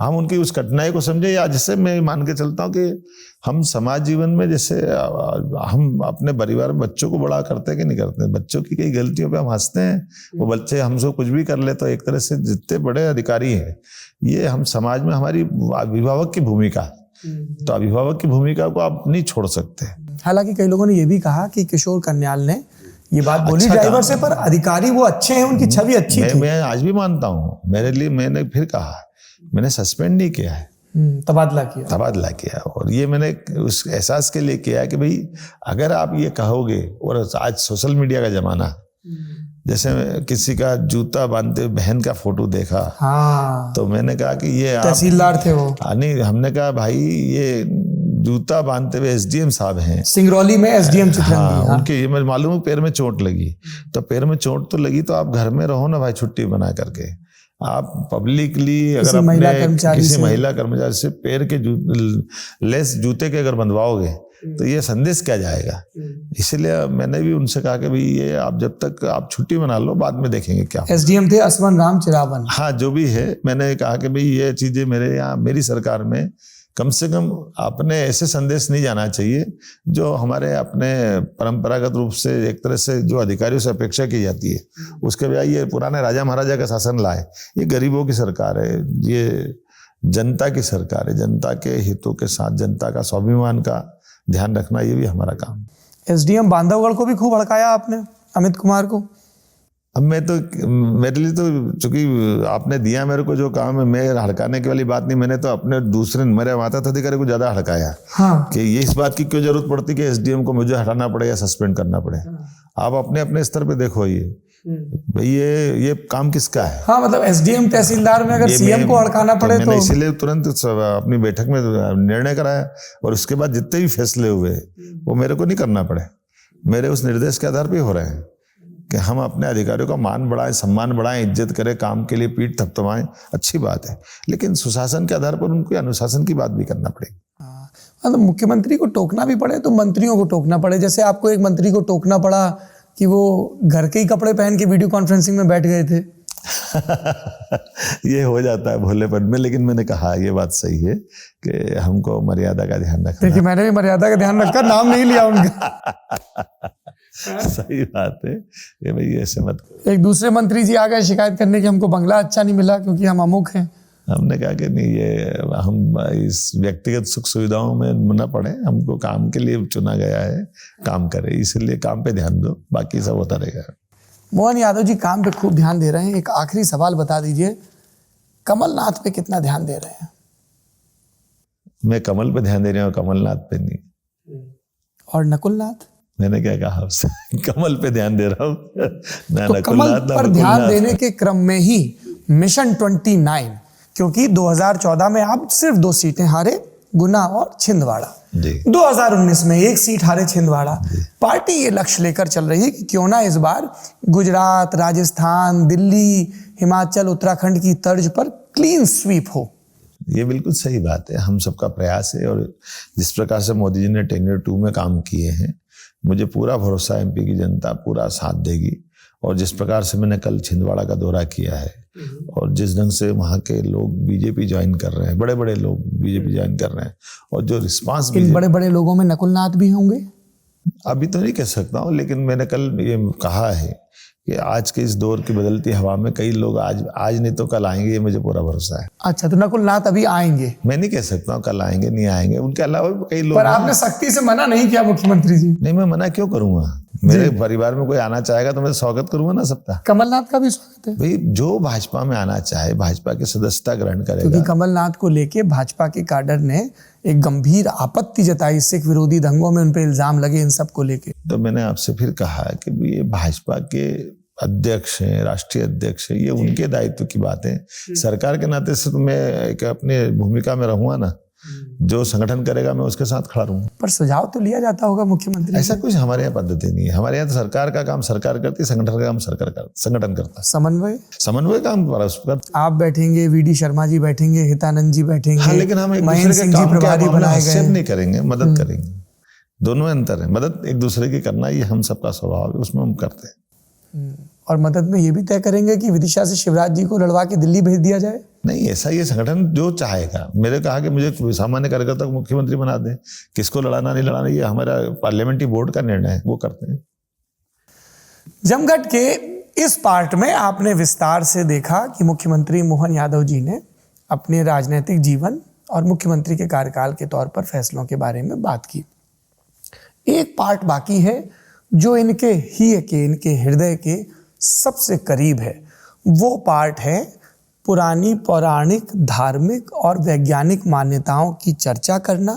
हम उनकी उस कठिनाई को समझे। या जिससे मैं मान के चलता हूँ कि हम समाज जीवन में जैसे हम अपने परिवार में बच्चों को बड़ा करते हैं कि नहीं करते, बच्चों की कई गलतियों पे हम हंसते हैं। वो बच्चे हमसे कुछ भी कर ले, तो एक तरह से जितने बड़े अधिकारी हैं, ये हम समाज में हमारी अभिभावक की भूमिका, तो अभिभावक की भूमिका को आप नहीं छोड़ सकते। हालांकि कई लोगों ने ये भी कहा कि किशोर कन्याल ने ये बात बोली ड्राइवर से, पर अधिकारी वो अच्छे हैं, उनकी छवि अच्छी थी। मैं आज भी मानता हूँ। मेरे लिए मैंने फिर कहा, मैंने सस्पेंड नहीं किया है, तबादला किया। और ये मैंने उस एहसास के लिए किया कि भाई अगर आप ये कहोगे, और आज सोशल मीडिया का जमाना, जैसे किसी का जूता बांधते बहन का फोटो देखा, हाँ, तो मैंने कहा कि ये तहसीलदार थे वो। नहीं, हमने कहा भाई ये जूता बांधते हुए एसडीएम साहब हैं सिंगरौली में, एसडीएम चित्रंगी। हाँ, उनके ये मैं मालूम है पैर में चोट लगी। तो पैर में चोट तो लगी, तो आप घर में रहो ना भाई, छुट्टी बना करके। आप पब्लिकली अगर अपने किसी महिला कर्मचारी से पैर के लेस जूते के अगर बंधवाओगे, तो ये संदेश क्या जाएगा? इसलिए मैंने भी उनसे कहा कि भाई ये आप जब तक आप छुट्टी बना लो, बाद में देखेंगे क्या। एसडीएम थे असवन राम चिरावन। हाँ, जो भी है, मैंने कहा कि भाई ये चीजें मेरे यहाँ मेरी सरकार में कम से कम आपने ऐसे संदेश नहीं जाना चाहिए जो हमारे अपने परंपरागत रूप से एक तरह से जो अधिकारियों से अपेक्षा की जाती है, उसके बजाय ये पुराने राजा महाराजा का शासन लाए। ये गरीबों की सरकार है, ये जनता की सरकार है। जनता के हितों के साथ जनता का स्वाभिमान का ध्यान रखना, ये भी हमारा काम। एसडीएम बांधवगढ़ को भी खूब हड़काया आपने, अमित कुमार को। अब मैं तो, मेरे लिए तो चूंकि आपने दिया मेरे को जो काम है, मैं हड़काने की वाली बात नहीं। मैंने तो अपने दूसरे मेरे माता अधिकारी को ज्यादा हड़काया। हाँ। कि ये इस बात की क्यों जरूरत पड़ती कि एसडीएम को मुझे हटाना पड़े या सस्पेंड करना पड़े। आप अपने अपने स्तर पे देखो, ये भाई ये काम किसका है? हाँ, मतलब एसडीएम तहसीलदार में अगर सीएम को हड़काना पड़े तो इसीलिए तुरंत अपनी बैठक में निर्णय कराया, और उसके बाद जितने भी फैसले हुए वो मेरे को नहीं करना पड़े। मेरे उस निर्देश के आधार पर हो रहे हैं कि हम अपने अधिकारियों का मान बढ़ाएं, सम्मान बढ़ाएं, इज्जत करें, काम के लिए पीठ थपथपाएं, अच्छी बात है, लेकिन सुशासन के आधार पर उनको अनुशासन की बात भी करना पड़ेगी। मतलब मुख्यमंत्री को टोकना भी पड़े तो मंत्रियों को टोकना पड़े। जैसे आपको एक मंत्री को टोकना पड़ा कि वो घर के ही कपड़े पहन के वीडियो कॉन्फ्रेंसिंग में बैठ गए थे। ये हो जाता है भोलेपन में, लेकिन मैंने कहा ये बात सही है कि हमको मर्यादा का ध्यान रखना। देखिए मैंने भी मर्यादा का ध्यान रखा, नाम नहीं लिया उनका। सही बात है ये भाई, ऐसे मत। एक दूसरे मंत्री जी आ गए शिकायत करने कि हमको बंगला अच्छा नहीं मिला क्योंकि हम अमुक हैं। हमने कहा कि नहीं, ये हम इस व्यक्तिगत सुख सुविधाओं में न पड़े, हमको काम के लिए चुना गया है, काम करें, इसलिए काम पे ध्यान दो, बाकी सब होता रहेगा। मोहन यादव जी काम पे खूब ध्यान दे रहे हैं। एक आखिरी सवाल बता दीजिए, कमलनाथ पे कितना ध्यान दे रहे हैं? मैं कमल पे ध्यान दे रहा हूँ, कमलनाथ पे नहीं। और नकुलनाथ? मैंने क्या कहा उससे? कमल पे ध्यान दे रहा हूँ ना, तो कमल पर ध्यान देने के क्रम में ही मिशन 29, क्योंकि 2014 में आप सिर्फ 2 सीटें हारे, गुना और छिंदवाड़ा। 2019 में 1 सीट हारे, छिंदवाड़ा। पार्टी ये लक्ष्य लेकर चल रही है कि क्यों ना इस बार गुजरात, राजस्थान, दिल्ली, हिमाचल, उत्तराखंड की तर्ज पर क्लीन स्वीप हो। ये बिल्कुल सही बात है, हम सबका प्रयास है। और जिस प्रकार से मोदी जी ने टेन्योर 2 में काम किए हैं, मुझे पूरा भरोसा है एमपी की जनता पूरा साथ देगी। और जिस प्रकार से मैंने कल छिंदवाड़ा का दौरा किया है और जिस ढंग से वहाँ के लोग बीजेपी ज्वाइन कर रहे हैं, बड़े बड़े लोग बीजेपी ज्वाइन कर रहे हैं, और जो रिस्पांस, इन बड़े बड़े लोगों में नकुलनाथ भी होंगे? अभी तो नहीं कह सकता हूँ, लेकिन मैंने कल ये कहा है कि आज के इस दौर की बदलती हवा में कई लोग आज नहीं तो कल आएंगे, ये मुझे पूरा भरोसा है। अच्छा, तो नकुलनाथ अभी आएंगे? मैं नहीं कह सकता हूँ कल आएंगे नहीं आएंगे, उनके अलावा कई लोग। पर आपने सख्ती से मना नहीं किया मुख्यमंत्री जी। नहीं, मैं मना क्यों करूंगा? मेरे परिवार में कोई आना चाहेगा तो मैं स्वागत करूंगा ना सबका। कमलनाथ का भी स्वागत है भाई, जो भाजपा में आना चाहे भाजपा की सदस्यता ग्रहण करेगा। क्योंकि कमलनाथ को लेके भाजपा के काडर ने एक गंभीर आपत्ति जताई, सिख विरोधी दंगों में उन पे इल्जाम लगे, इन सब को लेके। तो मैंने आपसे फिर कहा कि ये भाजपा के अध्यक्ष हैं, राष्ट्रीय अध्यक्ष हैं, ये उनके दायित्व की बात है। सरकार के नाते से तो मैं एक अपनी भूमिका में रहूंगा ना, जो संगठन करेगा मैं उसके साथ खड़ा रहूंगा। पर सुझाव तो लिया जाता होगा मुख्यमंत्री? ऐसा कुछ हमारे यहाँ पद्धति नहीं है। हमारे यहाँ तो सरकार का काम सरकार करती है, संगठन का काम संगठन करता है। समन्वय काम परस्पर। आप बैठेंगे, वीडी शर्मा जी बैठेंगे, हितानंद जी बैठेंगे। हाँ, लेकिन हम एक दूसरे के काम प्रभारी बनाए गए नहीं करेंगे, मदद करेंगे। दोनों में अंतर है, मदद एक दूसरे की करना ये हम सबका स्वभाव है, उसमें हम करते हैं। और मदद में ये भी तय करेंगे कि विदिशा से शिवराज जी को लड़वा के दिल्ली भेज दिया जाए? नहीं, ऐसा ये संगठन जो चाहेगा। मेरे कहा कि मुझे सामान्य कार्यकर्ता को मुख्यमंत्री बना दें, किसको लड़ाना नहीं लड़ाना ये हमारा पार्लियामेंट्री बोर्ड का निर्णय है, वो करते हैं। जमघट के इस पार्ट में आपने विस्तार से देखा कि मुख्यमंत्री मोहन यादव जी ने अपने राजनीतिक जीवन और मुख्यमंत्री के कार्यकाल के तौर पर फैसलों के बारे में बात की। एक पार्ट बाकी है जो इनके हृदय के सबसे करीब है। वो पार्ट है पुरानी पौराणिक, धार्मिक और वैज्ञानिक मान्यताओं की चर्चा करना,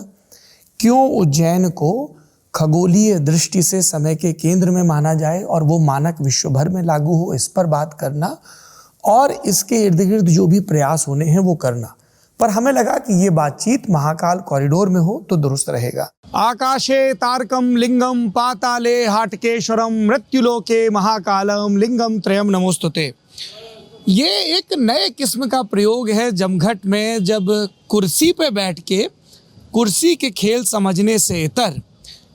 क्यों उज्जैन को खगोलीय दृष्टि से समय के केंद्र में माना जाए और वो मानक विश्व भर में लागू हो, इस पर बात करना, और इसके इर्द गिर्द जो भी प्रयास होने हैं वो करना। पर हमें लगा कि ये बातचीत महाकाल कॉरिडोर में हो तो दुरुस्त रहेगा। आकाशे तारकम लिंगम पाताले हाटकेश्वरम मृत्युलोके महाकालम लिंगम त्रयम नमोस्तुते। ये एक नए किस्म का प्रयोग है जमघट में, जब कुर्सी पे बैठ के कुर्सी के खेल समझने से इतर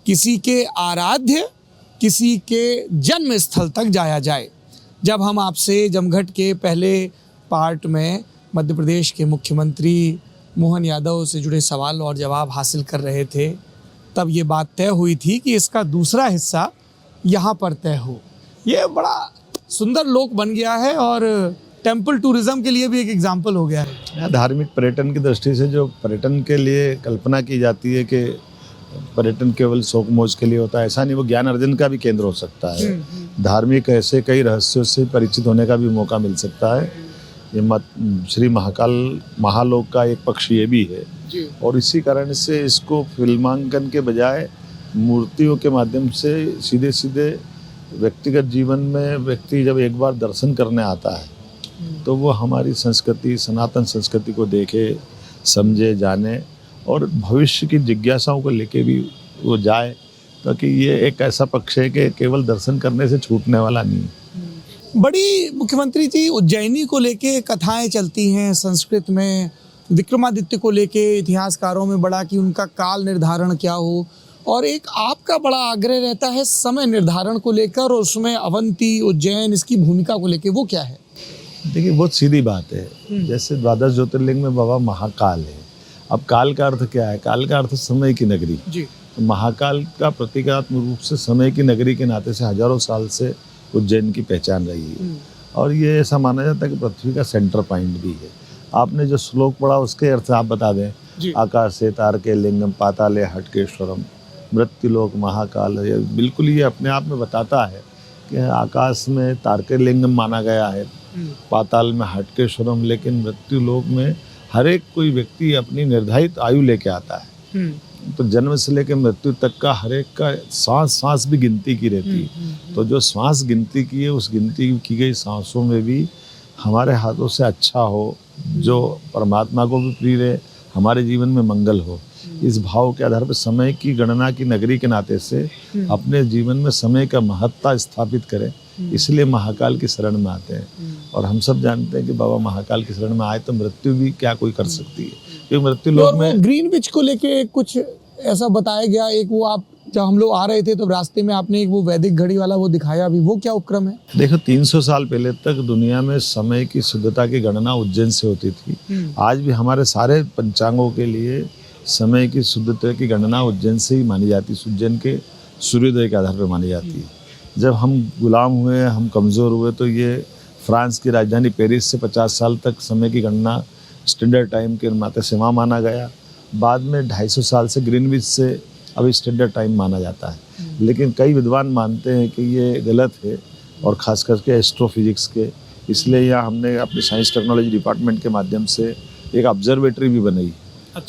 किसी के आराध्य, किसी के जन्म स्थल तक जाया जाए। जब हम आपसे जमघट के पहले पार्ट में मध्य प्रदेश के मुख्यमंत्री मोहन यादव से जुड़े सवाल और जवाब हासिल कर रहे थे, तब ये बात तय हुई थी कि इसका दूसरा हिस्सा यहाँ पर तय हो। ये बड़ा सुंदर लोक बन गया है और टेम्पल टूरिज्म के लिए भी एक एग्जाम्पल हो गया है। धार्मिक पर्यटन की दृष्टि से जो पर्यटन के लिए कल्पना की जाती है कि पर्यटन केवल शौक मौज के लिए होता है, ऐसा नहीं, वो ज्ञान अर्जन का भी केंद्र हो सकता है। धार्मिक ऐसे कई रहस्यों से परिचित होने का भी मौका मिल सकता है। ये श्री महाकाल महालोक का एक पक्ष ये भी है जी। और इसी कारण से इसको फिल्मांकन के बजाय मूर्तियों के माध्यम से सीधे सीधे व्यक्तिगत जीवन में व्यक्ति जब एक बार दर्शन करने आता है तो वो हमारी संस्कृति, सनातन संस्कृति को देखे, समझे, जाने और भविष्य की जिज्ञासाओं को लेके भी वो जाए, क्योंकि ये एक ऐसा पक्ष है कि केवल दर्शन करने से छूटने वाला नहीं है। बड़ी मुख्यमंत्री जी उज्जैनी को लेके कथाएं चलती हैं संस्कृत में, विक्रमादित्य को लेके इतिहासकारों में बड़ा कि उनका काल निर्धारण क्या हो, और एक आपका बड़ा आग्रह रहता है समय निर्धारण को लेकर, और उसमें अवंती उज्जैन इसकी भूमिका को लेके, वो क्या है? देखिए बहुत सीधी बात है, जैसे द्वादश ज्योतिर्लिंग में बाबा महाकाल है। अब काल का अर्थ क्या है? काल का अर्थ समय की नगरी जी। तो महाकाल का प्रतीकात्मक रूप से समय की नगरी के नाते से हजारों साल से उज्जैन की पहचान रही है, और ये ऐसा माना जाता है कि पृथ्वी का सेंटर पॉइंट भी है। आपने जो श्लोक पढ़ा उसके अर्थ आप बता दें। आकाशे तारके लिंगम पाताले हटकेश्वरम मृत्युलोक महाकाल, ये बिल्कुल ये अपने आप में बताता है कि आकाश में तारके लिंगम माना गया है, पाताल में हटकेश्वरम, लेकिन मृत्युलोक में हर एक कोई व्यक्ति अपनी निर्धारित आयु लेके आता है। तो जन्म से लेकर मृत्यु तक का हर एक का सांस भी गिनती की रहती है। तो जो सांस गिनती की है, उस गिनती की गई सांसों में भी हमारे हाथों से अच्छा हो, जो परमात्मा को भी प्रिय रहे, हमारे जीवन में मंगल हो, इस भाव के आधार पर समय की गणना की नगरी के नाते से अपने जीवन में समय का महत्ता स्थापित करें, इसलिए महाकाल की शरण में आते हैं। और हम सब जानते हैं कि बाबा महाकाल की शरण में आए तो मृत्यु भी क्या कोई कर सकती है, क्योंकि मृत्यु लोक में ग्रीनविच को लेके कुछ ऐसा बताया गया। एक वो आप जब हम लोग आ रहे थे तो रास्ते में आपने एक वो वैदिक घड़ी वाला वो दिखाया भी, वो क्या उपक्रम है? देखो 300 साल पहले तक दुनिया में समय की शुद्धता की गणना उज्जैन से होती थी। आज भी हमारे सारे पंचांगों के लिए समय की शुद्धता की गणना उज्जैन से ही मानी जाती है, उज्जैन के सूर्योदय के आधार पर मानी जाती है। जब हम गुलाम हुए, हम कमज़ोर हुए, तो ये फ्रांस की राजधानी पेरिस से 50 साल तक समय की गणना स्टैंडर्ड टाइम के नाते से वहाँ माना गया। बाद में 250 साल से ग्रीनविच से अभी स्टैंडर्ड टाइम माना जाता है। लेकिन कई विद्वान मानते हैं कि ये गलत है, और ख़ास करके एस्ट्रोफिजिक्स के, इसलिए यहाँ हमने अपने साइंस टेक्नोलॉजी डिपार्टमेंट के माध्यम से एक ऑब्जर्वेटरी भी बनाई,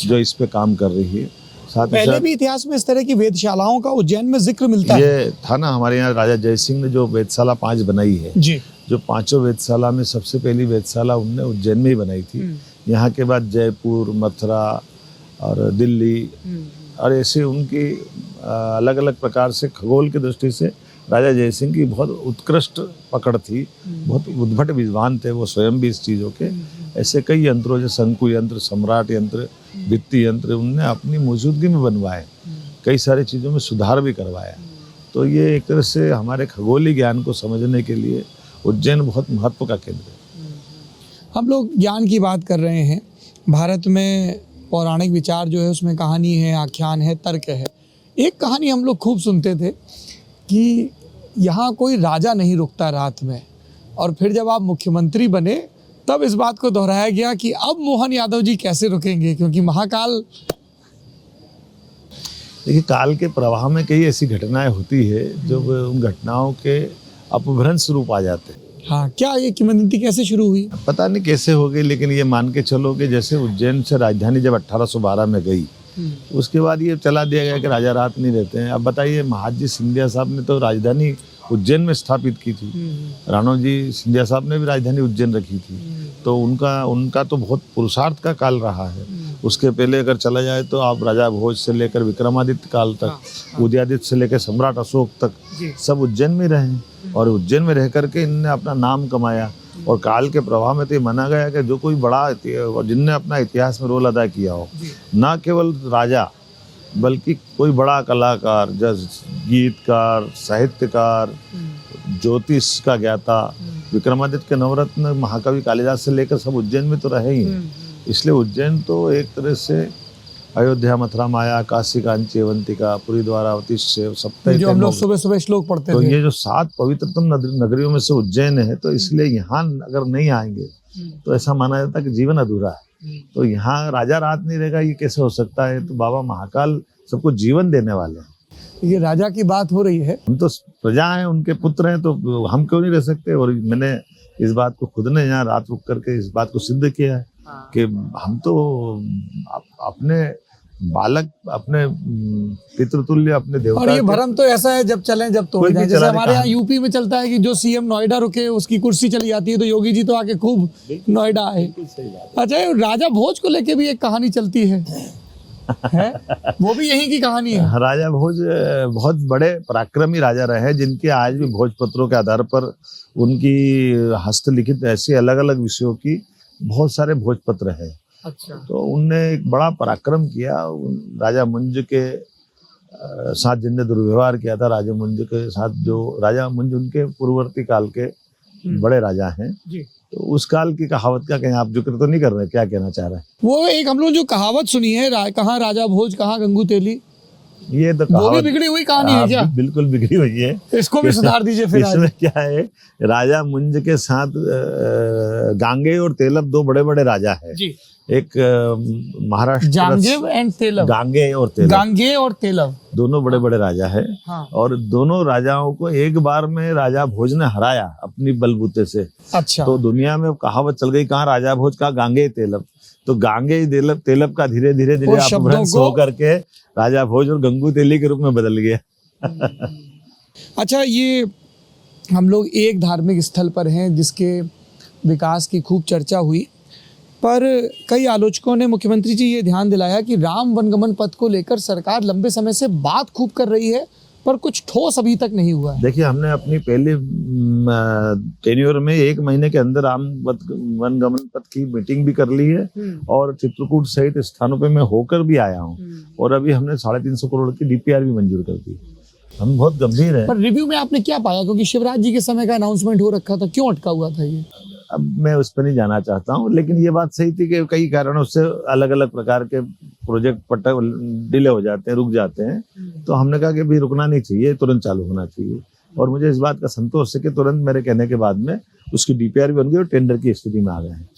जो इस पे काम कर रही है। साथ ही पहले भी इतिहास में इस तरह की वेधशालाओं का उज्जैन में जिक्र मिलता है। ये था ना, हमारे यहाँ राजा जयसिंह ने जो वेधशाला 5 बनाई है जी, जो 5 वेधशाला में सबसे पहली वेधशाला उनने उज्जैन में ही बनाई थी। यहाँ के बाद जयपुर, मथुरा और दिल्ली, और ऐसे उनकी अलग अलग प्रकार से खगोल की दृष्टि से राजा जयसिंह की बहुत उत्कृष्ट पकड़ थी, बहुत उद्भट विद्वान थे वो स्वयं भी इस चीज़ों के। ऐसे कई यंत्रों जैसे शंकु यंत्र, सम्राट यंत्र, भित्ति यंत्र उनने अपनी मौजूदगी में बनवाए, कई सारी चीज़ों में सुधार भी करवाया। तो ये एक तरह से हमारे खगोलीय ज्ञान को समझने के लिए उज्जैन बहुत महत्व का केंद्र है। हम लोग ज्ञान की बात कर रहे हैं। भारत में पौराणिक विचार जो है उसमें कहानी है, आख्यान है, तर्क है। एक कहानी हम लोग खूब सुनते थे कि यहाँ कोई राजा नहीं रुकता रात में, और फिर जब आप मुख्यमंत्री बने तब इस बात को दोहराया गया कि अब मोहन यादव जी कैसे रुकेंगे, क्योंकि महाकाल। देखिए काल के प्रवाह में कई ऐसी घटनाएं होती है जो उन घटनाओं के अपभ्रंश रूप आ जाते हैं। हाँ, क्या ये किंवदंती कैसे शुरू हुई? पता नहीं कैसे हो गई, लेकिन ये मान के चलो कि जैसे उज्जैन से राजधानी जब 1812 में गई, उसके बाद ये चला दिया गया कि राजा रात नहीं रहते हैं। अब बताइए, महाजी सिंधिया साहब ने तो राजधानी उज्जैन में स्थापित की थी, राणोजी सिंधिया साहब ने भी राजधानी उज्जैन रखी थी। तो उनका तो बहुत पुरुषार्थ का काल रहा है। उसके पहले अगर चला जाए तो आप राजा भोज से लेकर विक्रमादित्य काल तक, उदयादित्य से लेकर सम्राट अशोक तक सब उज्जैन में रहे, और उज्जैन में रह करके इनने अपना नाम कमाया। और काल के प्रभाव में तो ये माना गया कि जो कोई बड़ा जिनने अपना इतिहास में रोल अदा किया हो, ना केवल राजा बल्कि कोई बड़ा कलाकार, जैसे गीतकार, साहित्यकार, ज्योतिष का ज्ञाता, विक्रमादित्य के नवरत्न महाकवि कालिदास से लेकर सब उज्जैन में तो रहे ही। इसलिए उज्जैन तो एक तरह से अयोध्या, मथुरा, माया, काशी, कांची, अवंतिका, पुरी, द्वारावती, सप्तैते, जो हम लोग सुबह सुबह श्लोक पढ़ते तो थे। ये जो 7 पवित्रतम नगरियों में से उज्जैन है, तो इसलिए यहाँ अगर नहीं आएंगे तो ऐसा माना जाता है कि जीवन अधूरा है। तो यहाँ राजा रात नहीं रहेगा, ये कैसे हो सकता है? तो बाबा महाकाल सबको जीवन देने वाले हैं। ये राजा की बात हो रही है, हम तो प्रजा हैं, उनके पुत्र हैं, तो हम क्यों नहीं रह सकते? और मैंने इस बात को खुद ने यहाँ रात रुक करके इस बात को सिद्ध किया है कि हम तो अपने बालक, अपने पितृतुल्य, अपने देवता। और ये भ्रम तो ऐसा है जब चलें जब तोड़ जाएं। जैसे हमारे यहाँ यूपी में चलता है कि जो सीएम नोएडा रुके उसकी कुर्सी चली जाती है, तो योगी जी तो आके खूब नोएडा आए। अच्छा, राजा भोज को लेके भी एक कहानी चलती है। है? वो भी यहीं की कहानी है। राजा भोज बहुत बड़े पराक्रमी राजा रहे हैं, जिनके आज भी भोजपत्रों के आधार पर उनकी हस्तलिखित ऐसे अलग अलग विषयों की बहुत सारे भोजपत्र है। अच्छा। तो उनने एक बड़ा पराक्रम किया। राजा मुंज के साथ जिनने दुर्व्यवहार किया था, राजा मुंज के साथ, जो राजा मुंज उनके पूर्ववर्ती काल के बड़े राजा हैं जी। तो उस काल की कहावत का कहीं आप जिक्र तो नहीं कर रहे, क्या कहना चाह रहे हैं? वो एक हम लोग जो कहावत सुनी है, कहाँ राजा भोज कहाँ गंगू तेली, ये तो वो भी बिगड़ी हुई कहानी है क्या? बिल्कुल बिगड़ी हुई है। इसको भी सुधार दीजिए फिर। इसमें क्या है, राजा मुंज के साथ गांगे और तेलप दो बड़े बड़े राजा है जी। एक महाराष्ट्र, गांगे और तेलप दोनों बड़े बड़े राजा है। हाँ। और दोनों राजाओं को एक बार में राजा भोज ने हराया अपनी बलबूते से। अच्छा। तो दुनिया में कहावत चल गई, कहाँ राजा भोज का गांगे तेलप, तो गांगे तेलप का धीरे धीरे अपभ्रंश होकर के राजा भोज और गंगू तेली के रूप में बदल गया। अच्छा, ये हम लोग एक धार्मिक स्थल पर हैं जिसके विकास की खूब चर्चा हुई, पर कई आलोचकों ने मुख्यमंत्री जी ये ध्यान दिलाया कि राम वनगमन पथ को लेकर सरकार लंबे समय से बात खूब कर रही है, पर कुछ ठोस अभी तक नहीं हुआ है। देखिए, हमने अपनी पहली टेन्योर में 1 महीने के अंदर राम वनगमन पथ की मीटिंग भी कर ली है और चित्रकूट सहित स्थानों पे मैं होकर भी आया हूँ। और अभी हमने 350 करोड़ की DPR भी मंजूर कर दी। हम बहुत गंभीर है। पर रिव्यू में आपने क्या पाया, क्योंकि शिवराज जी के समय का अनाउंसमेंट हो रखा था, क्यों अटका हुआ था ये? अब मैं उस पर नहीं जाना चाहता हूँ, लेकिन ये बात सही थी कि कई कारणों से अलग अलग प्रकार के प्रोजेक्ट डिले हो जाते हैं, रुक जाते हैं। तो हमने कहा कि भी रुकना नहीं चाहिए, तुरंत चालू होना चाहिए। और मुझे इस बात का संतोष है कि तुरंत मेरे कहने के बाद में उसकी DPR भी बन गई और टेंडर की स्थिति में आ गए हैं।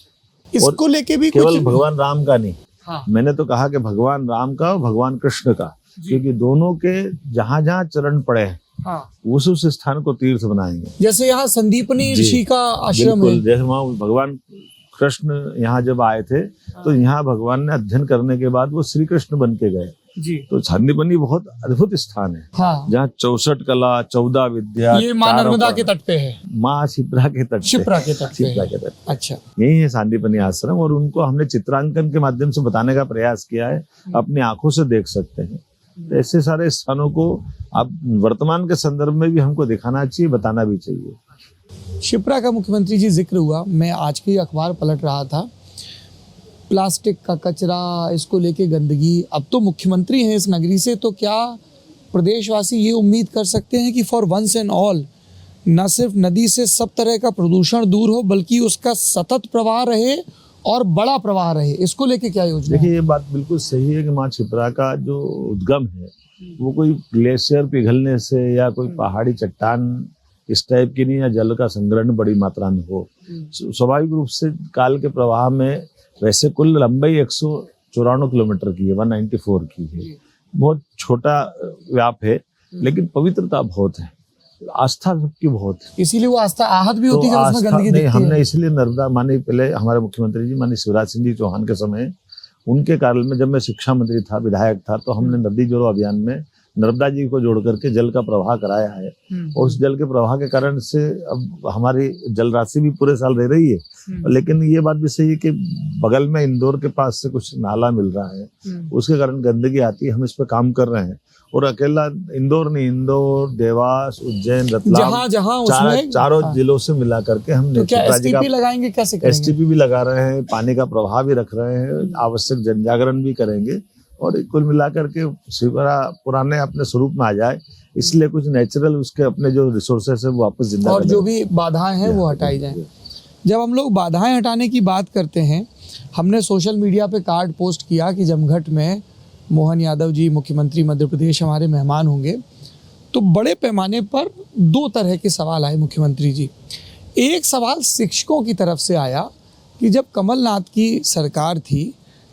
इसको लेके भी केवल भगवान राम का नहीं, हाँ। मैंने तो कहा कि भगवान राम का और भगवान कृष्ण का, क्योंकि दोनों के जहां जहां चरण पड़े हैं, हाँ। उस स्थान को तीर्थ बनाएंगे। जैसे यहाँ संदीपनी ऋषि का आश्रम है, जैसे वहाँ भगवान कृष्ण यहाँ जब आए थे तो यहाँ भगवान ने अध्ययन करने के बाद वो श्री कृष्ण बन के गए जी। तो संदीपनी बहुत अद्भुत स्थान है, हाँ। जहाँ 64 कला 14 विद्या, ये माँ नर्मदा के तट पे है, माँ शिप्रा के तट। अच्छा, यही है संदीपनी आश्रम। और उनको हमने चित्रांकन के माध्यम से बताने का प्रयास किया है, अपनी आंखों से देख सकते हैं। ऐसे सारे स्थानों को अब वर्तमान के संदर्भ में भी हमको दिखाना चाहिए, बताना भी चाहिए। शिप्रा का मुख्यमंत्री जी जिक्र हुआ, मैं आज की अखबार पलट रहा था, प्लास्टिक का कचरा, इसको लेके गंदगी। अब तो मुख्यमंत्री हैं इस नगरी से, तो क्या प्रदेशवासी ये उम्मीद कर सकते हैं कि फॉर वंस एंड ऑल न सिर्फ नदी से सब तरह का प्रदूषण दूर हो, बल्कि उसका सतत प्रवाह रहे और बड़ा प्रवाह रहे? इसको लेके क्या योजना? देखिए, ये बात बिल्कुल सही है कि माँ शिप्रा का जो उद्गम है वो कोई ग्लेशियर पिघलने से या कोई पहाड़ी चट्टान इस टाइप की नहीं, या जल का संग्रहण बड़ी मात्रा में हो। स्वाभाविक रूप से काल के प्रवाह में, वैसे कुल लंबाई 194 किलोमीटर की है, 194 की है, बहुत छोटा व्याप है, लेकिन पवित्रता बहुत है, आस्था सबकी बहुत है। इसीलिए वो आस्था आहत भी होती है जब उसमें गंदगी दिखती है। हमने इसलिए नर्मदा, माने पहले हमारे मुख्यमंत्री जी माननीय शिवराज सिंह जी चौहान के समय, उनके काल में जब मैं शिक्षा मंत्री था, विधायक था, तो हमने नदी जोड़ो अभियान में नर्मदा जी को जोड़ करके जल का प्रवाह कराया है। और उस जल के प्रवाह के कारण से अब हमारी जल राशि भी पूरे साल रह रही है। लेकिन ये बात भी सही है कि बगल में इंदौर के पास से कुछ नाला मिल रहा है, उसके कारण गंदगी आती है। हम इस पर काम कर रहे हैं। और अकेला इंदौर नहीं, इंदौर, देवास, उज्जैन, रतलाम, चारों जिलों से मिला करके हम STP लगाएंगे, कैसे करेंगे? STP भी लगा रहे हैं, पानी का प्रवाह भी रख रहे हैं, आवश्यक जन जागरण भी करेंगे। और कुल मिलाकर के शिवरा पुराने अपने स्वरूप में आ जाए, इसलिए कुछ नेचुरल उसके अपने जो रिसोर्सेस है वो वापस जिंदा, और जो भी बाधाएं हैं वो हटाई जाएं। जब हम लोग बाधाएं हटाने की बात करते हैं, हमने सोशल मीडिया पे कार्ड पोस्ट किया कि जमघट में मोहन यादव जी मुख्यमंत्री मध्य प्रदेश हमारे मेहमान होंगे, तो बड़े पैमाने पर 2 तरह के सवाल आए मुख्यमंत्री जी। एक सवाल शिक्षकों की तरफ से आया कि जब कमलनाथ की सरकार थी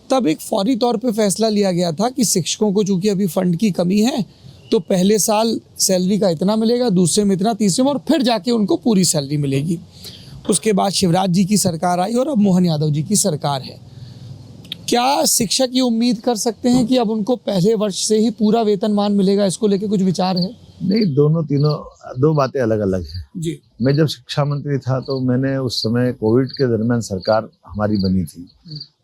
तब एक फौरी तौर पे फैसला लिया गया था कि शिक्षकों को चूंकि अभी फंड की कमी है तो पहले साल सैलरी का इतना मिलेगा, दूसरे में इतना, तीसरे में, और फिर जाके उनको पूरी सैलरी मिलेगी। उसके बाद शिवराज जी की सरकार आई और अब मोहन यादव जी की सरकार है। क्या शिक्षक ये उम्मीद कर सकते हैं कि अब उनको पहले वर्ष से ही पूरा वेतनमान मिलेगा? इसको लेके कुछ विचार है? नहीं, दोनों तीनों दो बातें अलग अलग हैं। जी मैं जब शिक्षा मंत्री था तो मैंने उस समय कोविड के दरमियान सरकार हमारी बनी थी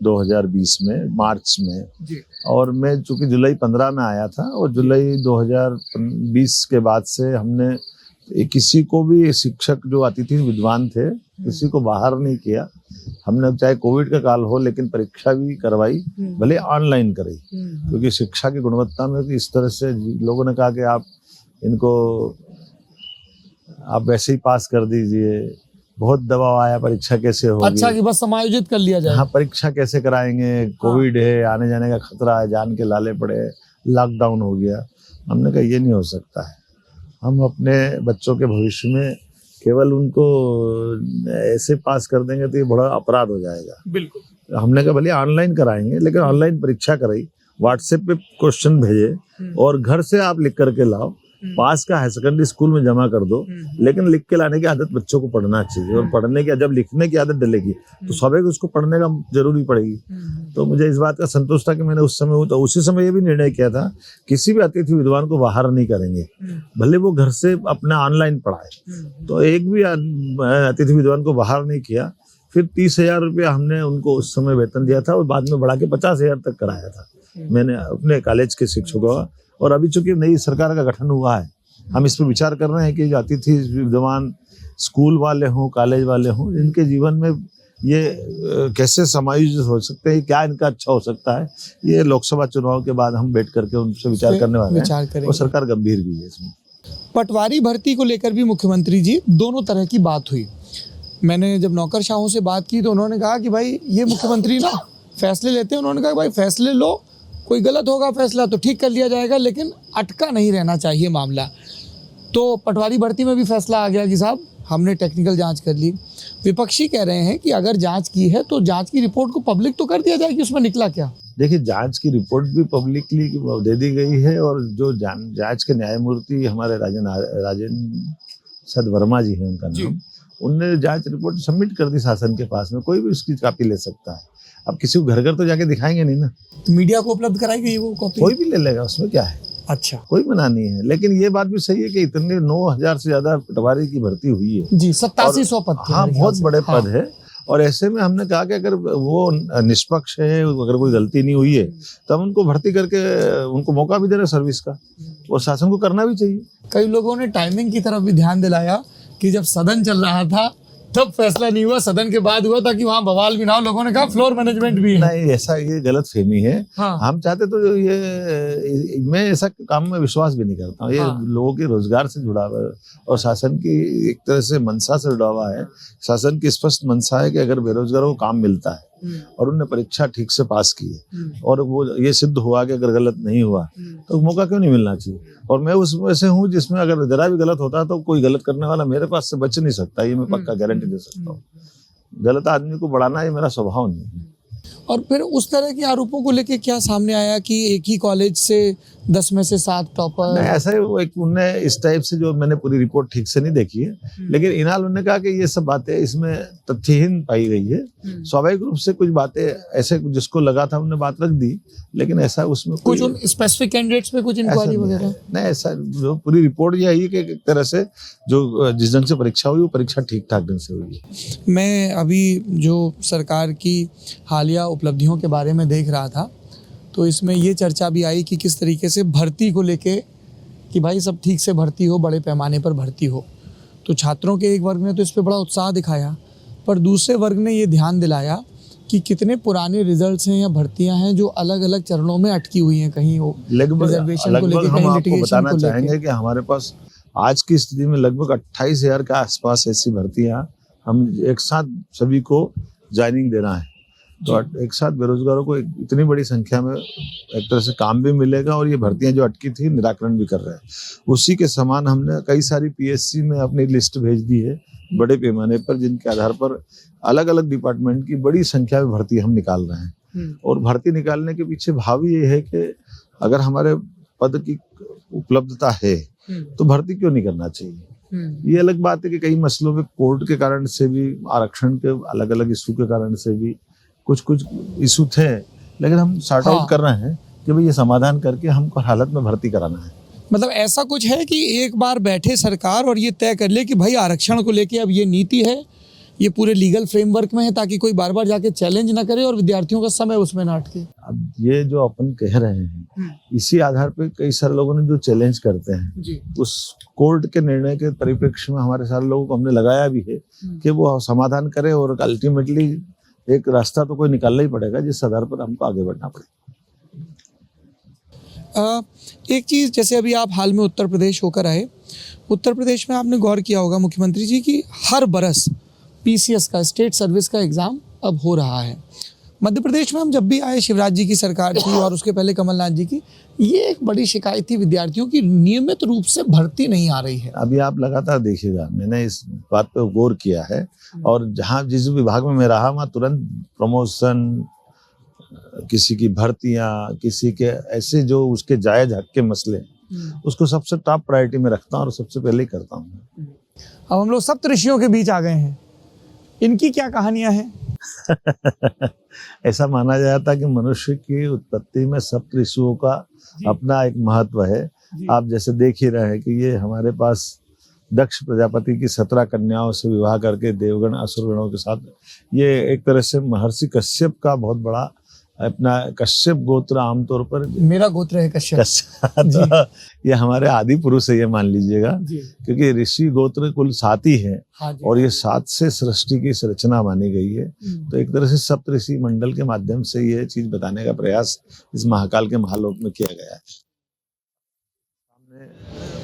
2020 में मार्च में, जी और मैं चूंकि जुलाई 15 में आया था और जुलाई 2020 के बाद से हमने किसी को भी शिक्षक जो अतिथि विद्वान थे किसी को बाहर नहीं किया। हमने चाहे कोविड का काल हो लेकिन परीक्षा भी करवाई, भले ऑनलाइन कराई, क्योंकि शिक्षा की गुणवत्ता में इस तरह से लोगों ने कहा कि आप इनको आप वैसे ही पास कर दीजिए, बहुत दबाव आया, परीक्षा कैसे होगी। अच्छा कि बस समायोजित कर लिया जाए। हाँ, परीक्षा कैसे कराएंगे, कोविड है, आने जाने का खतरा है, जान के लाले पड़े, लॉकडाउन हो गया। हमने कहा ये नहीं हो सकता है, हम अपने बच्चों के भविष्य में केवल उनको ऐसे पास कर देंगे तो ये बड़ा अपराध हो जाएगा। बिल्कुल। हमने कहा भले ऑनलाइन कराएंगे लेकिन ऑनलाइन परीक्षा कराई, व्हाट्सएप पे क्वेश्चन भेजे और घर से आप लिख करके लाओ, पास का हायर सेकेंडरी स्कूल में जमा कर दो, लेकिन लिख के लाने की आदत बच्चों को पढ़ना चाहिए। और पढ़ने की जब लिखने की आदत डलेगी तो स्वाभाविक उसको पढ़ने का जरूरी पड़ेगी। तो मुझे इस बात का संतोष था कि मैंने उस समय तो उसी समय ये भी निर्णय किया था किसी भी अतिथि विद्वान को बाहर नहीं करेंगे, भले वो घर से अपना ऑनलाइन पढ़ाए। तो एक भी अतिथि विद्वान को बाहर नहीं किया। फिर 30,000 रुपया हमने उनको उस समय वेतन दिया था और बाद में बढ़ा के 50,000 तक कराया था मैंने अपने कॉलेज के शिक्षकों का। और अभी चूंकि नई सरकार का गठन हुआ है, हम इस पर विचार कर रहे हैं कि जो अतिथि विद्वान स्कूल वाले हों, कॉलेज वाले हों, इनके जीवन में ये कैसे समायोजित हो सकते हैं, क्या इनका अच्छा हो सकता है, ये लोकसभा चुनाव के बाद हम बैठ करके उनसे विचार करने वाले हैं। और सरकार गंभीर भी है इसमें। पटवारी भर्ती को लेकर भी मुख्यमंत्री जी दोनों तरह की बात हुई। मैंने जब नौकरशाहों से बात की तो उन्होंने कहा कि भाई ये मुख्यमंत्री ना फैसले लेते हैं, उन्होंने कहा भाई फैसले लो, कोई गलत होगा फैसला तो ठीक कर लिया जाएगा, लेकिन अटका नहीं रहना चाहिए मामला। तो पटवारी भर्ती में भी फैसला आ गया कि साहब हमने टेक्निकल जांच कर ली। विपक्षी कह रहे हैं कि अगर जांच की है तो जांच की रिपोर्ट को पब्लिक तो कर दिया जाए कि उसमें निकला क्या। देखिए, जांच की रिपोर्ट भी पब्लिकली दे दी गई है और जो जांच के न्यायमूर्ति हमारे राजेंद्र सद वर्मा जी हैं उनका नाम, उनने जांच रिपोर्ट सबमिट कर दी शासन के पास में, कोई भी उसकी कॉपी ले सकता है। अब किसी को घर घर तो जाके दिखाएंगे नहीं ना, मीडिया को उपलब्ध कराई गई वो कॉपी, कोई भी ले लेगा, उसमें क्या है। अच्छा, कोई मना नहीं है। लेकिन ये बात भी सही है कि इतने 9,000 से ज्यादा पटवारी की भर्ती हुई है जी, 8700 पद थे। हाँ, बहुत बड़े पद है। और ऐसे में हमने कहा कि अगर वो निष्पक्ष है, अगर कोई गलती नहीं हुई है तो हम उनको भर्ती करके उनको मौका भी दे रहे सर्विस का, और शासन को करना भी चाहिए। कई लोगों ने टाइमिंग की तरफ भी ध्यान दिलाया कि जब सदन चल रहा था तब फैसला नहीं हुआ, सदन के बाद हुआ ताकि वहाँ बवाल भी ना हो। लोगों ने कहा फ्लोर मैनेजमेंट भी है। नहीं, ऐसा ये गलत फहमी है। हाँ। हम चाहते तो ये मैं ऐसा काम में विश्वास भी नहीं करता हूँ। ये लोगों के रोजगार से जुड़ा हुआ है और शासन की एक तरह से मंशा से जुड़ा हुआ है। शासन की स्पष्ट मंशा है कि अगर बेरोजगारों को काम मिलता है और उन्होंने परीक्षा ठीक से पास की है और वो ये सिद्ध हुआ कि अगर गलत नहीं हुआ तो मौका क्यों नहीं मिलना चाहिए। और मैं उसमें से हूँ जिसमें अगर जरा भी गलत होता है तो कोई गलत करने वाला मेरे पास से बच नहीं सकता, ये मैं पक्का गारंटी दे सकता हूँ। गलत आदमी को बढ़ाना ये मेरा स्वभाव नहीं है। और फिर उस तरह के आरोपों को लेके क्या सामने आया कि एक ही कॉलेज से 10 में से 7 टॉपर? ऐसा ही उनने इस टाइप से, जो मैंने पूरी रिपोर्ट ठीक से नहीं देखी है, लेकिन इनाल उन्होंने कहा कि ये सब बातें इसमें तथ्यहीन पाई गई है। स्वाभाविक रूप से कुछ बातें ऐसे जिसको लगा था उन्होंने बात रख दी, लेकिन ऐसा उसमें कुछ उन स्पेसिफिक कैंडिडेट्स पे कुछ इंक्वायरी वगैरह नहीं। ऐसा जो पूरी रिपोर्ट ये है कि एक तरह से जो जिस ढंग से परीक्षा हुई वो परीक्षा ठीक ठाक ढंग से हुई है। मैं अभी जो सरकार की हालिया उपलब्धियों के बारे में देख रहा था तो इसमें ये चर्चा भी आई कि किस तरीके से भर्ती को लेके कि भाई सब ठीक से भर्ती हो, बड़े पैमाने पर भर्ती हो। तो छात्रों के एक वर्ग ने तो इस पे बड़ा उत्साह दिखाया, पर दूसरे वर्ग ने ये ध्यान दिलाया कि कितने पुराने रिजल्ट्स हैं या भर्तियां हैं जो अलग अलग चरणों में अटकी हुई हैं, कहीं वो रिजर्वेशन को लेके, कहीं लिटिगेशन को लेके। कि हमारे पास आज की स्थिति में लगभग 28,000 के आसपास ऐसी भर्तियां हम एक साथ सभी को ज्वाइनिंग देना है। तो एक साथ बेरोजगारों को इतनी बड़ी संख्या में एक तरह से काम भी मिलेगा और ये भर्तियां जो अटकी थी निराकरण भी कर रहे हैं। उसी के समान हमने कई सारी पीएससी में अपनी लिस्ट भेज दी है बड़े पैमाने पर, जिनके आधार पर अलग अलग डिपार्टमेंट की बड़ी संख्या में भर्ती हम निकाल रहे हैं। और भर्ती निकालने के पीछे भाव ये है कि अगर हमारे पद की उपलब्धता है तो भर्ती क्यों नहीं करना चाहिए। ये अलग बात है कि कई मसलों में कोर्ट के कारण से भी, आरक्षण के अलग अलग इशू के कारण से भी कुछ इशू थे, लेकिन हम सॉर्ट आउट कर रहे हैं कि भाई ये समाधान करके हमको हालत में भर्ती कराना है। मतलब ऐसा कुछ है कि एक बार बैठे सरकार और ये तय कर ले कि भाई आरक्षण को लेके अब ये नीति है, ये पूरे लीगल फ्रेमवर्क में है, ताकि कोई बार बार जाके चैलेंज ना करे और विद्यार्थियों का समय उसमें ना अटके। अब ये जो अपन कह रहे हैं, इसी आधार पे कई सारे लोगों ने जो चैलेंज करते हैं जी। उस कोर्ट के निर्णय के परिप्रेक्ष्य में हमारे सारे लोगों को हमने लगाया भी है कि वो समाधान करे और अल्टीमेटली एक रास्ता तो कोई निकालना ही पड़ेगा जिस आधार पर हमको आगे बढ़ना पड़ेगा। एक चीज़, जैसे अभी आप हाल में उत्तर प्रदेश होकर आए, उत्तर प्रदेश में आपने गौर किया होगा मुख्यमंत्री जी कि हर बरस पीसीएस का, स्टेट सर्विस का एग्ज़ाम अब हो रहा है। मध्य प्रदेश में हम जब भी आए, शिवराज जी की सरकार थी और उसके पहले कमलनाथ जी की, ये एक बड़ी शिकायत थी विद्यार्थियों की, नियमित रूप से भर्ती नहीं आ रही है। अभी आप लगातार देखिएगा, मैंने इस बात पे गौर किया है और जहाँ जिस विभाग में मैं रहा वहाँ तुरंत प्रमोशन, किसी की भर्तियाँ, किसी के ऐसे जो उसके जायज हक के मसले, उसको सबसे टॉप प्रायोरिटी में रखता हूँ और सबसे पहले ही करता हूँ। अब हम लोग सप्तऋषियों के बीच आ गए हैं, इनकी क्या कहानियां हैं? ऐसा माना जाता है कि मनुष्य की उत्पत्ति में सप्तऋषियों का अपना एक महत्व है। आप जैसे देख ही रहे हैं कि ये हमारे पास दक्ष प्रजापति की 17 कन्याओं से विवाह करके देवगण असुरगणों के साथ, ये एक तरह से महर्षि कश्यप का बहुत बड़ा अपना कश्यप गोत्र, आमतौर पर मेरा गोत्र है कश्यप। ये हमारे आदि पुरुष है, ये मान लीजिएगा, क्योंकि ऋषि गोत्र कुल 7 ही है। हाँ, और ये 7 से सृष्टि की संरचना मानी गई है। तो एक तरह से सप्तऋषि मंडल के माध्यम से ये चीज बताने का प्रयास इस महाकाल के महालोक में किया गया है।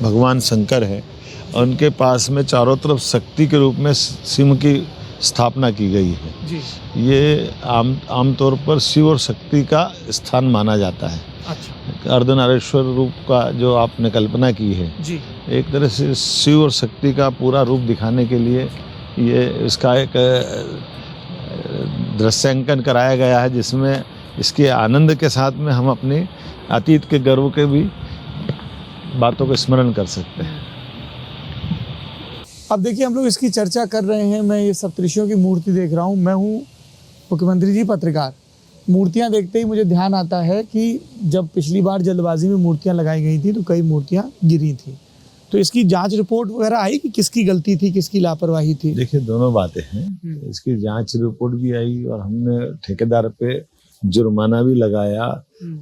भगवान शंकर है, उनके पास में चारों तरफ शक्ति के रूप में सिंह की स्थापना की गई है जी। ये आमतौर पर शिव और शक्ति का स्थान माना जाता है। अच्छा। अर्धनारीश्वर रूप का जो आपने कल्पना की है जी। एक तरह से शिव और शक्ति का पूरा रूप दिखाने के लिए ये इसका एक दृश्यांकन कराया गया है, जिसमें इसके आनंद के साथ में हम अपने अतीत के गर्व के भी बातों को स्मरण कर सकते हैं। अब देखिए, हम लोग इसकी चर्चा कर रहे हैं, मैं ये सप्तऋषियों की मूर्ति देख रहा हूँ। मैं हूँ मुख्यमंत्री जी पत्रकार। मूर्तियाँ देखते ही मुझे ध्यान आता है कि जब पिछली बार जल्दबाजी में मूर्तियाँ लगाई गई थी तो कई मूर्तियाँ गिरी थी। तो इसकी जांच रिपोर्ट वगैरह आई कि किसकी गलती थी, किसकी लापरवाही थी? देखिए, दोनों बातें हैं। इसकी जांच रिपोर्ट भी आई और हमने ठेकेदार पे जुर्माना भी लगाया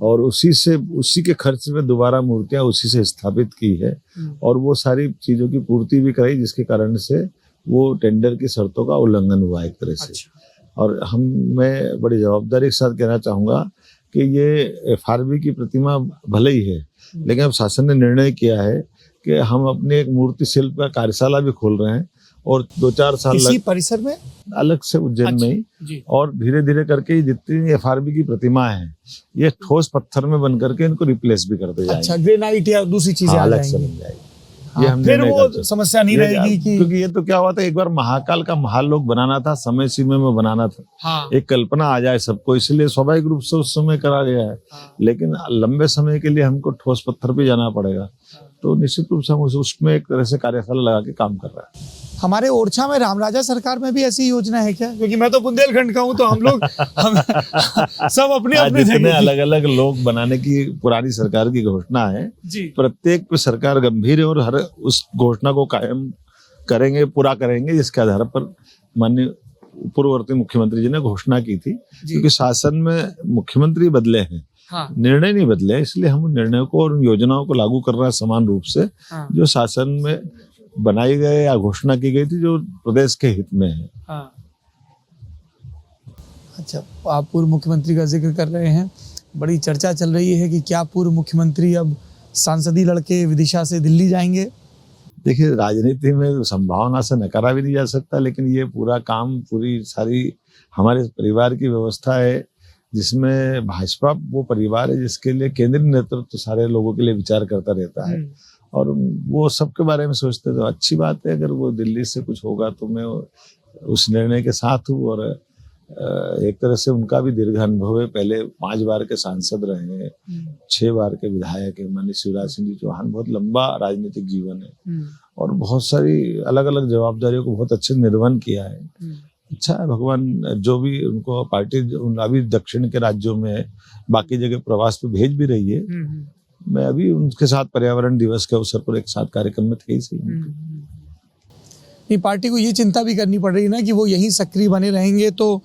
और उसी के खर्च में दोबारा मूर्तियां उसी से स्थापित की है और वो सारी चीजों की पूर्ति भी कराई, जिसके कारण से वो टेंडर की शर्तों का उल्लंघन हुआ एक तरह से। अच्छा। और मैं बड़ी जवाबदारी के साथ कहना चाहूंगा कि ये FRB की प्रतिमा भले ही है, लेकिन अब शासन ने निर्णय किया है कि हम अपने एक मूर्ति शिल्प का कार्यशाला भी खोल रहे हैं और 2-4 साल इसी परिसर में अलग से उज्जैन में ही, और धीरे धीरे करके जितनी FRB की प्रतिमा है ये ठोस पत्थर में बन करके इनको रिप्लेस भी करते जाएंगे। अच्छा, ग्रेनाइट या दूसरी चीजें अलग से बन जाएगी। ये हम फिर वो समस्या नहीं रहेगी कि, क्योंकि ये तो क्या हुआ था, एक बार महाकाल का महालोक बनाना था, समय सीमा में बनाना था। हाँ। एक कल्पना आ जाए सबको, इसलिए स्वाभाविक रूप से उस समय करा गया है। हाँ। लेकिन लंबे समय के लिए हमको ठोस पत्थर पे जाना पड़ेगा, तो निश्चित रूप से हम उसमें एक तरह से कार्यशाला लगा के काम कर रहे हैं। हमारे ओरछा में रामराजा सरकार में भी ऐसी योजना है क्या? क्योंकि मैं तो बुंदेलखंड का हूँ, तो हम लोग सब अपने जितने अलग अलग लोग बनाने की पुरानी सरकार की घोषणा है, प्रत्येक पे सरकार गंभीर है और हर उस घोषणा को कायम करेंगे, पूरा करेंगे, जिसके आधार पर माननीय पूर्ववर्ती मुख्यमंत्री जी ने घोषणा की थी। क्योंकि शासन में मुख्यमंत्री बदले हैं, हाँ। निर्णय नहीं बदले, इसलिए हम निर्णयों को और योजनाओं को लागू कर रहे हैं समान रूप से, हाँ। जो शासन में बनाई गए या घोषणा की गई थी, जो प्रदेश के हित में है। हाँ। अच्छा, आप पूर्व मुख्यमंत्री का जिक्र कर रहे हैं, बड़ी चर्चा चल रही है कि क्या पूर्व मुख्यमंत्री अब सांसदी लड़के विदिशा से दिल्ली जाएंगे? देखिए, राजनीति में संभावना से नकारा भी नहीं जा सकता, लेकिन ये पूरा काम, पूरी सारी हमारे परिवार की व्यवस्था है, जिसमें भाजपा वो परिवार है जिसके लिए केंद्रीय नेतृत्व सारे लोगों के लिए विचार करता रहता है और वो सबके बारे में सोचते, तो अच्छी बात है। अगर वो दिल्ली से कुछ होगा तो मैं उस निर्णय के साथ हूँ और एक तरह से उनका भी दीर्घ अनुभव है, पहले 5 बार के सांसद रहे हैं, 6 बार के विधायक है। माननीय शिवराज सिंह जी चौहान, बहुत लंबा राजनीतिक जीवन है और बहुत सारी अलग अलग जवाबदारियों को बहुत अच्छे निर्वहन किया है। अच्छा है, भगवान जो भी उनको पार्टी अभी दक्षिण के राज्यों में बाकी जगह प्रवास पे भेज भी रही है, मैं अभी उनके साथ पर्यावरण दिवस के अवसर पर एक साथ कार्यक्रम में थे ही सही। नहीं, पार्टी को ये चिंता भी करनी पड़ रही है ना कि वो यहीं सक्रिय बने रहेंगे तो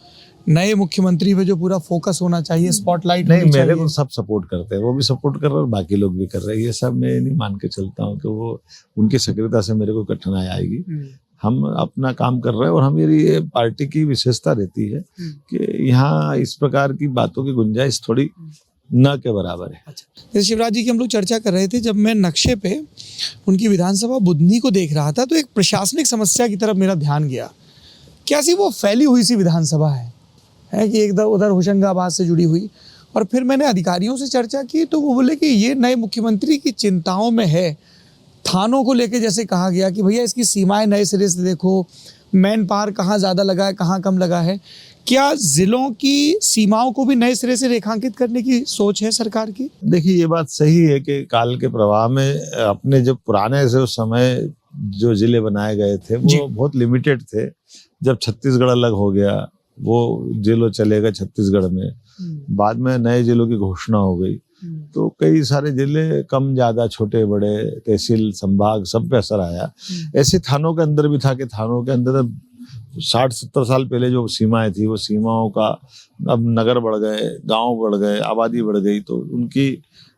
नए मुख्यमंत्री पे जो पूरा फोकस होना चाहिए, स्पॉटलाइट नहीं, होनी मेरे चाहिए। को सब सपोर्ट करते हैं, वो भी सपोर्ट कर रहे हैं और बाकी लोग भी कर रहे हैं। ये सब मैं नहीं मान के चलता हूँ कि वो उनकी सक्रियता से मेरे को कठिनाई आएगी। हम अपना काम कर रहे हैं और मेरी ये पार्टी की विशेषता रहती है कि यहाँ इस प्रकार की बातों की गुंजाइश थोड़ी न के बराबर है। जैसे शिवराज जी की हम लोग चर्चा कर रहे थे, जब मैं नक्शे पे उनकी विधानसभा बुधनी को देख रहा था तो एक प्रशासनिक समस्या की तरफ मेरा ध्यान गया। क्या सी वो फैली हुई सी विधानसभा है कि एकदम उधर होशंगाबाद से जुड़ी हुई। और फिर मैंने अधिकारियों से चर्चा की तो वो बोले कि ये नए मुख्यमंत्री की चिंताओं में है। थानों को लेके जैसे कहा गया कि भैया इसकी सीमाएं नए सिरे से देखो, मैन पावर कहाँ ज़्यादा लगा है, कहाँ कम लगा है। क्या जिलों की सीमाओं को भी नए सिरे से रेखांकित करने की सोच है सरकार की? देखिए, ये बात सही है कि काल के प्रवाह में अपने जब पुराने से उस समय जो जिले बनाए गए थे वो बहुत लिमिटेड थे। जब छत्तीसगढ़ अलग हो गया, वो जिलों चले गए छत्तीसगढ़ में, बाद में नए जिलों की घोषणा हो गई तो कई सारे जिले कम ज्यादा, छोटे बड़े, तहसील, संभाग, सब पे असर आया। ऐसे थानों के अंदर भी था कि थानों के अंदर 60-70 साल पहले जो सीमाएं थी वो सीमाओं का अब नगर बढ़ गए, गांव बढ़ गए, आबादी बढ़ गई तो उनकी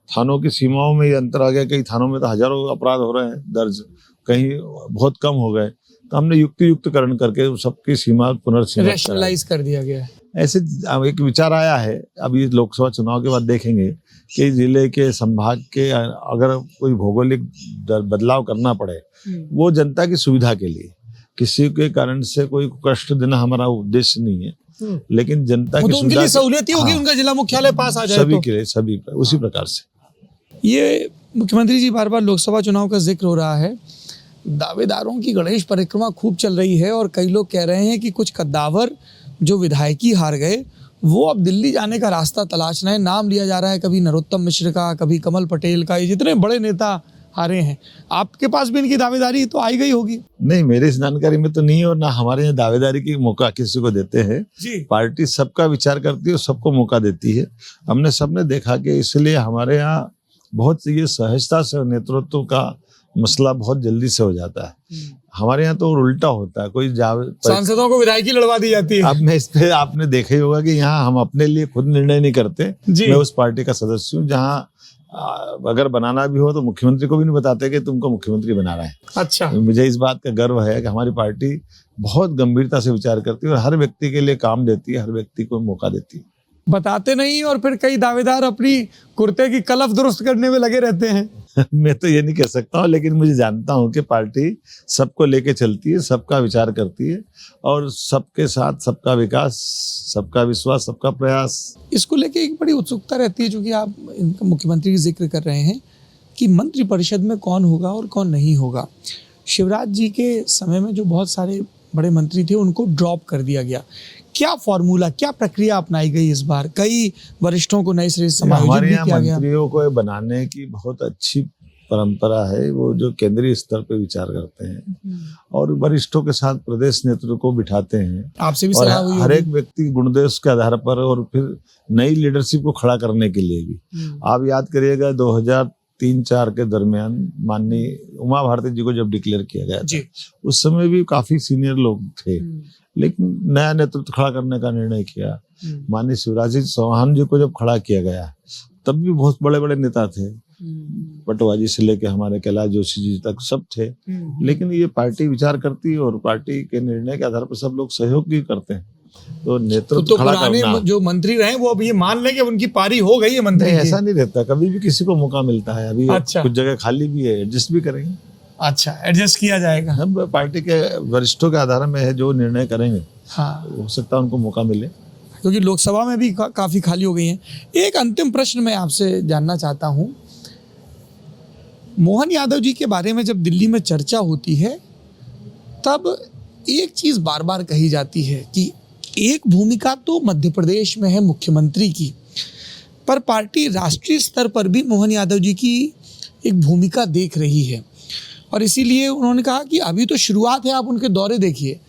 थानों की सीमाओं में ये अंतर आ गया। कई थानों में तो हजारों अपराध हो रहे हैं दर्ज, कहीं बहुत कम हो गए। तो हमने युक्तिकरण करके सबकी सीमा पुनर्सीमा रैशनलाइज कर दिया गया है। ऐसे एक विचार आया है। अब ये लोकसभा चुनाव के बाद देखेंगे कि जिले के, संभाग के अगर कोई भौगोलिक बदलाव करना पड़े, वो जनता की सुविधा के लिए, किसी के कारण से कोई कष्ट देना हमारा उद्देश्य नहीं है, लेकिन जनता की उनके लिए सहूलियत होगी। उनका जिला मुख्यालय पास आ जाए सभी के लिए, सभी उसी प्रकार से। ये मुख्यमंत्री जी, बार बार लोकसभा चुनाव का जिक्र हो रहा है, दावेदारों की गणेश परिक्रमा खूब चल रही है और कई लोग कह रहे हैं कि कुछ कद्दावर जो विधायकी हार गए वो अब दिल्ली जाने का रास्ता तलाश रहे हैं। नाम लिया जा रहा है कभी नरोत्तम मिश्र का, कभी कमल पटेल का। ये जितने बड़े नेता हारे हैं, आपके पास भी इनकी दावेदारी तो आई गई होगी? नहीं, मेरी इस जानकारी में तो नहीं है और ना हमारे यहाँ दावेदारी की मौका किसी को देते हैं। पार्टी सबका विचार करती है और सबको मौका देती है। हमने सबने देखा कि इसलिए हमारे यहाँ बहुत ये सहजता से नेतृत्व का मसला बहुत जल्दी से हो जाता है। हमारे यहाँ तो उल्टा होता है, कोई सांसदों को विधायकी लड़वा दी जाती है। अब मैं इस पे आपने देखा ही होगा कि यहाँ हम अपने लिए खुद निर्णय नहीं करते। मैं उस पार्टी का सदस्य हूँ जहाँ अगर बनाना भी हो तो मुख्यमंत्री को भी नहीं बताते कि तुमको मुख्यमंत्री बना रहा है। अच्छा, मुझे इस बात का गर्व है कि हमारी पार्टी बहुत गंभीरता से विचार करती है और हर व्यक्ति के लिए काम देती है, हर व्यक्ति को मौका देती है। बताते नहीं और फिर कई दावेदार अपनी कुर्ते की कलफ दुरुस्त करने में लगे रहते हैं। मैं तो ये नहीं कह सकता हूँ, लेकिन मुझे जानता हूँ कि पार्टी सबको लेके चलती है, सबका विचार करती है और सबके साथ सबका विकास, सबका विश्वास, सबका प्रयास। इसको लेके एक बड़ी उत्सुकता रहती है, जो कि आप इनका मुख्यमंत्री की जिक्र कर रहे हैं कि मंत्रिपरिषद में कौन होगा और कौन नहीं होगा। शिवराज जी के समय में जो बहुत सारे बड़े मंत्री थे उनको ड्रॉप कर दिया गया। क्या फॉर्मूला, क्या प्रक्रिया अपनाई गई इस बार? कई वरिष्ठों को नए सिरे से समायोजित भी किया गया। मंत्रियों को बनाने की बहुत अच्छी परंपरा है, वो जो केंद्रीय स्तर पे विचार करते हैं और वरिष्ठों के साथ प्रदेश नेतृत्व को बिठाते हैं। आपसे भी सलाह हुई? हर एक व्यक्ति गुणदोष के आधार पर और फिर नई लीडरशिप को खड़ा करने के लिए भी। आप याद करिएगा 2003-04 के दरमियान माननीय उमा भारती जी को जब डिक्लेयर किया गया था, उस समय भी काफी सीनियर लोग थे, लेकिन नया नेतृत्व खड़ा करने का निर्णय किया। माननीय शिवराज चौहान जी को जब खड़ा किया गया तब भी बहुत बड़े बड़े नेता थे, पटवाजी से लेके हमारे कैलाश जोशी जी तक सब थे। लेकिन ये पार्टी विचार करती है और पार्टी के निर्णय के आधार पर सब लोग सहयोग भी करते हैं। तो नेतृत्व खड़ा करना, जो मंत्री रहे वो अब ये मान लें कि उनकी पारी हो गई है मंत्री। ऐसा नहीं रहता, कभी भी किसी को मौका मिलता है। अभी कुछ जगह खाली भी है, एडजस्ट भी करेंगे। अच्छा, एडजस्ट किया जाएगा। हम पार्टी के वरिष्ठों के आधार में है, जो निर्णय करेंगे हो सकता है उनको मौका मिले, क्योंकि लोकसभा में भी काफी खाली हो गई हैं। एक अंतिम प्रश्न मैं आपसे जानना चाहता हूं, मोहन यादव जी के बारे में जब दिल्ली में चर्चा होती है तब एक चीज बार बार कही जाती है कि एक भूमिका तो मध्य प्रदेश में है मुख्यमंत्री की, पर पार्टी राष्ट्रीय स्तर पर भी मोहन यादव जी की एक भूमिका देख रही है और इसीलिए उन्होंने कहा कि अभी तो शुरुआत है, आप उनके दौरे देखिए,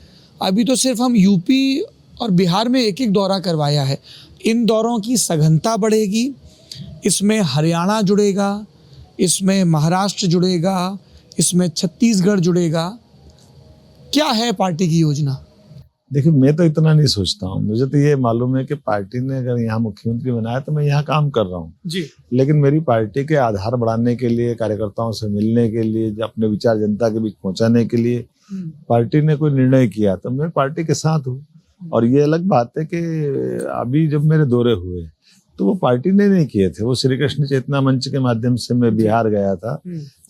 अभी तो सिर्फ हम यूपी और बिहार में एक एक दौरा करवाया है। इन दौरों की सघनता बढ़ेगी, इसमें हरियाणा जुड़ेगा, इसमें महाराष्ट्र जुड़ेगा, इसमें छत्तीसगढ़ जुड़ेगा, क्या है पार्टी की योजना? देखिए, मैं तो इतना नहीं सोचता हूँ। मुझे तो ये मालूम है कि पार्टी ने अगर यहाँ मुख्यमंत्री बनाया तो मैं यहाँ काम कर रहा हूँ जी। लेकिन मेरी पार्टी के आधार बढ़ाने के लिए, कार्यकर्ताओं से मिलने के लिए, अपने विचार जनता के बीच पहुंचाने के लिए पार्टी ने कोई निर्णय किया तो मैं पार्टी के साथ हूँ। और ये अलग बात है कि अभी जब मेरे दौरे हुए तो वो पार्टी ने नहीं किए थे, वो श्री कृष्ण चेतना मंच के माध्यम से मैं बिहार गया था।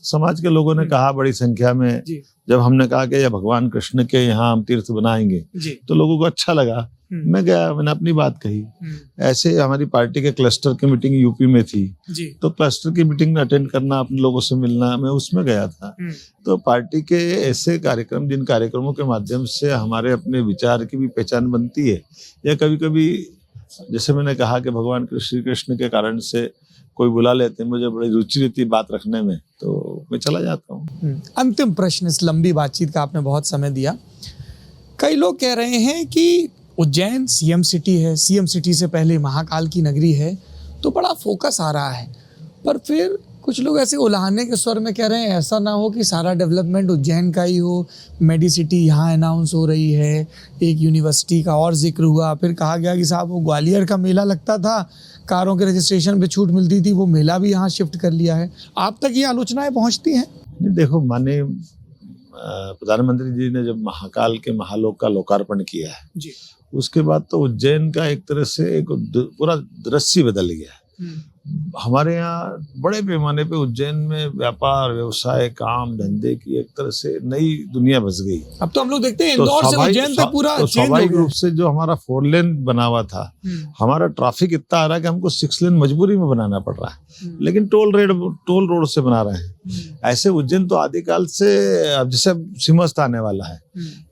समाज के लोगों ने कहा बड़ी संख्या में, जब हमने कहा कि ये भगवान कृष्ण के यहाँ हम तीर्थ बनाएंगे तो लोगों को अच्छा लगा। मैं गया, मैंने अपनी बात कही। ऐसे हमारी पार्टी के क्लस्टर की मीटिंग यूपी में थी तो क्लस्टर की मीटिंग में अटेंड करना, अपने लोगों से मिलना, मैं उसमें गया था। तो पार्टी के ऐसे कार्यक्रम, जिन कार्यक्रमों के माध्यम से हमारे अपने विचार की भी पहचान बनती है, या कभी कभी जैसे मैंने कहा कि भगवान श्री कृष्ण के कारण से कोई बुला लेते हैं, मुझे बड़ी रुचि रहती है बात रखने में, तो मैं चला जाता हूँ। अंतिम प्रश्न, इस लंबी बातचीत का आपने बहुत समय दिया। कई लोग कह रहे हैं कि उज्जैन सीएम सिटी है, सीएम सिटी से पहले महाकाल की नगरी है, तो बड़ा फोकस आ रहा है। पर फिर कुछ लोग ऐसे उलाहने के स्वर में कह रहे हैं ऐसा ना हो कि सारा डेवलपमेंट उज्जैन का ही हो, मेडी सिटी यहाँ अनाउंस हो रही है, एक यूनिवर्सिटी का और जिक्र हुआ, फिर कहा गया कि साहब वो ग्वालियर का मेला लगता था, कारों के रजिस्ट्रेशन पे छूट मिलती थी, वो मेला भी यहाँ शिफ्ट कर लिया है। आप तक ये आलोचनाएं पहुँचती हैं? नहीं, देखो, माननीय प्रधानमंत्री जी ने जब महाकाल के महालोक का लोकार्पण किया है जी, उसके बाद तो उज्जैन का एक तरह से एक पूरा दृश्य बदल गया है। हमारे यहाँ बड़े पैमाने पे उज्जैन में व्यापार, व्यवसाय, काम धंधे की एक तरह से नई दुनिया बस गई। अब तो हम लोग देखते हैं इंदौर से उज्जैन तक पूरा तो स्वाभाविक रूप से जो हमारा 4 लेन बना हुआ था, हमारा ट्रैफिक इतना आ रहा है कि हमको 6 लेन मजबूरी में बनाना पड़ रहा है, लेकिन टोल रोड से बना रहे हैं। ऐसे उज्जैन तो आदिकाल से, अब जैसे सिंहस्थ आने वाला है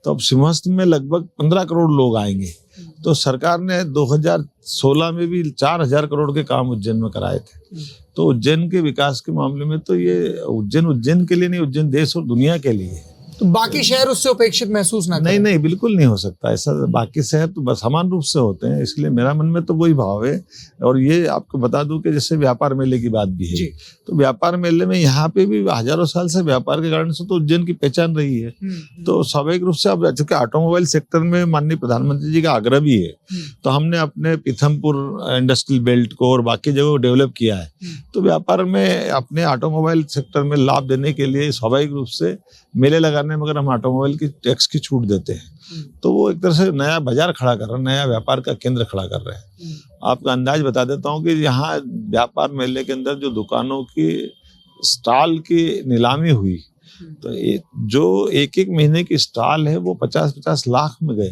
तो अब सिंहस्थ में लगभग 15 करोड़ लोग आएंगे। तो सरकार ने 2016 में भी 4000 करोड़ के काम उज्जैन में कराए थे। तो उज्जैन के विकास के मामले में तो ये उज्जैन के लिए नहीं, उज्जैन देश और दुनिया के लिए है। तो बाकी शहर उससे उपेक्षित महसूस ना करें? नहीं, बिल्कुल नहीं हो सकता ऐसा। बाकी शहर तो बस समान रूप से होते हैं, इसलिए मेरा मन में तो वही भाव है। और ये आपको बता दूं कि जैसे व्यापार मेले की बात भी है, तो व्यापार मेले में यहाँ पे भी हजारों साल से व्यापार के कारण से तो उज्जैन की पहचान रही है। तो स्वाभाविक रूप से अब चूंकि ऑटोमोबाइल सेक्टर में माननीय प्रधानमंत्री जी का आग्रह भी है, तो हमने अपने पीथमपुर इंडस्ट्रियल बेल्ट को और बाकी जगह को डेवलप किया है। तो व्यापार में अपने ऑटोमोबाइल सेक्टर में लाभ देने के लिए स्वाभाविक रूप से मेले लगाने में अगर हम ऑटोमोबाइल की टैक्स की छूट देते हैं तो वो एक तरह से नया बाजार खड़ा कर रहे हैं, नया व्यापार का केंद्र खड़ा कर रहे हैं। आपका अंदाज बता देता हूँ कि यहाँ व्यापार मेले के अंदर जो दुकानों की स्टॉल की नीलामी हुई, तो जो एक महीने की स्टॉल है वो 50-50 लाख में गए,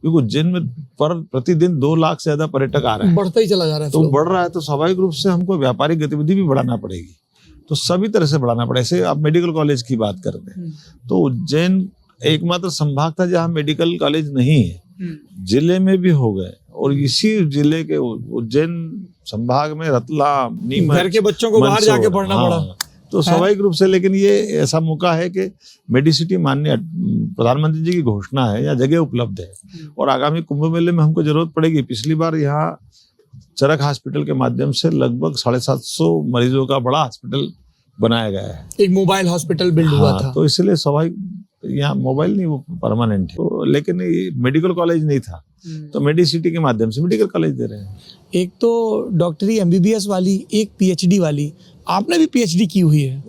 क्योंकि उज्जैन में प्रतिदिन 2 लाख से ज्यादा पर्यटक आ रहे हैं। बढ़ता ही चला जा रहा है, तो बढ़ रहा है, तो स्वाभाविक रूप से हमको व्यापारिक गतिविधि भी बढ़ाना पड़ेगी। तो सभी तरह से बढ़ाना पड़े। ऐसे आप मेडिकल कॉलेज की बात करते हैं तो उज्जैन एकमात्र संभाग था जहाँ मेडिकल कॉलेज नहीं है, जिले में भी हो गए। और इसी जिले के उज्जैन संभाग में रतलाम, नीमच, घर के बच्चों को बाहर जाके पढ़ना पड़ा। तो स्वाभाविक रूप से, लेकिन ये ऐसा मौका है कि मेडिसिटी माननीय प्रधानमंत्री जी की घोषणा है, या जगह उपलब्ध है और आगामी कुंभ मेले में हमको जरूरत पड़ेगी। पिछली बार यहाँ चरक हॉस्पिटल के माध्यम से लगभग 750 मरीजों का बड़ा हॉस्पिटल बनाया गया है, एक मोबाइल हॉस्पिटल बिल्ड हुआ था। तो इसलिए स्वाभाविक यहाँ मोबाइल नहीं, वो परमानेंट है। तो लेकिन मेडिकल कॉलेज नहीं था, तो मेडिसिटी के माध्यम से मेडिकल कॉलेज दे रहे हैं। एक तो डॉक्टरी MBBS वाली, एक PhD वाली। आपने भी PhD की हुई है,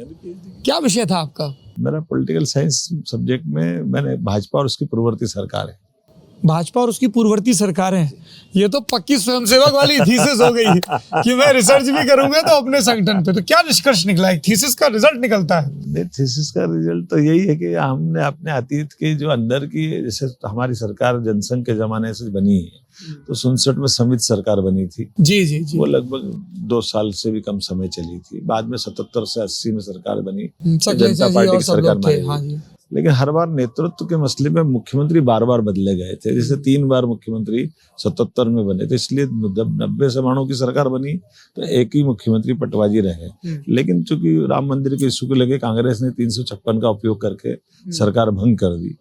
क्या विषय था आपका? मेरा पॉलिटिकल साइंस सब्जेक्ट में, मैंने भाजपा और उसकी पूर्ववर्ती सरकार है। भाजपा और उसकी पूर्ववर्ती सरकारें, ये तो पक्की स्वयंसेवक वाली थीसिस हो गई कि मैं रिसर्च भी करूंगा तो अपने संगठन पे। तो क्या निष्कर्ष निकला है? थीसिस का रिजल्ट निकलता है? थीसिस का रिजल्ट तो यही है कि हमने अपने अतीत के जो अंदर की, जैसे हमारी सरकार जनसंघ के जमाने से बनी है, तो 67 में समिति सरकार बनी थी जी, वो लगभग 2 साल से भी कम समय चली थी। बाद में 77 से 80 में सरकार बनी, जनता पार्टी की सरकार बनी। लेकिन हर बार नेतृत्व के मसले में मुख्यमंत्री बार बार बदले गए थे। जैसे 3 बार मुख्यमंत्री 77 में बने थे, इसलिए 90 समानों की सरकार बनी तो एक ही मुख्यमंत्री पटवाजी रहे। लेकिन चूंकि राम मंदिर के इशू को लेकर कांग्रेस ने 356 का उपयोग करके सरकार भंग कर दी।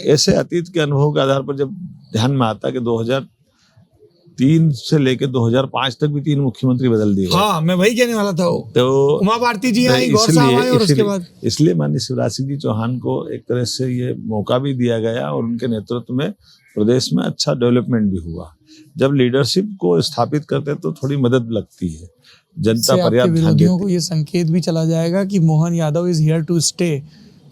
ऐसे अतीत के अनुभव के आधार पर जब ध्यान में आता कि 3 से लेकर 2005 तक भी 3 मुख्यमंत्री बदल दिए गए। हाँ, मैं वही कहने वाला था। तो उमा भारती जी आई, गौर साहब आए, और उसके बाद इसलिए माननीय शिवराज सिंह जी चौहान को एक तरह से ये मौका भी दिया गया और उनके नेतृत्व में प्रदेश में अच्छा डेवलपमेंट भी हुआ। जब लीडरशिप को स्थापित करते तो थोड़ी मदद लगती है, जनता पर्याप्त ध्यान विरोधियों को देती। ये संकेत भी चला जाएगा कि Mohan Yadav is here to stay,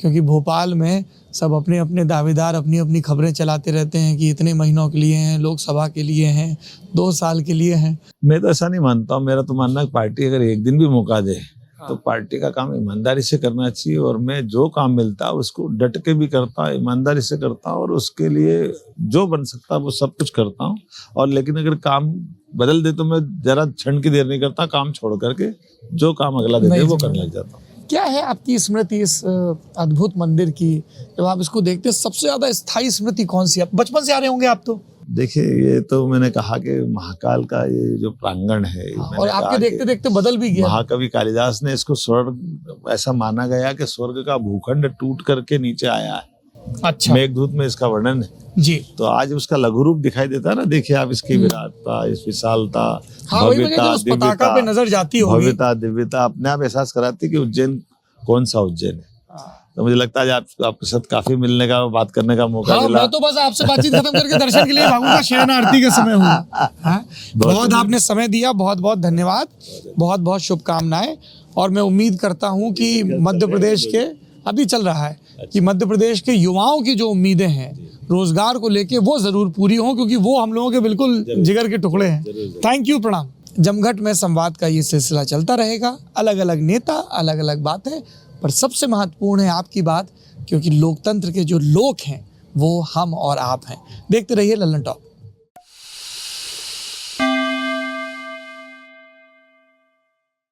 क्योंकि भोपाल में सब अपने अपने दावेदार अपनी अपनी खबरें चलाते रहते हैं कि इतने महीनों के लिए हैं, लोकसभा के लिए हैं, 2 साल के लिए हैं। मैं तो ऐसा नहीं मानता हूँ। मेरा तो मानना है कि पार्टी अगर एक दिन भी मौका दे तो पार्टी का काम ईमानदारी से करना चाहिए, और मैं जो काम मिलता है उसको डट के भी करता हूँ, ईमानदारी से करता हूँ, और उसके लिए जो बन सकता है वो सब कुछ करता हूँ। और लेकिन अगर काम बदल दे तो मैं जरा क्षण की देर नहीं करता, काम छोड़ करके जो काम अगला दे दे वो करने लग जाता हूँ। क्या है आपकी स्मृति इस अद्भुत मंदिर की? जब आप इसको देखते हैं सबसे ज्यादा स्थायी स्मृति कौन सी है? बचपन से आ रहे होंगे आप तो। देखिए, ये तो मैंने कहा कि महाकाल का ये जो प्रांगण है, और आपके देखते देखते बदल भी गया। महाकवि कालिदास ने इसको स्वर्ग, ऐसा माना गया कि स्वर्ग का भूखंड टूट करके नीचे आया है। अच्छा, मेघदूत में इसका वर्णन है जी। तो आज उसका लघु रूप दिखाई देता है ना। देखिए आप इसकी विराटता, इस विशालता, हाँ, भव्यता, उस पताका पे नजर जाती होगी। भव्यता, दिव्यता अपने आप एहसास कराती है कि उज्जैन कौन सा उज्जैन है। तो मुझे लगता है आपके साथ काफी मिलने का, बात करने का मौका मिला। मैं तो बस आपसे बातचीत खत्म करके दर्शन के लिए भागूंगा, शयन आरती का समय हुआ। बहुत आपने समय दिया, बहुत बहुत धन्यवाद, बहुत बहुत शुभकामनाएं। और मैं उम्मीद करता हूं कि मध्य प्रदेश के, अभी चल रहा है कि मध्य प्रदेश के युवाओं की जो उम्मीदें हैं रोजगार को लेके वो जरूर पूरी हों, क्योंकि वो हम लोगों के बिल्कुल जिगर के टुकड़े हैं। थैंक यू, प्रणाम। जमघट में संवाद का ये सिलसिला चलता रहेगा। अलग अलग नेता, अलग अलग बातें, पर सबसे महत्वपूर्ण है आपकी बात, क्योंकि लोकतंत्र के जो लोग हैं वो हम और आप हैं। देखते रहिए लल्लन टॉप।